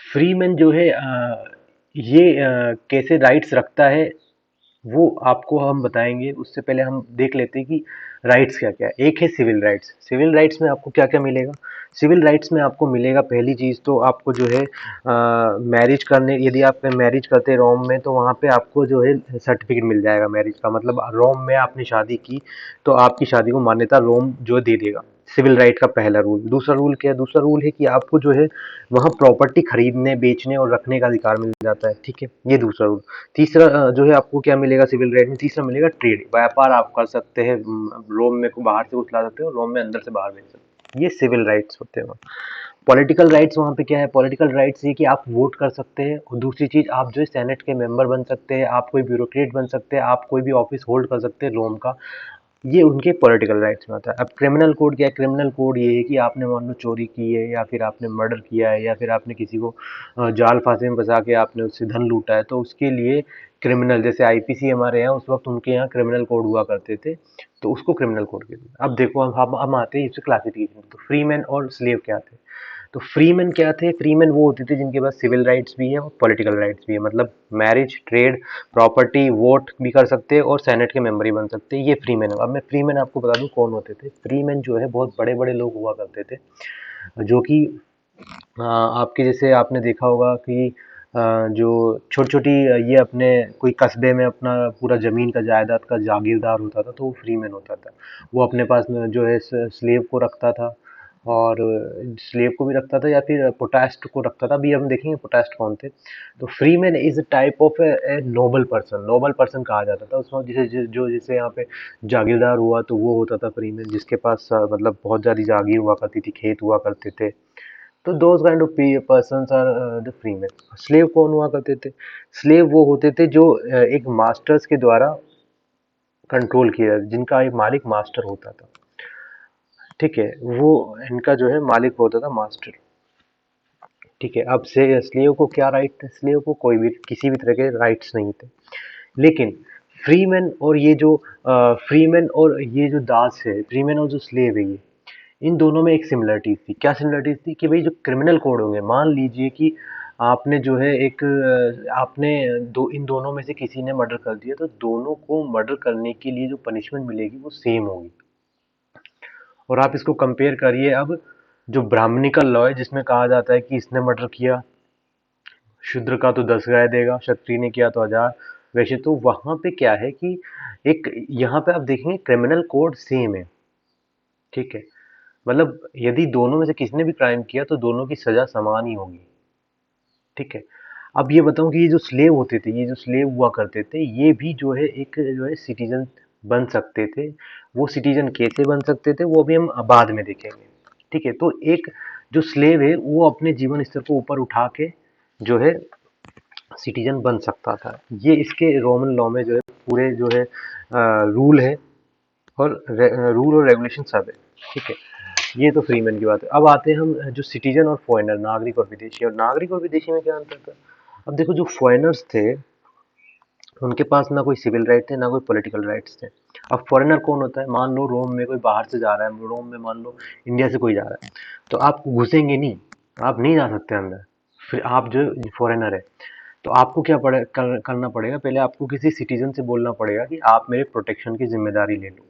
फ्रीमैन जो है ये कैसे राइट्स रखता है वो आपको हम बताएंगे। उससे पहले हम देख लेते हैं कि राइट्स क्या क्या है। एक है सिविल राइट्स। सिविल राइट्स में आपको क्या क्या मिलेगा? सिविल राइट्स में आपको मिलेगा, पहली चीज तो आपको जो है मैरिज करने, यदि आप मैरिज करते हैं रोम में, तो वहाँ पे आपको जो है सर्टिफिकेट मिल जाएगा मैरिज का, मतलब रोम में आपने शादी की तो आपकी शादी को मान्यता रोम जो दे देगा। सिविल राइट का पहला रूल। दूसरा रूल क्या है? दूसरा रूल है कि आपको जो है वहाँ प्रॉपर्टी खरीदने, बेचने और रखने का अधिकार मिल जाता है। ठीक है, ये दूसरा रूल। तीसरा जो है आपको क्या मिलेगा सिविल राइट में? तीसरा मिलेगा ट्रेड, व्यापार आप कर सकते हैं, रोम में को बाहर से कुछ ला सकते हो, रोम में अंदर से बाहर भेज सकते हो। ये सिविल राइट्स होते हैं। पॉलिटिकल राइट्स वहाँ पे क्या है? पॉलिटिकल राइट्स ये कि आप वोट कर सकते हैं, और दूसरी चीज आप जो है सेनेट के मेंबर बन सकते हैं, आप कोई ब्यूरोक्रेट बन सकते हैं, आप कोई भी ऑफिस होल्ड कर सकते हैं रोम का। ये उनके पॉलिटिकल राइट्स में आता है। अब क्रिमिनल कोड क्या है? क्रिमिनल कोड ये है कि आपने मान लो चोरी की है, या फिर आपने मर्डर किया है, या फिर आपने किसी को जाल फांसी में फंसा के आपने उससे धन लूटा है, तो उसके लिए क्रिमिनल, जैसे आईपीसी हमारे यहाँ उस वक्त उनके यहाँ क्रिमिनल कोड हुआ करते थे, तो उसको क्रिमिनल कोड कहते हैं। अब देखो हम आते हैं इससे क्लासिफिकेशन। तो फ्रीमैन और स्लेव क्या थे? तो फ्रीमैन क्या थे? फ्रीमैन वो होते थे जिनके पास सिविल राइट्स भी है और पॉलिटिकल राइट्स भी है, मतलब मैरिज, ट्रेड, प्रॉपर्टी, वोट भी कर सकते हैं और सेनेट के मेंबर ही बन सकते हैं। ये फ्रीमैन है। अब मैं फ्रीमैन आपको बता दूं कौन होते थे। फ्रीमैन जो है बहुत बड़े बड़े लोग हुआ करते थे, जो कि आपके जैसे आपने देखा होगा कि जो छोटी छोटी ये अपने कोई कस्बे में अपना पूरा जमीन का जायदाद का जागीरदार होता था, तो वो फ्रीमैन होता था। वो अपने पास में जो है स्लेव को रखता था, और स्लेव को भी रखता था, या फिर पोटास्ट को रखता था। अभी हम देखेंगे पोटास्ट कौन थे। तो Freeman is type of a noble person. Nobel person कहा जाता था उसमें, जिसे जो जिसे यहाँ पे जागीरदार हुआ तो वो होता था फ्रीमैन, जिसके पास मतलब बहुत ज़्यादा जागीर हुआ करती थी, खेत हुआ करते थे। तो those kind of persons are the freeman. Slave कौन हुआ करते थे? स्लेव वो होते थे जो एक मास्टर्स के द्वारा कंट्रोल किया जाता, जिनका एक मालिक मास्टर होता था। ठीक है, वो इनका जो है मालिक होता था मास्टर। ठीक है, अब से स्लेव को क्या राइट थे? स्लेव को कोई भी किसी भी तरह के राइट्स नहीं थे। लेकिन फ्रीमैन और ये जो फ्रीमैन और ये जो दास है, फ्रीमैन और जो स्लेव है, ये इन दोनों में एक सिमिलरिटीज थी। क्या सिमिलरिटीज थी? कि भाई जो क्रिमिनल कोड होंगे, मान लीजिए कि आपने जो है एक आपने दो इन दोनों में से किसी ने मर्डर कर दिया, तो दोनों को मर्डर करने के लिए जो पनिशमेंट मिलेगी वो सेम होगी। और आप इसको कंपेयर करिए अब जो ब्राह्मणिकल लॉ है, जिसमें कहा जाता है कि इसने मर्डर किया, शूद्र का तो 10 गाय देगा, क्षत्रिय ने किया तो 1000। वैसे तो वहां पे क्या है कि एक यहाँ पे आप देखेंगे क्रिमिनल कोड सेम है। ठीक है, मतलब यदि दोनों में से किसी ने भी क्राइम किया तो दोनों की सजा समान ही होगी। ठीक है, अब ये बताऊं कि ये जो स्लेव होते थे, ये जो स्लेव हुआ करते थे, ये भी जो है एक जो है सिटीजन बन सकते थे। वो सिटीजन कैसे बन सकते थे वो भी हम बाद में देखेंगे। ठीक है, तो एक जो स्लेव है वो अपने जीवन स्तर को ऊपर उठा के जो है सिटीजन बन सकता था। ये इसके रोमन लॉ में जो है पूरे जो है रूल है, और रूल और रेगुलेशन सब है। ठीक है, ये तो फ्रीमैन की बात है। अब आते हैं हम जो सिटीजन और फॉरेनर, नागरिक और विदेशी। और नागरिक और विदेशी में क्या अंतर था? अब देखो, जो फॉरेनर्स थे उनके पास ना कोई सिविल राइट थे, ना कोई पॉलिटिकल राइट्स थे। अब फॉरेनर कौन होता है? मान लो रोम में कोई बाहर से जा रहा है, रोम में मान लो इंडिया से कोई जा रहा है, तो आप घुसेंगे नहीं, आप नहीं जा सकते अंदर। फिर आप जो फॉरेनर है, तो आपको क्या करना पड़ेगा? पहले आपको किसी सिटीजन से बोलना पड़ेगा कि आप मेरे प्रोटेक्शन की जिम्मेदारी ले लो।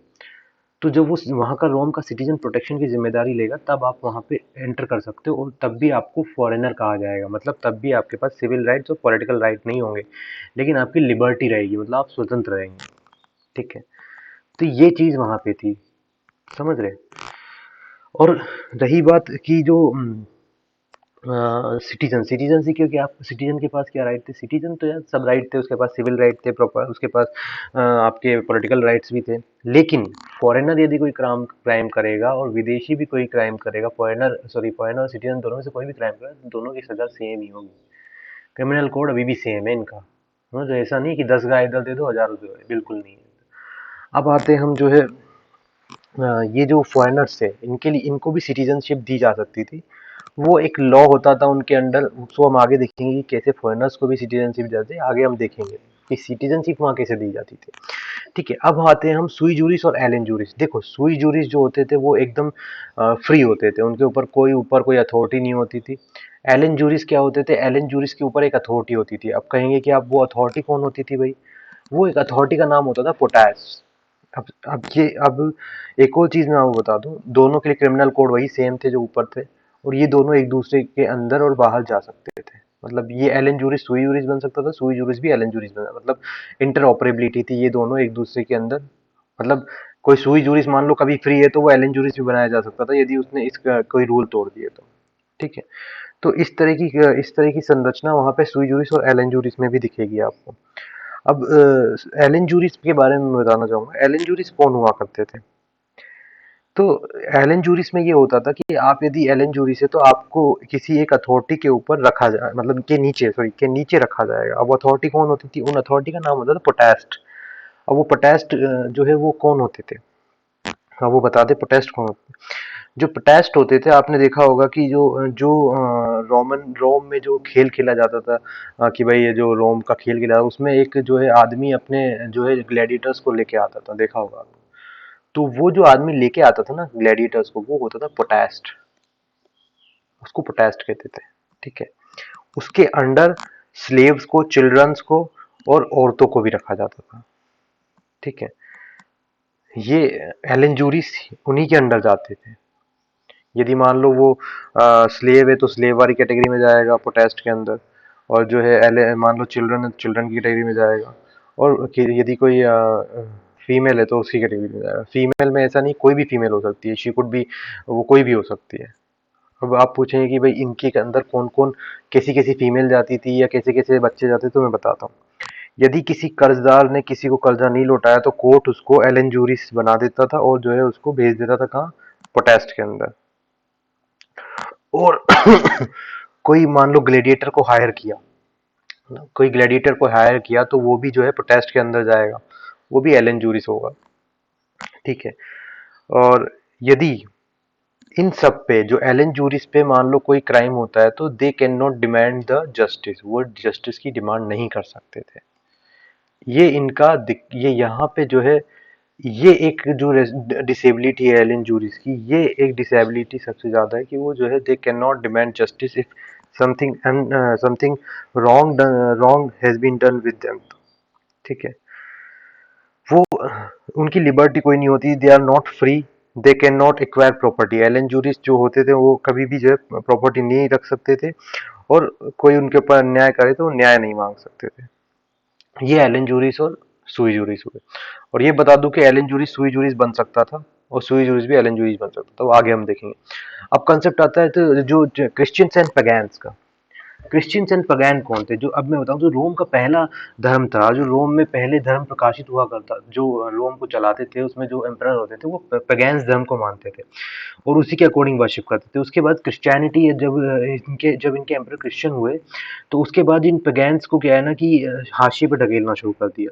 तो जब वो वहाँ का रोम का सिटीजन प्रोटेक्शन की जिम्मेदारी लेगा, तब आप वहाँ पे एंटर कर सकते हो, और तब भी आपको फॉरेनर कहा जाएगा। मतलब तब भी आपके पास सिविल राइट्स और पॉलिटिकल राइट नहीं होंगे, लेकिन आपकी लिबर्टी रहेगी, मतलब आप स्वतंत्र रहेंगे। ठीक है, तो ये चीज वहाँ पे थी, समझ रहे? और रही बात की जो सिटीजनशिप, क्योंकि आप सिटीजन के पास क्या राइट थे, सिटीजन तो यार सब राइट थे, उसके पास सिविल राइट थे प्रॉपर, उसके पास आपके पॉलिटिकल राइट्स भी थे। लेकिन फॉरेनर यदि कोई क्राइम करेगा और विदेशी भी कोई क्राइम करेगा, फॉरेनर और सिटीजन दोनों में से कोई भी क्राइम करेगा तो दोनों की सजा सेम ही होगी। क्रिमिनल कोड अभी भी सेम है इनका। तो ऐसा नहीं कि 10 गाय इधर दे दो 1000 उधर दे दो, बिल्कुल नहीं है। अब आते हैं हम जो है ये जो फॉरेनर्स थे इनके लिए, इनको भी सिटीजनशिप दी जा सकती थी। वो एक लॉ होता था उनके अंडर, उसको हम आगे देखेंगे कि कैसे फॉरेनर्स को भी सिटीजनशिप जाती है, आगे हम देखेंगे कि सिटीजनशिप वहाँ कैसे दी जाती थी। ठीक है, अब आते हैं हम सुई जूरिस और एलन जूरिस। देखो सुई जूरिस जो होते थे वो एकदम फ्री होते थे, उनके ऊपर कोई अथॉरिटी नहीं होती थी। एलन जूरिस क्या होते थे, एलन जूरिस के ऊपर एक अथॉरिटी होती थी। अब कहेंगे कि आप वो अथॉरिटी कौन होती थी भाई, वो एक अथॉरिटी का नाम होता था पोटास। अब एक और चीज मैं आपको बता दूं, दोनों के लिए क्रिमिनल कोड वही सेम थे जो ऊपर थे, और ये दोनों एक दूसरे के अंदर और बाहर जा सकते थे। मतलब ये एलन जूरिस सुई जूरिस बन सकता था, सुई जूरिस भी एलन जूरिस बन, मतलब इंटरऑपरेबिलिटी थी ये दोनों एक दूसरे के अंदर। मतलब कोई सुई जूरिस मान लो कभी फ्री है तो वो एलन जूरिस भी बनाया जा सकता था यदि उसने इसका कोई रूल तोड़ दिए तो। ठीक है, तो इस तरह की संरचना वहां पे सुई जूरिस और एलन जूरिस में भी दिखेगी आपको। अब एलन जूरिस के बारे में मैं बताना चाहूंगा, एलन जूरिस कौन हुआ करते थे। तो एलन जूरिस में ये होता था कि आप यदि एलन जूरिस है तो आपको किसी एक अथॉरिटी के ऊपर रखा जाए, मतलब के नीचे रखा जाएगा। अब अथॉरिटी कौन होती थी, उन अथॉरिटी का नाम होता था पोटेस्ट। अब वो पोटेस्ट जो है वो कौन होते थे, हाँ वो बता दे पोटेस्ट कौन होते थे। जो पोटेस्ट होते थे, आपने देखा होगा कि जो जो रोम में जो खेल खेला जाता था, कि भाई ये जो रोम का खेल खेला उसमें एक जो है आदमी अपने जो है ग्लैडिएटर्स को लेके आता था, देखा होगा आपने। तो वो जो आदमी लेके आता था ना ग्लैडिएटर्स को, वो होता था पोटेस्ट, उसको पोटेस्ट कहते थे। ठीक है, उसके अंडर स्लेव्स को, चिल्ड्रंस को और औरतों को भी रखा जाता था। ठीक है, ये एलन जूरिस उन्हीं के अंडर जाते थे। यदि मान लो वो स्लेव है तो स्लेव वाली कैटेगरी में जाएगा पोटेस्ट के अंदर, और जो है मान लो चिल्ड्रन है तो चिल्ड्रन की कैटेगरी में जाएगा, और यदि कोई फीमेल है तो उसकी कैटेगरी में जाएगा। फीमेल में ऐसा नहीं, कोई भी फीमेल हो सकती है, शी कुड भी, वो कोई भी हो सकती है। अब आप पूछेंगे कि भाई इनके अंदर कौन कौन, कैसी कैसी फीमेल जाती थी या कैसे कैसे बच्चे जाते थे, तो मैं बताता हूँ। यदि किसी कर्जदार ने किसी को कर्जा नहीं लौटाया तो कोर्ट उसको एलन जूरिस बना देता था और जो है उसको भेज देता था कहाँ, पोटेस्ट के अंदर। और कोई मान लो ग्लैडिएटर को हायर किया, कोई ग्लैडिएटर को हायर किया तो वो भी जो है प्रोटेस्ट के अंदर जाएगा, वो भी एलन जूरिस होगा। ठीक है, और यदि इन सब पे जो एलन जूरिस पे मान लो कोई क्राइम होता है तो दे can not demand the justice, वो जस्टिस की डिमांड नहीं कर सकते थे। ये ये यहाँ पे जो है, ये एक जो डिसेबिलिटी है एलन जूरिस की, ये एक डिसेबिलिटी सबसे ज्यादा है कि वो जो है they can not demand justice if something something wrong has been done with them. ठीक है, वो उनकी लिबर्टी कोई नहीं होती, they are not free, they can not acquire property. एलन जूरिस जो होते थे वो कभी भी जो है प्रॉपर्टी नहीं रख सकते थे, और कोई उनके ऊपर अन्याय करे तो वो न्याय नहीं मांग सकते थे। ये एलन जूरिस और सुई जूरिस हुए। और ये बता दूं कि एलन जूरिस सुई जूरिस बन सकता था और सुई जूरिस भी एलन जूरिस बन सकता था, वो आगे हम देखेंगे। अब कंसेप्ट आता है तो जो क्रिश्चियंस एंड पगैन्स का। क्रिश्चियंस एंड पगैन कौन थे, जो अब मैं बताऊं, जो रोम का पहला धर्म था, जो रोम में पहले धर्म प्रकाशित हुआ करता, जो रोम को चलाते थे, उसमें जो एम्परर होते थे वो पगैन्स धर्म को मानते थे और उसी के अकॉर्डिंग वर्शिप करते थे। उसके बाद क्रिश्चियनिटी, जब इनके एम्परर क्रिश्चियन हुए तो उसके बाद इन पगैन्स को क्या है ना कि हाशिए पे ढकेलना शुरू कर दिया।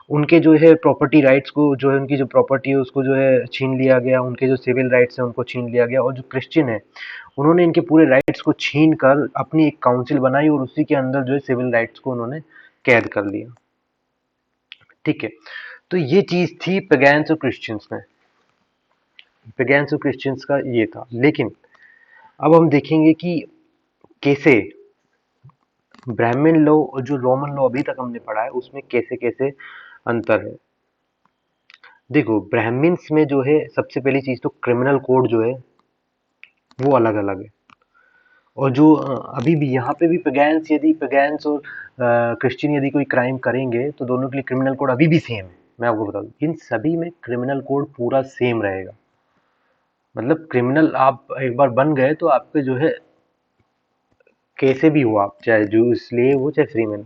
उनके जो है प्रॉपर्टी राइट्स को, जो है उनकी जो प्रॉपर्टी है उसको जो है छीन लिया गया, उनके जो सिविल राइट्स हैं उनको छीन लिया गया, और जो क्रिश्चियन है उन्होंने इनके पूरे राइट्स को छीन कर अपनी एक काउंसिल बनाई और उसी के अंदर जो है सिविल राइट्स को उन्होंने कैद कर लिया। ठीक है, तो ये चीज थी पेगैन्स और क्रिश्चियंस में, पेगैन्स और क्रिश्चियंस का ये था। लेकिन अब हम देखेंगे कि कैसे ब्राह्मण लॉ और जो रोमन लॉ अभी तक हमने पढ़ा है उसमें कैसे कैसे अंतर है। देखो ब्राह्मण्स में जो है सबसे पहली चीज तो क्रिमिनल कोड जो है वो अलग अलग है, और जो अभी भी यहाँ पे भी पेगैन्स और क्रिश्चियन यदि कोई क्राइम करेंगे तो दोनों के लिए क्रिमिनल कोड अभी भी सेम है। मैं आपको बता दूं इन सभी में क्रिमिनल कोड पूरा सेम रहेगा। मतलब क्रिमिनल आप एक बार बन गए तो आपके जो है कैसे भी हो आप, चाहे जो स्लेव हो चाहे फ्री मैन,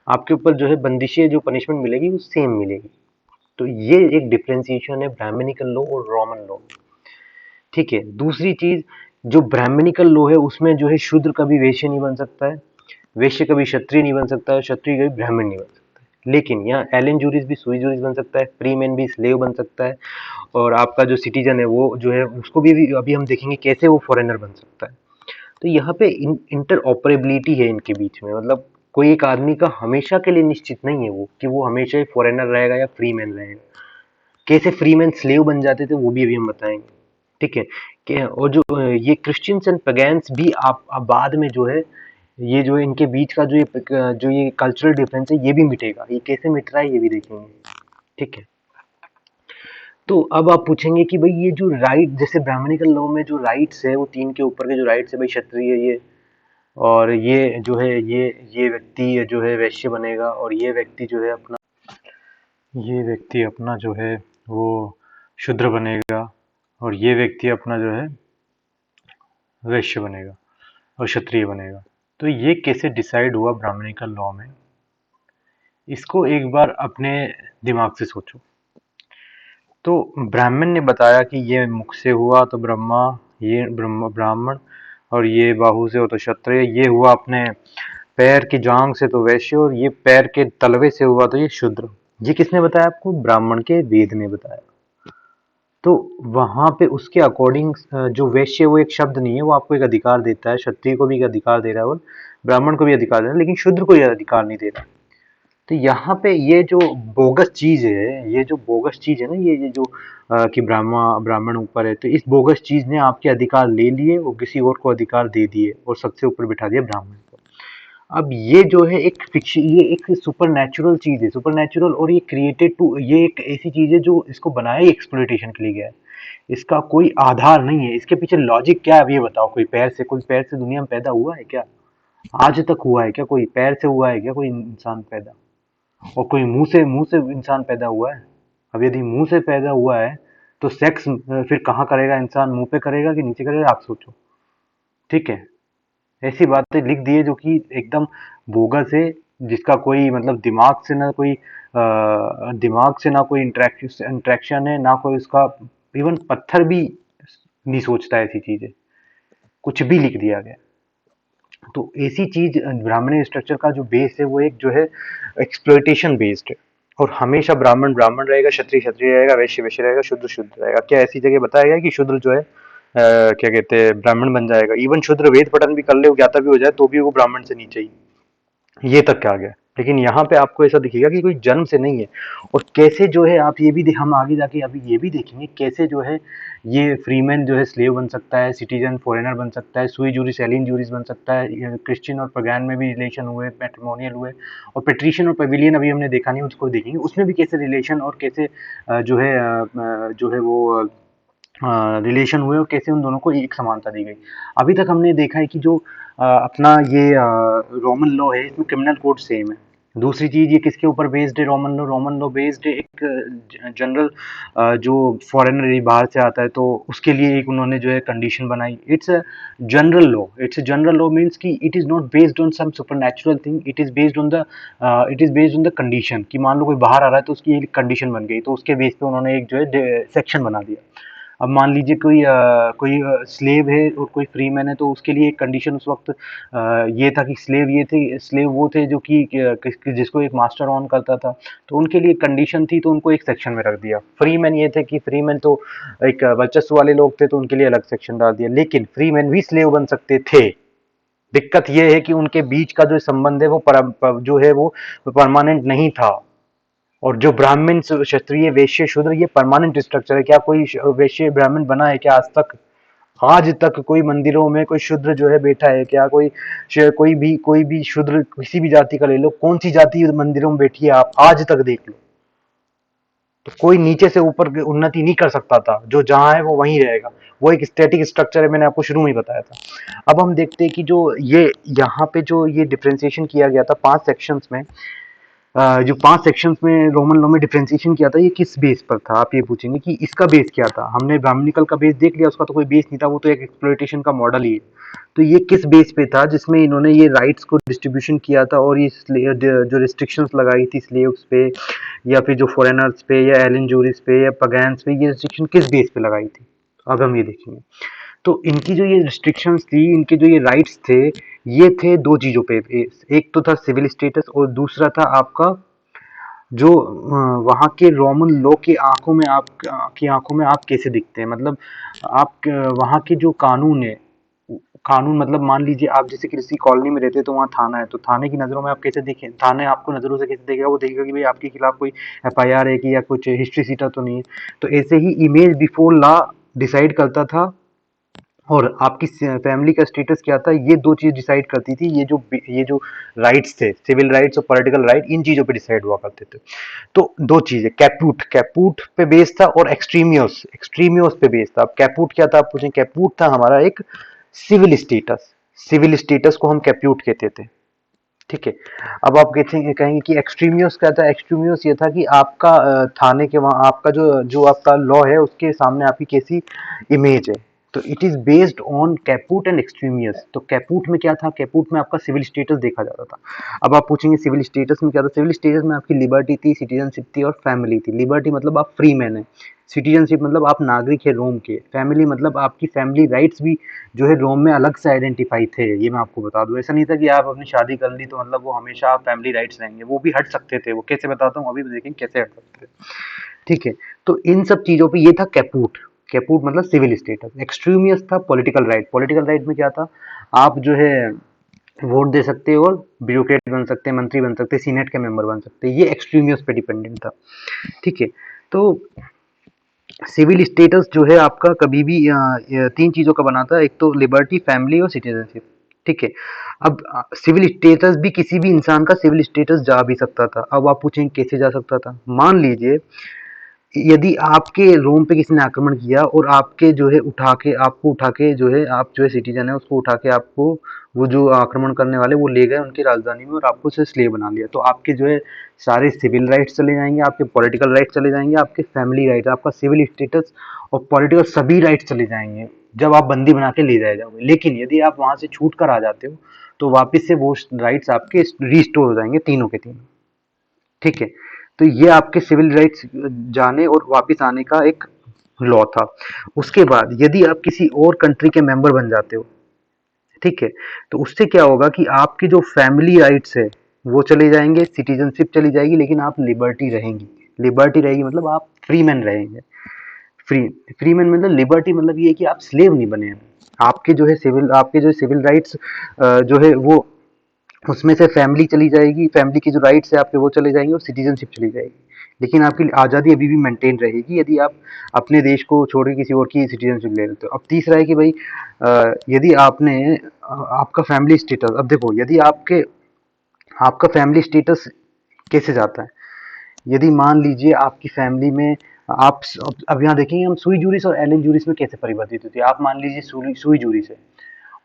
आपके ऊपर जो है बंदिशें, जो पनिशमेंट मिलेगी वो सेम मिलेगी। तो ये एक डिफरेंशिएशन है ब्राह्मणिकल लॉ और रोमन लॉ। ठीक है, दूसरी चीज, जो ब्राह्मणिकल लॉ है उसमें जो है शूद्र कभी वैश्य नहीं बन सकता है, वैश्य कभी क्षत्रिय नहीं बन सकता है, क्षत्रिय कभी ब्राह्मण नहीं बन सकता है। लेकिन यहाँ एलन जूरिस भी सुई जूरिस बन सकता है, फ्री मैन भी स्लेव बन सकता है, और आपका जो सिटीजन है वो जो है उसको भी अभी हम देखेंगे कैसे वो फॉरेनर बन सकता है। तो यहाँ पे इंटर ऑपरेबिलिटी है इनके बीच में, मतलब कोई एक आदमी का हमेशा के लिए निश्चित नहीं है वो कि वो हमेशा ही फॉरेनर रहेगा या फ्री मैन रहेगा। कैसे फ्री मैन स्लेव बन जाते थे वो भी अभी हम बताएंगे। ठीक है, कि और जो ये क्रिश्चियंस एंड पगैन्स भी आप बाद में जो है, ये जो है इनके बीच का जो ये कल्चरल डिफरेंस है ये भी मिटेगा। ये कैसे मिट रहा है ये भी देखेंगे। ठीक है, तो अब आप पूछेंगे कि भाई ये जो राइट, जैसे ब्राह्मणिकल लॉ में जो राइट्स है वो तीन के ऊपर के जो राइट्स है, भाई क्षत्रिय ये, और ये जो है ये व्यक्ति जो है वैश्य बनेगा, और ये व्यक्ति अपना जो है वो शूद्र बनेगा, और ये व्यक्ति अपना जो है वैश्य बनेगा और क्षत्रिय बनेगा। तो ये कैसे डिसाइड हुआ ब्राह्मणिकल लॉ में, इसको एक बार अपने दिमाग से सोचो। तो ब्राह्मण ने बताया कि ये मुख से हुआ तो ब्रह्मा, ये ब्राह्मण, और ये बाहु से हो तो क्षत्रिय, ये हुआ अपने पैर की जांग से तो वैश्य, और ये पैर के तलवे से हुआ तो ये शूद्र। ये किसने बताया आपको? ब्राह्मण के वेद ने बताया। तो वहां पे उसके अकॉर्डिंग जो वैश्य वो एक शब्द नहीं है, वो आपको एक अधिकार देता है, क्षत्रिय को भी एक अधिकार दे रहा है और ब्राह्मण को भी अधिकार दे रहा है, लेकिन शूद्र को यह अधिकार नहीं दे रहा। तो यहाँ पे ये जो बोगस चीज है, ये जो बोगस चीज है ना, ये जो कि ब्राह्मण ऊपर है, तो इस बोगस चीज ने आपके अधिकार ले लिए और किसी और को अधिकार दे दिए और सबसे ऊपर बिठा दिया ब्राह्मण को। अब ये जो है एक फिक्शन, ये एक सुपर नेचुरल चीज है, सुपर नेचुरल, और ये क्रिएटेड टू, ये एक ऐसी चीज है जो इसको बनाया ही एक्सप्लॉइटेशन के लिए गया है। इसका कोई आधार नहीं है, इसके पीछे लॉजिक क्या है अब ये बताओ। कोई पैर से दुनिया में पैदा हुआ है क्या? आज तक हुआ है क्या? कोई पैर से हुआ है क्या कोई इंसान पैदा? और कोई मुंह से इंसान पैदा हुआ है? अब यदि मुंह से पैदा हुआ है तो सेक्स फिर कहाँ करेगा इंसान? मुंह पे करेगा कि नीचे करेगा? आप सोचो। ठीक है, ऐसी बातें लिख दी है जो कि एकदम बोगस है, जिसका कोई मतलब दिमाग से ना कोई इंट्रैक्शन है, ना कोई उसका, इवन पत्थर भी नहीं सोचता ऐसी चीजें, कुछ भी लिख दिया गया। तो ऐसी चीज ब्राह्मणी स्ट्रक्चर का जो बेस है वो एक जो है एक्सप्लॉइटेशन बेस्ड है, और हमेशा ब्राह्मण ब्राह्मण रहेगा, क्षत्रिय क्षत्रिय रहेगा, वैश्य वैश्य रहेगा, शूद्र शूद्र रहेगा। क्या ऐसी जगह बताया गया कि शूद्र जो है क्या कहते हैं ब्राह्मण बन जाएगा? इवन शूद्र वेद पठन भी कर ले, ज्ञाता भी हो जाए, तो भी वो ब्राह्मण से नीचे ही, ये तक क्या आ गया। लेकिन यहाँ पे आपको ऐसा दिखेगा कि कोई जन्म से नहीं है। और कैसे जो है आप ये भी हम आगे जाके अभी ये भी देखेंगे कैसे जो है ये फ्रीमैन जो है स्लेव बन सकता है, सिटीजन फॉरेनर बन सकता है, सुई जूरिस एलियन जूरिस बन सकता है, क्रिश्चियन और पगान में भी रिलेशन हुए, मैट्रिमोनियल हुए, और पेट्रिशियन और पेविलियन अभी हमने देखा नहीं, उसको देखेंगे उसमें भी कैसे रिलेशन और कैसे जो है वो रिलेशन हुए और कैसे उन दोनों को एक समानता दी गई। अभी तक हमने देखा है कि जो अपना ये रोमन लॉ है इसमें क्रिमिनल कोड सेम है। दूसरी चीज, ये किसके ऊपर बेस्ड है? रोमन लॉ बेस्ड है एक जनरल, जो फॉरेनर बाहर से आता है तो उसके लिए एक उन्होंने जो है कंडीशन बनाई। It's a general law, it's a general law means कि it is not based on some supernatural thing, it is based on the condition, कि मान लो कोई बाहर आ रहा है तो उसकी एक कंडीशन बन गई, तो उसके बेस पे उन्होंने एक जो है सेक्शन बना दिया। अब मान लीजिए कोई स्लेव है और कोई फ्री मैन है, तो उसके लिए एक कंडीशन उस वक्त ये था कि स्लेव वो थे जो कि जिसको एक मास्टर ऑन करता था, तो उनके लिए कंडीशन थी, तो उनको एक सेक्शन में रख दिया। फ्री मैन ये थे कि फ्री मैन तो एक वर्चस्व वाले लोग थे, तो उनके लिए अलग सेक्शन डाल दिया। लेकिन फ्री मैन भी स्लेव बन सकते थे। दिक्कत ये है कि उनके बीच का जो संबंध है वो जो है वो परमानेंट नहीं था। और जो ब्राह्मण क्षत्रिय वैश्य शूद्र, ये परमानेंट स्ट्रक्चर है। क्या कोई वैश्य ब्राह्मण बना है क्या आज तक? आज तक कोई मंदिरों में कोई शूद्र जो है बैठा है क्या? कोई भी शूद्र किसी भी जाति का ले लो, कौन सी जाति मंदिरों में बैठी है आप आज तक देख लो। तो कोई नीचे से ऊपर उन्नति नहीं कर सकता था, जो जहां है वो वहीं रहेगा। वो एक स्टैटिक स्ट्रक्चर है, मैंने आपको शुरू में ही बताया था। अब हम देखते हैं कि जो ये यहाँ पे जो ये डिफ्रेंसिएशन किया गया था 5 सेक्शंस में, जो 5 सेक्शंस में रोमन लॉ में डिफरेंशिएशन किया था, ये किस बेस पर था? आप ये पूछेंगे कि इसका बेस क्या था? हमने ब्राह्मणिकल का बेस देख लिया, उसका तो कोई बेस नहीं था, वो तो एक एक्सप्लॉइटेशन का मॉडल ही है। तो ये किस बेस पे था जिसमें इन्होंने ये राइट्स को डिस्ट्रीब्यूशन किया था और ये जो रिस्ट्रिक्शंस लगाई थी स्लेव्स पे या फिर जो फॉरेनर्स पे या एलन जूरिस पे या पगैन्स पे, ये रिस्ट्रिक्शन किस बेस पे लगाई थी? अब हम ये देखेंगे। तो इनकी जो ये रिस्ट्रिक्शंस थी, इनके जो ये राइट्स थे, ये थे 2 चीज़ों पे। एक तो था सिविल स्टेटस और दूसरा था आपका जो वहाँ के रोमन लॉ की आंखों में आप कैसे दिखते हैं, मतलब आप वहाँ के जो कानून है, कानून मतलब मान लीजिए आप जैसे किसी कॉलोनी में रहते हैं तो वहाँ थाना है, तो थाने की नज़रों में आप कैसे दिखें, थाने आपको नज़रों से कैसे देखेगा, वो देखेगा कि भाई आपके खिलाफ कोई एफआईआर है कि या कुछ हिस्ट्री सीटर तो नहीं है। तो ऐसे ही इमेज बिफोर लॉ डिसाइड करता था और आपकी फैमिली का स्टेटस क्या था, ये 2 चीज़ डिसाइड करती थी। ये जो राइट्स थे, सिविल राइट्स और पॉलिटिकल राइट, इन चीज़ों पे डिसाइड हुआ करते थे। तो 2 चीज़ें, कैपूट पे बेस था और एक्सट्रीमियोस पे बेस था। अब कैपूट क्या था आप पूछें, कैपूट था हमारा एक सिविल स्टेटस। सिविल स्टेटस को हम कैप्यूट कहते थे, ठीक है। अब आप कहेंगे कि एक्सट्रीमियोस क्या था? एक्सट्रीमियोस ये था कि आपका थाने के वहाँ आपका जो जो आपका लॉ है उसके सामने आपकी कैसी इमेज है। तो it is based on caput and extremities. तो कैपूट में क्या था? कैपूट में आपका सिविल स्टेटस देखा जाता था। अब आप पूछेंगे सिविल स्टेटस में क्या था? सिविल स्टेटस में आपकी लिबर्टी थी, सिटीजनशिप थी और फैमिली थी। लिबर्टी मतलब आप फ्री मैन है, सिटीजनशिप मतलब आप नागरिक है रोम के, फैमिली मतलब आपकी फैमिली राइट्स भी जो है रोम में अलग से आइडेंटिफाई थे। ये मैं आपको बता दूं, ऐसा नहीं था कि आप अपनी शादी कर ली तो मतलब वो हमेशा फैमिली राइट्स रहेंगे, वो भी हट सकते थे। वो कैसे बताता हूँ, अभी देखेंगे कैसे हट सकते थे, ठीक है। तो इन सब चीजों पे ये था कैपूट। कैपूट मतलब सिविल स्टेटस। एक्सट्रीमियस था पॉलिटिकल राइट। पॉलिटिकल राइट में क्या था? आप जो है वोट दे सकते हो और ब्यूरोक्रेट बन सकते हैं, मंत्री बन सकते हैं, सीनेट के मेंबर बन सकते हैं। ये एक्सट्रीमियस पे डिपेंडेंट था, ठीक है। तो सिविल स्टेटस जो है आपका कभी भी 3 चीज़ों का बना था, एक तो लिबर्टी, फैमिली और सिटीजनशिप, ठीक है। अब सिविल स्टेटस भी किसी भी इंसान का सिविल स्टेटस जा भी सकता था। अब आप पूछेंगे कैसे जा सकता था? मान लीजिए यदि आपके रोम पे किसी ने आक्रमण किया और आपके जो है आपको उठा के जो है आप जो है सिटीजन है उसको उठा के आपको वो जो आक्रमण करने वाले वो ले गए उनकी राजधानी में और आपको उसे स्लेव बना लिया, तो आपके जो है सारे सिविल राइट्स चले जाएंगे, आपके पॉलिटिकल राइट्स चले जाएंगे, आपके फैमिली राइट, आपका सिविल स्टेटस और पॉलिटिकल सभी राइट्स चले जाएंगे जब आप बंदी बना के ले जाए जाओगे। लेकिन यदि आप वहां से छूट कर आ जाते हो तो वापिस से वो राइट्स आपके रिस्टोर हो जाएंगे, तीनों के तीनों, ठीक है। तो ये आपके सिविल राइट्स जाने और वापस आने का एक लॉ था। उसके बाद यदि आप किसी और कंट्री के मेंबर बन जाते हो, ठीक है, तो उससे क्या होगा कि आपकी जो फैमिली राइट्स है वो चले जाएंगे, सिटीजनशिप चली जाएगी, लेकिन आप लिबर्टी रहेंगी। लिबर्टी रहेगी मतलब आप फ्री मैन रहेंगे। फ्री फ्री मैन मतलब लिबर्टी मतलब ये है कि आप स्लेव नहीं बने हैं। आपके जो सिविल राइट्स जो है वो उसमें से फैमिली चली जाएगी, फैमिली की जो राइट्स है आपके वो चले जाएंगे और सिटीजनशिप चली जाएगी, लेकिन आपकी आज़ादी अभी भी मेंटेन रहेगी यदि आप अपने देश को छोड़ के किसी और की सिटीजनशिप ले लेते हो। अब तीसरा है कि भाई यदि आपका फैमिली स्टेटस, अब देखो यदि आपका फैमिली स्टेटस कैसे जाता है? यदि मान लीजिए आपकी फैमिली में आप अब यहाँ देखेंगे हम सुई जूरिस और एलन जूरिस में कैसे परिवर्तित होती है। आप मान लीजिए सुई जूरिस है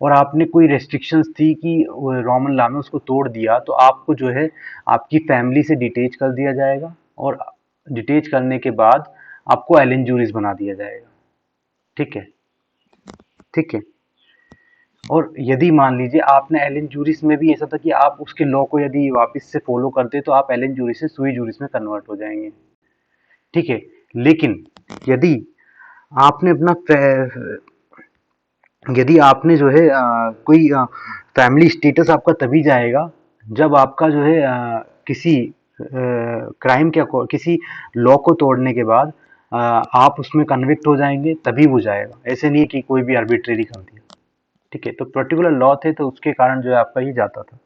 और आपने कोई रेस्ट्रिक्शंस थी कि रोमन लॉ में उसको तोड़ दिया, तो आपको जो है आपकी फैमिली से डिटेच कर दिया जाएगा और डिटेच करने के बाद आपको एलन जूरिस बना दिया जाएगा, ठीक है, ठीक है। और यदि मान लीजिए आपने एलन जूरिस में भी ऐसा था कि आप उसके लॉ को यदि वापस से फॉलो करते तो आप एलन जूरिस से सुई जूरिस में कन्वर्ट हो जाएंगे, ठीक है। लेकिन यदि आपने अपना यदि आपने जो है कोई फैमिली स्टेटस आपका तभी जाएगा जब आपका जो है किसी क्राइम किसी लॉ को तोड़ने के बाद आप उसमें कन्विक्ट हो जाएंगे, तभी वो जाएगा। ऐसे नहीं कि कोई भी आर्बिट्रेरी कर दिया, ठीक है। तो पर्टिकुलर लॉ थे तो उसके कारण जो है आपका ही जाता था।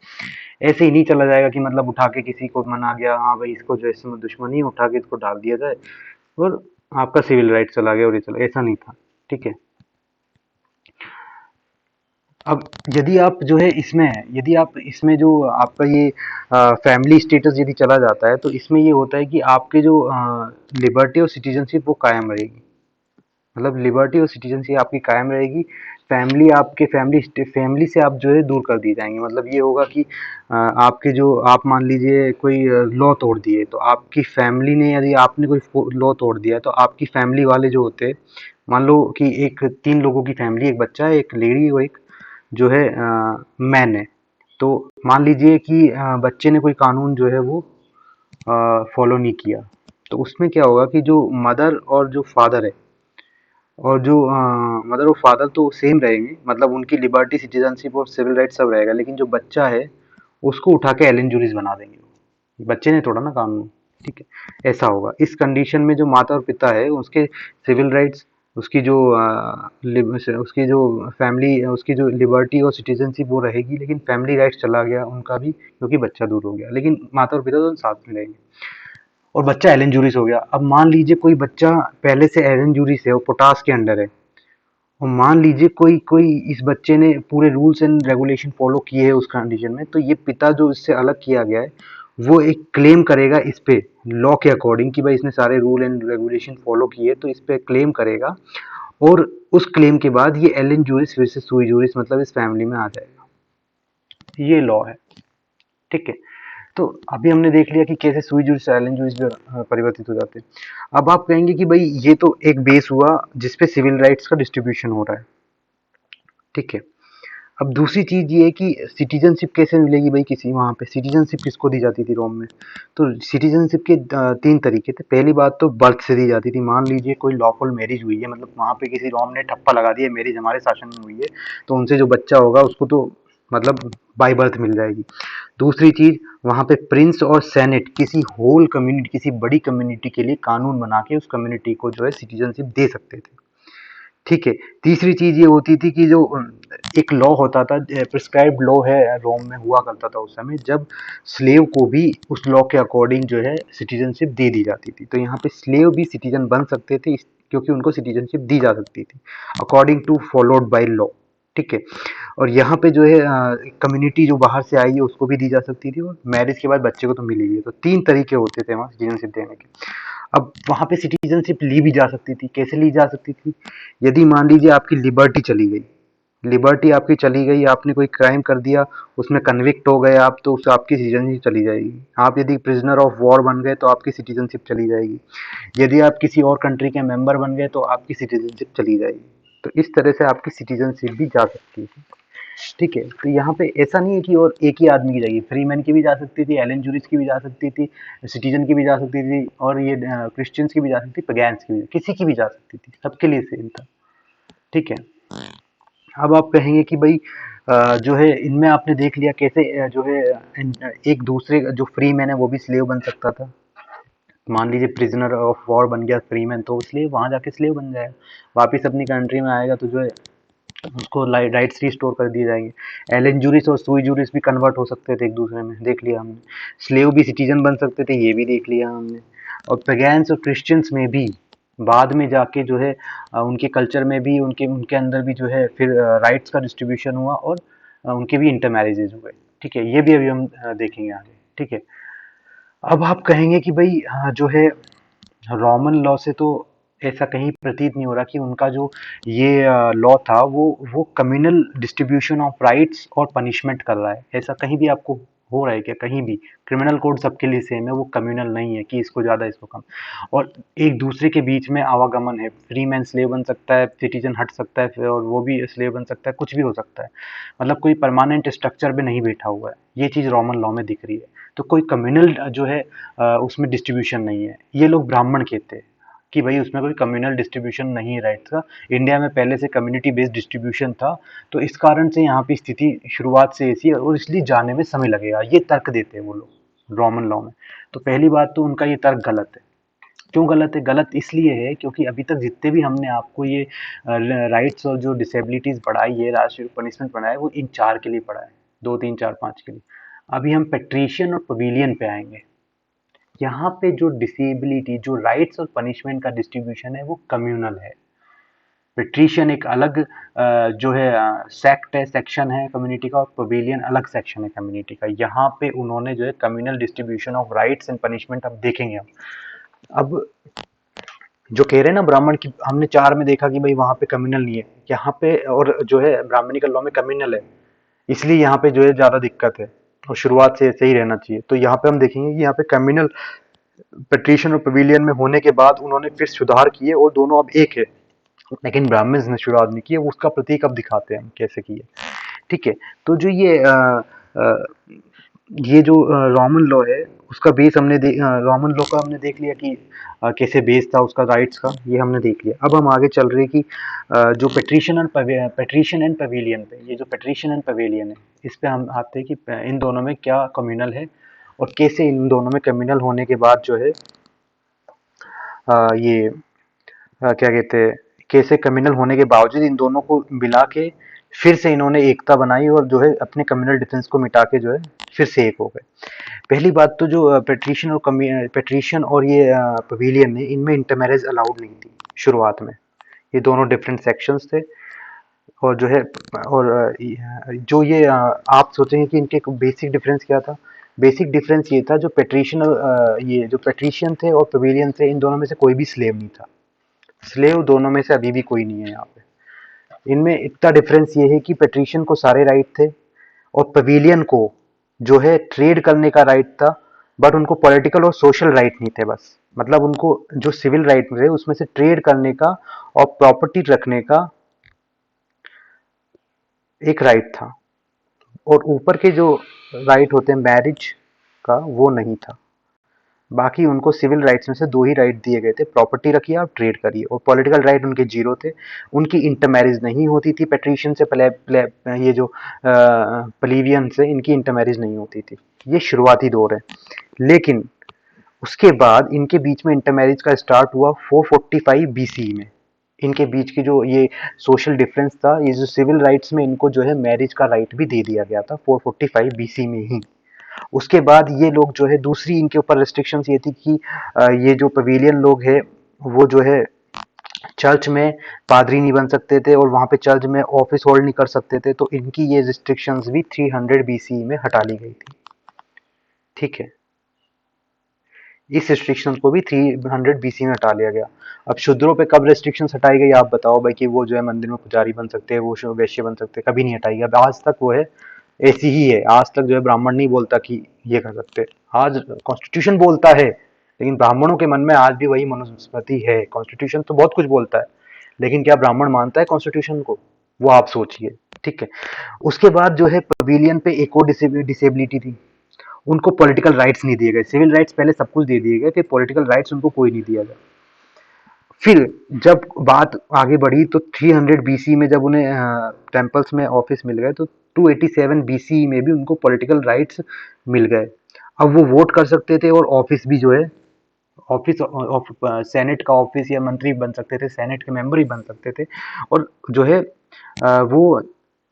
ऐसे ही नहीं चला जाएगा कि मतलब उठा के किसी को मना गया, हाँ भाई इसको जो है दुश्मनी है, उठा के इसको डाल दिया जाए और आपका सिविल राइट चला गया और ये चला, ऐसा नहीं था, ठीक है। अब यदि आप इसमें जो आपका ये फैमिली स्टेटस यदि चला जाता है तो इसमें ये होता है कि आपके जो लिबर्टी और सिटीजनशिप वो कायम रहेगी, मतलब लिबर्टी और सिटीजनशिप आपकी कायम रहेगी। फैमिली आपके फैमिली से आप जो है दूर कर दिए जाएंगे। मतलब ये होगा कि आपके जो आप मान लीजिए कोई लॉ तोड़ दिए, तो आपकी फैमिली ने, यदि आपने कोई लॉ तोड़ दिया तो आपकी फैमिली वाले जो होते हैं, मान लो कि एक 3 लोगों की फैमिली, एक बच्चा है, एक लेडी और एक जो है मैन है। तो मान लीजिए कि बच्चे ने कोई कानून जो है वो फॉलो नहीं किया, तो उसमें क्या होगा कि जो मदर और जो फादर है, और जो मदर और फादर तो सेम रहेंगे, मतलब उनकी लिबर्टी, सिटीजनशिप और सिविल राइट सब रहेगा, लेकिन जो बच्चा है उसको उठा के एलन जूरिस बना देंगे। बच्चे ने तोड़ा ना कानून, ठीक है, ऐसा होगा। इस कंडीशन में जो माता और पिता है उसके सिविल राइट्स, उसकी जो उसकी जो फैमिली, उसकी जो लिबर्टी और सिटीजनशिप वो रहेगी, लेकिन फैमिली राइट्स चला गया उनका भी, क्योंकि बच्चा दूर हो गया, लेकिन माता और पिता तो साथ में रहेंगे। और बच्चा एलन जूरिस हो गया। अब मान लीजिए कोई बच्चा पहले से एलन जूरिस है, वो पोटास के अंडर है, और मान लीजिए कोई कोई इस बच्चे ने पूरे रूल्स एंड रेगुलेशन फॉलो किए हैं उस कंडीशन में, तो ये पिता जो इससे अलग किया गया है, वो एक क्लेम करेगा इस पे लॉ के अकॉर्डिंग कि भाई इसने सारे रूल एंड रेगुलेशन फॉलो किए, तो इस पे क्लेम करेगा। और उस क्लेम के बाद ये एलन जूरिस फिर से सुई जूरिस, मतलब इस फैमिली में आ जाएगा। ये लॉ है, ठीक है। तो अभी हमने देख लिया कि कैसे सुई जूरिस एलन जूरिस में परिवर्तित हो जाते हैं। अब आप कहेंगे कि भाई ये तो एक बेस हुआ जिसपे सिविल राइट्स का डिस्ट्रीब्यूशन हो रहा है, ठीक है। अब दूसरी चीज ये है कि सिटीजनशिप कैसे मिलेगी भाई, किसी वहां पे सिटीजनशिप किसको दी जाती थी रोम में। तो सिटीजनशिप के 3 तरीके थे। पहली बात तो बर्थ से दी जाती थी। मान लीजिए कोई लॉफुल मैरिज हुई है, मतलब वहां पे किसी रोम ने ठप्पा लगा दिया मैरिज हमारे शासन में हुई है, तो उनसे जो बच्चा होगा उसको तो मतलब बाय बर्थ मिल जाएगी। दूसरी चीज, वहां पे प्रिंस और सेनेट किसी होल कम्युनिटी, किसी बड़ी कम्युनिटी के लिए कानून बना के उस कम्युनिटी को जो है सिटीजनशिप दे सकते थे, ठीक है। तीसरी चीज ये होती थी कि जो एक लॉ होता था, प्रिस्क्राइब्ड लॉ है रोम में हुआ करता था उस समय, जब स्लेव को भी उस लॉ के अकॉर्डिंग जो है सिटीजनशिप दे दी जाती थी। तो यहाँ पे स्लेव भी सिटीजन बन सकते थे, क्योंकि उनको सिटीजनशिप दी जा सकती थी according to followed by law, ठीक है। और यहाँ पे जो है कम्युनिटी जो बाहर से आई है उसको भी दी जा सकती थी, और मैरिज के बाद बच्चे को तो मिलेगी। तो 3 तरीके होते थे वहाँ सिटीजनशिप देने के। अब वहाँ पे सिटीजनशिप ली भी जा सकती थी। कैसे ली जा सकती थी? यदि मान लीजिए आपकी लिबर्टी चली गई, लिबर्टी आपकी चली गई, आपने कोई क्राइम कर दिया, उसमें कन्विक्ट हो गए आप, तो उस आपकी सिटीजनशिप चली जाएगी। आप यदि प्रिजनर ऑफ वॉर बन गए तो आपकी सिटीजनशिप चली जाएगी। यदि आप किसी और कंट्री के मेंबर बन गए तो आपकी सिटीजनशिप चली जाएगी। तो इस तरह से आपकी सिटीजनशिप भी जा सकती है, ठीक है। तो यहाँ पे ऐसा नहीं है कि और एक ही आदमी की जाएगी, फ्रीमैन की भी जा सकती थी, एलन जूरिस की भी जा सकती थी, सिटीजन की भी जा सकती थी, और ये क्रिश्चियंस की भी जा सकती थी, पगैन्स की भी, किसी की भी जा सकती थी, सबके लिए सेम था, ठीक है। अब आप कहेंगे कि भाई जो है इनमें आपने देख लिया कैसे जो है एक दूसरे जो फ्री मैन है वो भी स्लेव बन सकता था। मान लीजिए प्रिजनर ऑफ वॉर बन गया फ्री मैन, तो स्लेव वहां जाके स्लेव बन जाएगा, वापिस अपनी कंट्री में आएगा, तो जो है उसको राइट्स रिस्टोर कर दिए जाएंगे। एलन जूरिस और सुई जूरिस भी कन्वर्ट हो सकते थे एक दूसरे में, देख लिया हमने। स्लेव भी सिटीजन बन सकते थे, ये भी देख लिया हमने। और पेगैन्स और क्रिश्चियंस में भी बाद में जाके जो है उनके कल्चर में भी, उनके उनके अंदर भी जो है फिर राइट्स का डिस्ट्रीब्यूशन हुआ, और उनके भी इंटर मैरिजेज हुए, ठीक है। ये भी अभी हम देखेंगे आगे, ठीक है। अब आप कहेंगे कि भाई जो है रोमन लॉ से तो ऐसा कहीं प्रतीत नहीं हो रहा कि उनका जो ये लॉ था वो कम्युनल डिस्ट्रीब्यूशन ऑफ राइट्स और पनिशमेंट कर रहा है। ऐसा कहीं भी आपको हो रहा है क्या? कहीं भी क्रिमिनल कोड सबके लिए सेम है, वो कम्युनल नहीं है कि इसको ज़्यादा इसको कम। और एक दूसरे के बीच में आवागमन है, फ्री मैन स्लेव बन सकता है, सिटीजन हट सकता है, फिर और वो भी स्लेव बन सकता है, कुछ भी हो सकता है। मतलब कोई परमानेंट स्ट्रक्चर पे नहीं बैठा हुआ है। ये चीज़ रोमन लॉ में दिख रही है। तो कोई कम्युनल जो है उसमें डिस्ट्रीब्यूशन नहीं है। ये लोग ब्राह्मण कहते हैं कि भाई उसमें कोई कम्युनल डिस्ट्रीब्यूशन नहीं है राइट्स का। इंडिया में पहले से कम्युनिटी बेस्ड डिस्ट्रीब्यूशन था, तो इस कारण से यहाँ पे स्थिति शुरुआत से ऐसी है, और इसलिए जाने में समय लगेगा, ये तर्क देते हैं वो लोग रोमन लॉ में। तो पहली बात तो उनका ये तर्क गलत है। क्यों गलत है? गलत इसलिए है क्योंकि अभी तक जितने भी हमने आपको ये राइट्स और जो डिसेबिलिटीज पढ़ाई है, राष्ट्रीय पनिशमेंट पढ़ाया है, वो इन 4 के लिए पढ़ा है, 2 3 4 5 के लिए। अभी हम पेट्रिशियन और पवेलियन पे आएंगे। यहाँ पे जो डिसेबिलिटी, जो राइट्स और पनिशमेंट का डिस्ट्रीब्यूशन है वो कम्युनल है। पेट्रिशियन एक अलग जो है सेक्ट है, सेक्शन है कम्युनिटी का, और पवेलियन अलग सेक्शन है कम्युनिटी का। यहाँ पे उन्होंने जो है communal distribution of rights and punishment अब देखेंगे हम। अब जो कह रहे हैं ना ब्राह्मण की, हमने 4 में देखा कि भाई वहां पे कम्युनल नहीं है, यहाँ पे और जो है ब्राह्मणिकल लॉ में कम्युनल है, इसलिए यहाँ पे जो है ज्यादा दिक्कत है, और शुरुआत से ऐसे ही रहना चाहिए। तो यहाँ पे हम देखेंगे कि यहाँ पे कम्युनल पेट्रिशन और पवेलियन में होने के बाद उन्होंने फिर सुधार किए और दोनों अब एक है, लेकिन ब्राह्मण्स ने शुरुआत नहीं की है, उसका प्रतीक अब दिखाते हैं हम कैसे किए। ठीक है। तो जो अ, ये जो रोमन लॉ है उसका बेस रोमन लॉ का हमने देख लिया कि कैसे बेस था उसका राइट्स का, ये हमने देख लिया। अब हम आगे चल रहे हैं कि जो पेट्रिशन एंड पवेलियन पे, ये जो पेट्रिशन एंड पवेलियन है, इस पे हम आते हैं कि इन दोनों में क्या कम्युनल है और कैसे इन दोनों में कम्युनल होने के बाद जो है ये क्या कहते हैं, कैसे कम्युनल होने के बावजूद इन दोनों को मिला के फिर से इन्होंने एकता बनाई और जो है अपने कम्युनल डिफरेंस को मिटा के जो है फिर से एक हो गए। पहली बात तो जो पेट्रिशन और ये पवेलियन है, इनमें इंटरमैरेज अलाउड नहीं थी शुरुआत में। ये दोनों डिफरेंट सेक्शंस थे और जो है और जो ये आप सोचेंगे कि इनके बेसिक डिफरेंस क्या था। बेसिक डिफरेंस ये था, जो पेट्रिशन ये जो पेट्रिशियन थे और पवेलियन थे, इन दोनों में से कोई भी स्लेव नहीं था। स्लेव दोनों में से अभी भी कोई नहीं है यहाँ पे। इनमें इतना डिफरेंस ये है कि पेट्रिशियन को सारे राइट थे और पवेलियन को जो है ट्रेड करने का राइट था, बट उनको पॉलिटिकल और सोशल राइट नहीं थे। बस मतलब उनको जो सिविल राइट थे उसमें से ट्रेड करने का और प्रॉपर्टी रखने का एक राइट था, और ऊपर के जो राइट होते हैं मैरिज का, वो नहीं था। बाकी उनको सिविल राइट्स में से 2 ही राइट दिए गए थे, प्रॉपर्टी रखिए आप ट्रेड करिए, और पॉलिटिकल राइट उनके 0 थे। उनकी इंटरमैरिज नहीं होती थी पेट्रिशियन से, ये जो प्लीवियन से इनकी इंटरमैरिज नहीं होती थी। ये शुरुआती दौर है, लेकिन उसके बाद इनके बीच में इंटरमैरिज का स्टार्ट हुआ 445 बीसी में। इनके बीच की जो ये सोशल डिफरेंस था, ये जो सिविल राइट्स में इनको जो है मैरिज का राइट भी दे दिया गया था 445 बीसी में ही। उसके बाद ये लोग जो है दूसरी इनके ऊपर रिस्ट्रिक्शंस ये थी कि ये जो पवेलियन लोग हैं वो जो है चर्च में पादरी नहीं बन सकते थे और वहां पे चर्च में ऑफिस होल्ड नहीं कर सकते थे, तो इनकी ये रिस्ट्रिक्शंस भी 300 बीसी में हटा ली गई थी। ठीक है, इस रिस्ट्रिक्शन को भी 300 बीसी में हटा लिया गया। अब शूद्रों पे कब रिस्ट्रिक्शन हटाई गई आप बताओ भाई, कि वो जो है मंदिर में पुजारी बन सकते हैं, वो वैश्य बन सकते हैं, कभी नहीं हटाई गई। अब आज तक वो है, ऐसी ही है। आज तक जो है ब्राह्मण नहीं बोलता कि ये कर सकते। आज कॉन्स्टिट्यूशन बोलता है, लेकिन ब्राह्मणों के मन में आज भी वही मनुस्मृति है। कॉन्स्टिट्यूशन तो बहुत कुछ बोलता है, लेकिन क्या ब्राह्मण मानता है कॉन्स्टिट्यूशन को, वो आप सोचिए। ठीक है। उसके बाद जो है पवेलियन पे एक और डिसेबिलिटी थी, उनको पॉलिटिकल राइट्स नहीं दिए गए। सिविल राइट्स पहले सब कुछ दे दिए गए, फिर पॉलिटिकल राइट्स उनको कोई नहीं दिया गया। फिर जब बात आगे बढ़ी तो 300 बीसी में जब उन्हें टेम्पल्स में ऑफिस मिल गए, तो 287 बीसी में भी उनको पॉलिटिकल राइट्स मिल गए। अब वो वोट कर सकते थे और ऑफिस भी जो है ऑफिस सेनेट का ऑफिस या मंत्री बन सकते थे, सेनेट के मेंबर ही बन सकते थे, और जो है वो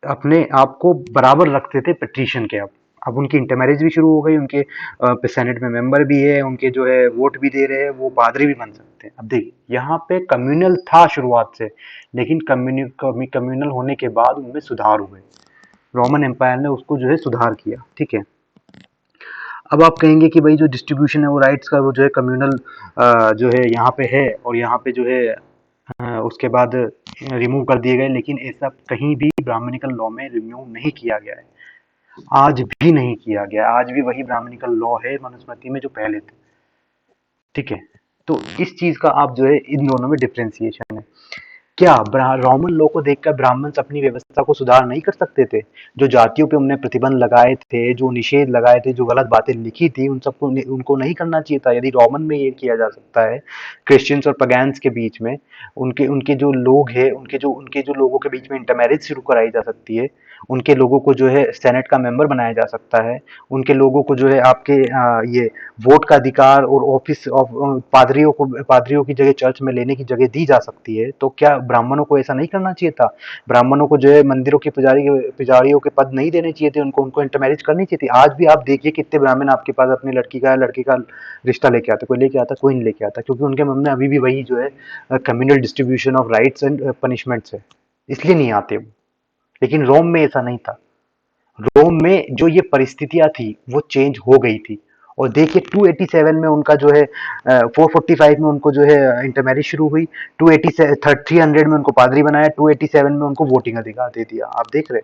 अपने आप को बराबर रखते थे पेट्रिशियन के। अब उनकी इंटरमैरिज भी शुरू हो गई, उनके सेनेट में मेंबर भी है, उनके जो है वोट भी दे रहे हैं, वो पादरी भी बन सकते हैं। अब देखिए यहाँ पे कम्युनल था शुरुआत से, लेकिन कम्युनल होने के बाद उनमें सुधार हुए। रोमन एम्पायर ने उसको जो है सुधार किया। ठीक है। अब आप कहेंगे कि भाई जो डिस्ट्रीब्यूशन है वो राइट्स का, वो जो है कम्युनल जो है यहाँ पे है और यहाँ पे जो है उसके बाद रिमूव कर दिए गए, लेकिन ऐसा कहीं भी ब्राह्मणिकल लॉ में रिमूव नहीं किया गया है। आज भी नहीं किया गया, आज भी वही ब्राह्मणिकल लॉ है मनुस्मृति में जो पहले थे। ठीक है। तो इस चीज का आप जो है इन दोनों में डिफ्रेंसिएशन है। क्या रोमन लॉ को देखकर ब्राह्मण अपनी व्यवस्था को सुधार नहीं कर सकते थे? जो जातियों पे उन्होंने प्रतिबंध लगाए थे, जो निषेध लगाए थे, जो गलत बातें लिखी थी, उन सबको उनको नहीं करना चाहिए था? यदि रोमन में ये किया जा सकता है, क्रिश्चियंस और पगैन्स के बीच में, उनके उनके जो लोग हैं, उनके जो लोगों के बीच में इंटरमैरिज शुरू कराई जा सकती है, उनके लोगों को जो है सेनेट का मेंबर बनाया जा सकता है, उनके लोगों को जो है आपके ये वोट का अधिकार और ऑफिस ऑफ पादरियों की जगह चर्च में लेने की जगह दी जा सकती है। तो क्या ब्राह्मणों को ऐसा नहीं करना चाहिए था? ब्राह्मणों को जो है मंदिरों के पुजारियों के पद नहीं देने चाहिए थे? उनको इंटरमैरिज करनी चाहिए थी? आज भी आप देखिए कितने ब्राह्मण आपके पास अपनी लड़की का रिश्ता लेके आते। कोई लेके आता? कोई नहीं लेके आता, क्योंकि उनके मन में अभी भी वही जो है communal distribution of rights and punishments है, इसलिए नहीं आते वो। लेकिन रोम में ऐसा नहीं था। रोम में जो ये परिस्थितियां थी वो चेंज हो गई थी, और देखिए 287 में उनका जो है 445 में उनको जो है इंटरमैरिज शुरू हुई, 300 में उनको पादरी बनाया, 287 में उनको वोटिंग अधिकार दे दिया। आप देख रहे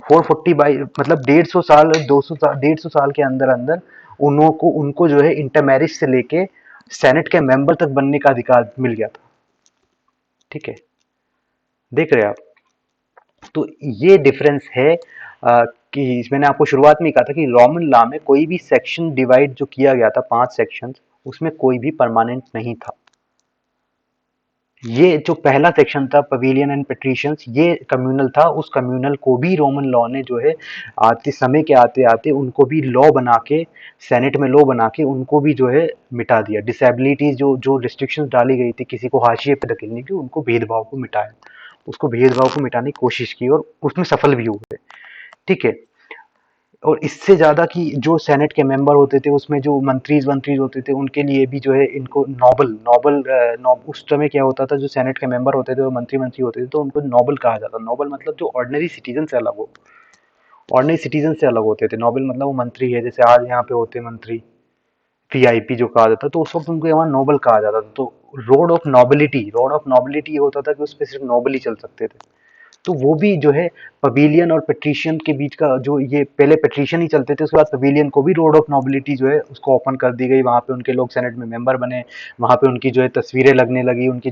440 बाई मतलब 150 साल 200 साल 150 साल के अंदर अंदर उनको उनको जो है इंटरमैरिज से लेके सेनेट के मेंबर तक बनने का अधिकार मिल गया था। ठीक है, देख रहे आप। तो ये डिफरेंस है कि मैंने आपको शुरुआत में ही कहा था कि रोमन लॉ में कोई भी सेक्शन डिवाइड जो किया गया था 5 सेक्शंस, उसमें कोई भी परमानेंट नहीं था। ये जो पहला सेक्शन था पवेलियन एंड पेट्रिशियंस, ये कम्युनल था। उस कम्युनल को भी रोमन लॉ ने जो है आते समय के आते आते उनको भी लॉ बना के, सेनेट में लॉ बना के उनको भी जो है मिटा दिया। डिसेबिलिटीज जो जो रिस्ट्रिक्शंस डाली गई थी किसी को हाशिए पे धकेलने की, उनको भेदभाव को मिटाया, उसको भेदभाव को मिटाने की कोशिश की और उसमें सफल भी हुए। ठीक है, और इससे ज्यादा कि जो सेनेट के मेंबर होते थे उसमें जो मंत्रीज वंत्रीज होते थे उनके लिए भी जो है इनको नोबल नोबल उस समय क्या होता था, जो सेनेट के मेंबर होते थे वो मंत्री मंत्री होते थे तो उनको नोबल कहा जाता। नोबल मतलब जो ऑर्डिनरी सिटीजन से अलग हो, ऑर्डिनरी सिटीजन से अलग होते थे। नोबल मतलब वो मंत्री है, जैसे आज यहाँ पे होते मंत्री, वीआईपी जो कहा जाता, तो उस वक्त उनको यहाँ नोबल कहा जाता था। तो रोड ऑफ नोबिलिटी होता था कि उस पर सिर्फ नोबल ही चल सकते थे। तो वो भी जो है पवेलियन और पेट्रिशियन के बीच का जो, ये पहले पेट्रिशियन ही चलते थे, उसके बाद पवेलियन को भी रोड ऑफ नोबिलिटी जो है उसको ओपन कर दी गई। वहां पे उनके लोग सेनेट में मेंबर बने, वहां पे उनकी जो है तस्वीरें लगने लगी, उनके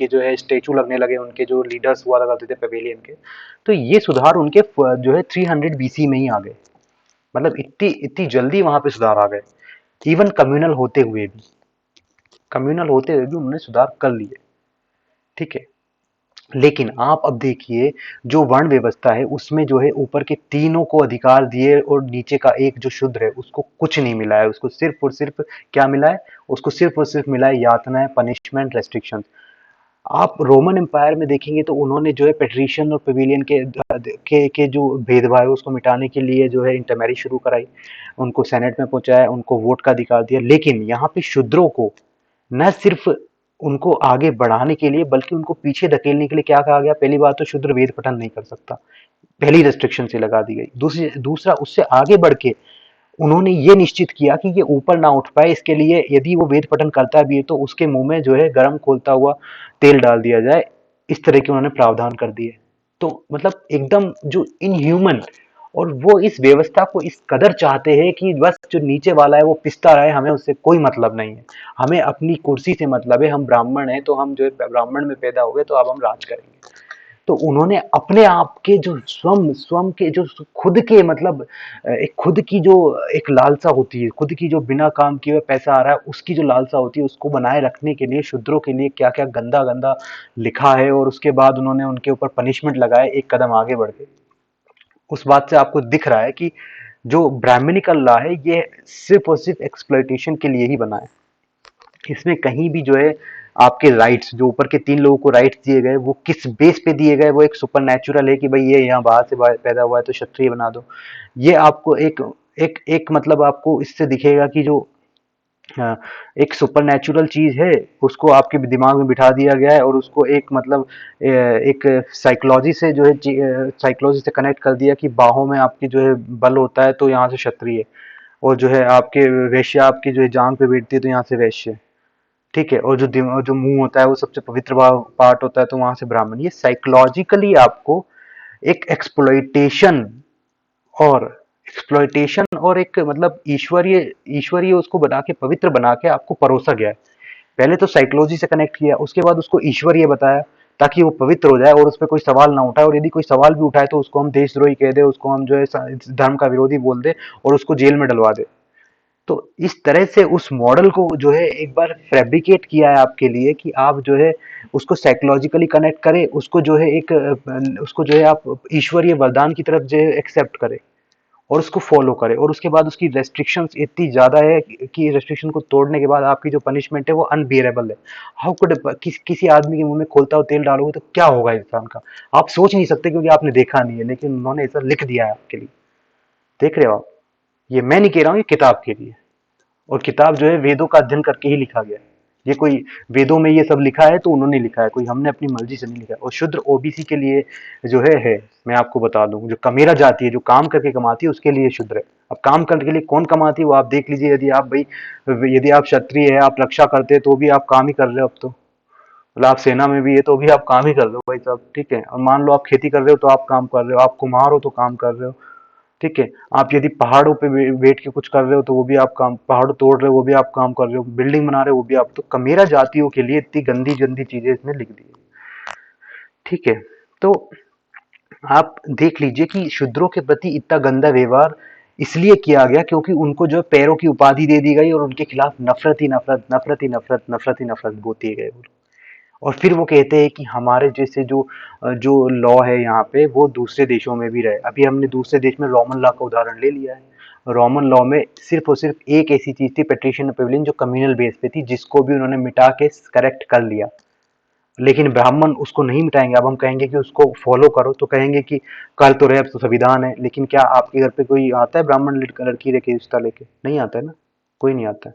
जो है स्टेचू लगने लगे, उनके जो लीडर्स हुआ करते थे पवेलियन के। तो ये सुधार उनके जो है 300 बीसी में ही आ गए। मतलब इतनी इतनी जल्दी वहां पे सुधार आ गए। इवन कम्युनल होते हुए भी उन्होंने सुधार कर लिए। ठीक है, लेकिन आप अब देखिए जो वर्ण व्यवस्था है उसमें जो है ऊपर के तीनों को अधिकार दिए और नीचे का एक जो शूद्र है उसको कुछ नहीं मिला है। उसको सिर्फ और सिर्फ क्या मिला है? उसको सिर्फ और सिर्फ मिला है यातनाएं, पनिशमेंट, रेस्ट्रिक्शंस। आप रोमन एम्पायर में देखेंगे तो उन्होंने जो है पेट्रिशियन और पवेलियन के जो भेदभाव है उसको मिटाने के लिए जो है इंटरमैरिज शुरू कराई, उनको सेनेट में पहुंचाया, उनको वोट का अधिकार दिया। लेकिन यहाँ पे शूद्रों को न सिर्फ उनको आगे बढ़ाने के लिए बल्कि उनको पीछे धकेलने के लिए क्या कहा गया? पहली बात तो शूद्र वेद पठन नहीं कर सकता, पहली रेस्ट्रिक्शन से लगा दी गई। दूसरा उससे आगे बढ़ के उन्होंने ये निश्चित किया कि ये ऊपर ना उठ पाए, इसके लिए यदि वो वेद पठन करता भी है तो उसके मुंह में जो है गर्म खोलता हुआ तेल डाल दिया जाए। इस तरह के उन्होंने प्रावधान कर दिए। तो मतलब एकदम जो इनह्यूमन, और वो इस व्यवस्था को इस कदर चाहते हैं कि बस जो नीचे वाला है वो पिसता रहे, हमें उससे कोई मतलब नहीं है, हमें अपनी कुर्सी से मतलब है। हम ब्राह्मण हैं तो हम जो है ब्राह्मण में पैदा हो गए तो अब हम राज करेंगे। तो उन्होंने अपने आप के जो स्वम स्वम के जो खुद के मतलब एक खुद की जो एक लालसा होती है, खुद की जो बिना काम किए हुए पैसा आ रहा है उसकी जो लालसा होती है, उसको बनाए रखने के लिए शूद्रों के लिए क्या क्या गंदा गंदा लिखा है। और उसके बाद उन्होंने उनके ऊपर पनिशमेंट लगाए एक कदम आगे बढ़ के। उस बात से आपको दिख रहा है कि जो ब्राह्मणिकल लॉ है ये सिर्फ और सिर्फ एक्सप्लॉइटेशन के लिए ही बना है। इसमें कहीं भी जो है आपके राइट्स, जो ऊपर के 3 लोगों को राइट्स दिए गए, वो किस बेस पे दिए गए? वो एक सुपर नेचुरल है कि भाई ये यहाँ बाहर से पैदा हुआ है तो क्षत्रिय बना दो। ये आपको एक एक एक मतलब आपको इससे दिखेगा कि जो अ, एक सुपर नेचुरल चीज है उसको आपके दिमाग में बिठा दिया गया है, और उसको एक मतलब एक साइकोलॉजी से जो है साइकोलॉजी से कनेक्ट कर दिया कि बाहों में आपकी जो है बल होता है तो यहाँ से क्षत्रिय है, और जो है आपके वेश्या आपकी जो है जांग पे बैठती है तो यहाँ से वैश्य। ठीक है, और जो मुंह होता है वो सबसे पवित्र पार्ट होता है तो वहां से ब्राह्मण। ये साइकोलॉजिकली आपको एक और एक्सप्लॉइटेशन और एक मतलब ईश्वरीय ईश्वरीय उसको बना के, पवित्र बना के आपको परोसा गया है। पहले तो साइकोलॉजी से कनेक्ट किया, उसके बाद उसको ईश्वरीय बताया ताकि वो पवित्र हो जाए और उस पर कोई सवाल ना उठाए, और यदि कोई सवाल भी उठाए तो उसको हम देशद्रोही कह दे, उसको हम जो है धर्म का विरोधी बोल दे और उसको जेल में डलवा दे। तो इस तरह से उस मॉडल को जो है एक बार फैब्रिकेट किया है आपके लिए कि आप जो है उसको साइकोलॉजिकली कनेक्ट करें, उसको जो है उसको जो है आप ईश्वरीय वरदान की तरफ जो है एक्सेप्ट करें और उसको फॉलो करें। और उसके बाद उसकी रेस्ट्रिक्शंस इतनी ज्यादा है कि रेस्ट्रिक्शन को तोड़ने के बाद आपकी जो पनिशमेंट है वो अनबियरेबल है। हाउ कुड किसी आदमी के मुंह में खोलता हुआ तेल डालोगे तो क्या होगा इंसान का? आप सोच नहीं सकते क्योंकि आपने देखा नहीं है, लेकिन उन्होंने ऐसा लिख दिया है आपके लिए। देख रहे हो आप? ये मैं नहीं कह रहा हूँ, ये किताब के लिए। और किताब जो है वेदों का अध्ययन करके ही लिखा गया है। ये कोई वेदों में ये सब लिखा है तो उन्होंने लिखा है, कोई हमने अपनी मर्जी से नहीं लिखा है। और शूद्र ओबीसी के लिए जो है मैं आपको बता दूं, जो कमेरा जाति है, जो काम करके कमाती है, उसके लिए शूद्र है। अब काम करने के लिए कौन कमाती है वो आप देख लीजिए। यदि आप क्षत्रिय है, आप रक्षा करते हैं तो भी आप काम ही कर रहे हो। अब तो मतलब आप सेना में भी है तो भी आप काम ही कर रहे हो भाई साहब, ठीक है। और मान लो आप खेती कर रहे हो तो आप काम कर रहे हो, आप कुम्हार हो तो काम कर रहे हो, ठीक है। आप यदि पहाड़ों पे बैठ के कुछ कर रहे हो तो वो भी आप काम, पहाड़ तोड़ रहे हो वो भी आप काम कर रहे हो, बिल्डिंग बना रहे हो वो भी आप। तो कमेरा जातियों के लिए इतनी गंदी गंदी चीजें इसने लिख दी है, ठीक है। तो आप देख लीजिए कि शूद्रों के प्रति इतना गंदा व्यवहार इसलिए किया गया क्योंकि उनको जो पैरों की उपाधि दे दी गई और उनके खिलाफ नफरत ही नफरत, नफरत ही नफरत, नफरत ही नफरत बोती गए। और फिर वो कहते हैं कि हमारे जैसे जो लॉ है यहाँ पे वो दूसरे देशों में भी रहे। अभी हमने दूसरे देश में रोमन लॉ का उदाहरण ले लिया है। रोमन लॉ में सिर्फ और सिर्फ एक ऐसी चीज थी, पेट्रिशियन पेविलियन, जो कम्युनल बेस पे थी, जिसको भी उन्होंने मिटा के करेक्ट कर लिया। लेकिन ब्राह्मण उसको नहीं मिटाएंगे। अब हम कहेंगे कि उसको फॉलो करो तो कहेंगे कि कर तो रहे, अब तो संविधान है। लेकिन क्या आपके घर पे कोई आता है ब्राह्मण लड़की लेके, रिश्ता लेके? नहीं आता है ना, कोई नहीं आता है,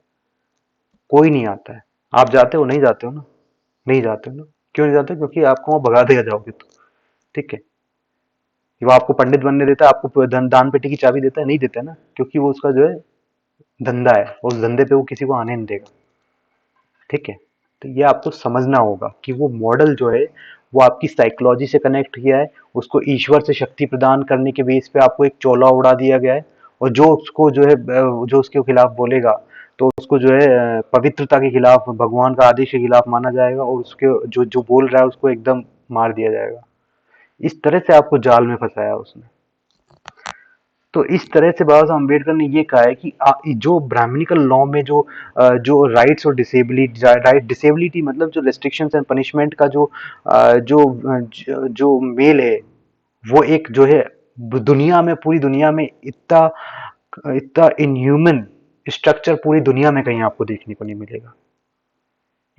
कोई नहीं आता है। आप जाते हो? नहीं जाते हो ना, नहीं जाते हो ना। क्यों नहीं जाते? क्योंकि आपको वहां भगा दिया जाओगे तो, ठीक है। वो आपको पंडित बनने देता है, आपको दान पेटी की चाबी देता है? नहीं देता है ना, क्योंकि वो उसका जो है धंधा है, और उस धंधे पे वो किसी को आने नहीं देगा, ठीक है। तो ये आपको समझना होगा कि वो मॉडल जो है वो आपकी साइकोलॉजी से कनेक्ट किया है, उसको ईश्वर से शक्ति प्रदान करने के बेस पे आपको एक चोला उड़ा दिया गया है। और जो उसको जो है जो उसके खिलाफ बोलेगा तो उसको जो है पवित्रता के खिलाफ, भगवान का आदेश के खिलाफ माना जाएगा, और उसके जो जो बोल रहा है उसको एकदम मार दिया जाएगा। इस तरह से आपको जाल में फंसाया उसने। तो इस तरह से बाबा साहब अम्बेडकर ने ये कहा है कि जो ब्राह्मणिकल लॉ में जो राइट्स और डिसेबिलिटी मतलब जो रेस्ट्रिक्शंस एंड पनिशमेंट का जो मेल है, वो एक जो है दुनिया में, पूरी दुनिया में इतना इतना इनह्यूमन स्ट्रक्चर पूरी दुनिया में कहीं आपको देखने को नहीं मिलेगा।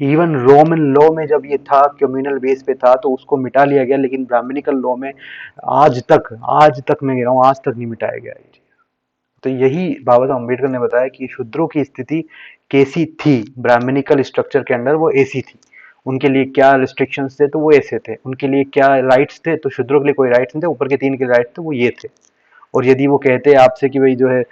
इवन रोमन लॉ में जब ये था, कम्युनल बेस पे था, तो उसको मिटा लिया गया, लेकिन ब्राह्मणिकल लॉ में आज तक मैं कह रहा हूँ, आज तक नहीं मिटाया गया ये चीज। तो यही बाबा साहब अम्बेडकर ने बताया कि शूद्रों की स्थिति कैसी थी ब्राह्मणिकल स्ट्रक्चर के अंदर, वो ऐसी थी। उनके लिए क्या रिस्ट्रिक्शंस थे तो वो ऐसे थे, उनके लिए क्या राइट्स थे तो शूद्रों के लिए कोई राइट्स नहीं थे, ऊपर के तीन के राइट्स थे वो ये थे। और यदि वो कहते हैं आपसे कि भाई जो है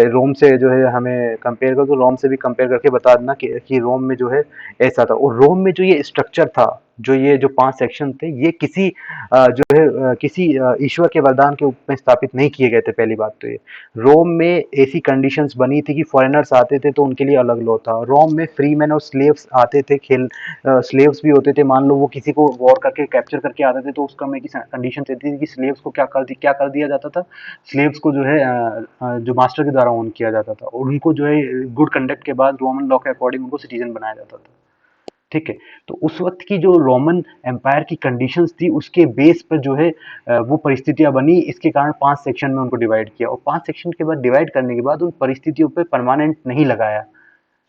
रोम से जो है हमें कंपेयर करो, तो रोम से भी कंपेयर करके बता देना कि रोम में जो है ऐसा था। और रोम में जो ये स्ट्रक्चर था, जो ये जो 5 सेक्शन थे, ये किसी जो है किसी ईश्वर के वरदान के रूप में स्थापित नहीं किए गए थे। पहली बात तो ये, रोम में ऐसी कंडीशंस बनी थी कि फॉरेनर्स आते थे तो उनके लिए अलग लॉ था। रोम में फ्री मैन और स्लेव्स आते थे, स्लेव्स भी होते थे। मान लो वो किसी को वॉर करके कैप्चर करके आते थे तो उसका में की कंडीशन रहती थी कि स्लेव्स को क्या कर दिया जाता था, स्लेव्स को जो है जो मास्टर के द्वारा ओन किया जाता था, और उनको जो है गुड कंडक्ट के बाद रोमन लॉ के अकॉर्डिंग उनको सिटीजन बनाया जाता था, ठीक है। तो उस वक्त की जो रोमन एम्पायर की कंडीशंस थी, उसके बेस पर जो है वो परिस्थितियां बनी। इसके कारण 5 सेक्शन में उनको डिवाइड किया, और 5 सेक्शन के बाद डिवाइड करने के बाद उन परिस्थितियों पे परमानेंट नहीं लगाया,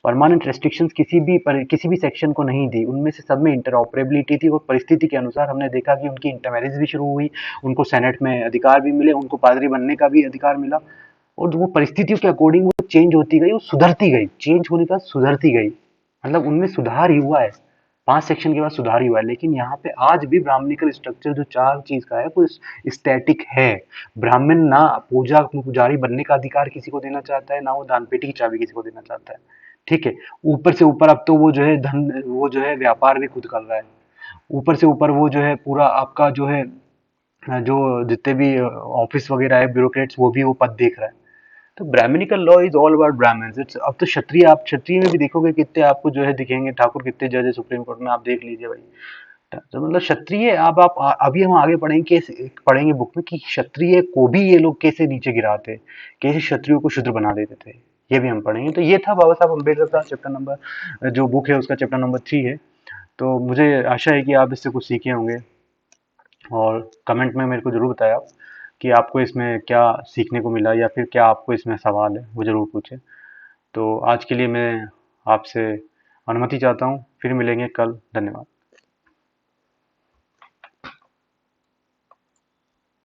परमानेंट रेस्ट्रिक्शंस किसी भी सेक्शन को नहीं दी। उनमें से सब में इंटरऑपरेबिलिटी थी, और परिस्थिति के अनुसार हमने देखा कि उनकी इंटरमैरिज भी शुरू हुई, उनको सेनेट में अधिकार भी मिले, उनको पादरी बनने का भी अधिकार मिला। और वो परिस्थितियों के अकॉर्डिंग वो चेंज होती गई, वो सुधरती गई, चेंज होने का सुधरती गई, मतलब उनमें सुधार ही हुआ है। 5 सेक्शन के बाद सुधार ही हुआ है। लेकिन यहाँ पे आज भी ब्राह्मणिकल स्ट्रक्चर जो 4 चीज का है वो स्टैटिक है। ब्राह्मण ना पुजारी बनने का अधिकार किसी को देना चाहता है, ना वो दान पेटी की चाबी किसी को देना चाहता है, ठीक है। ऊपर से ऊपर अब तो वो जो है व्यापार भी खुद कर रहा है। ऊपर से ऊपर वो जो है पूरा आपका जो है जो जितने भी ऑफिस वगैरह है, ब्यूरोक्रेट्स, वो भी वो पद देख रहा है। तो Brahmanical law is all about Brahmans. It's अब तो क्षत्रिय, आप क्षत्रिय में भी देखोगे कितने आपको जो है दिखेंगे, ठाकुर कितने जज है सुप्रीम कोर्ट में, आप देख लीजिए भाई। तो मतलब क्षत्रिय, अब आप अभी हम आगे पढ़ेंगे बुक में कि क्षत्रिय को भी ये लोग कैसे नीचे गिराते, कैसे क्षत्रियो को शूद्र बना देते थे, ये भी हम पढ़ेंगे। तो ये था बाबा साहब अम्बेडकर का चैप्टर नंबर, जो बुक है उसका चैप्टर नंबर 3 है। तो मुझे आशा है कि आप इससे कुछ सीखे होंगे, और कमेंट में मेरे को ज़रूर बताएं आप कि आपको इसमें क्या सीखने को मिला, या फिर क्या आपको इसमें सवाल है, वो ज़रूर पूछें। तो आज के लिए मैं आपसे अनुमति चाहता हूँ, फिर मिलेंगे कल। धन्यवाद।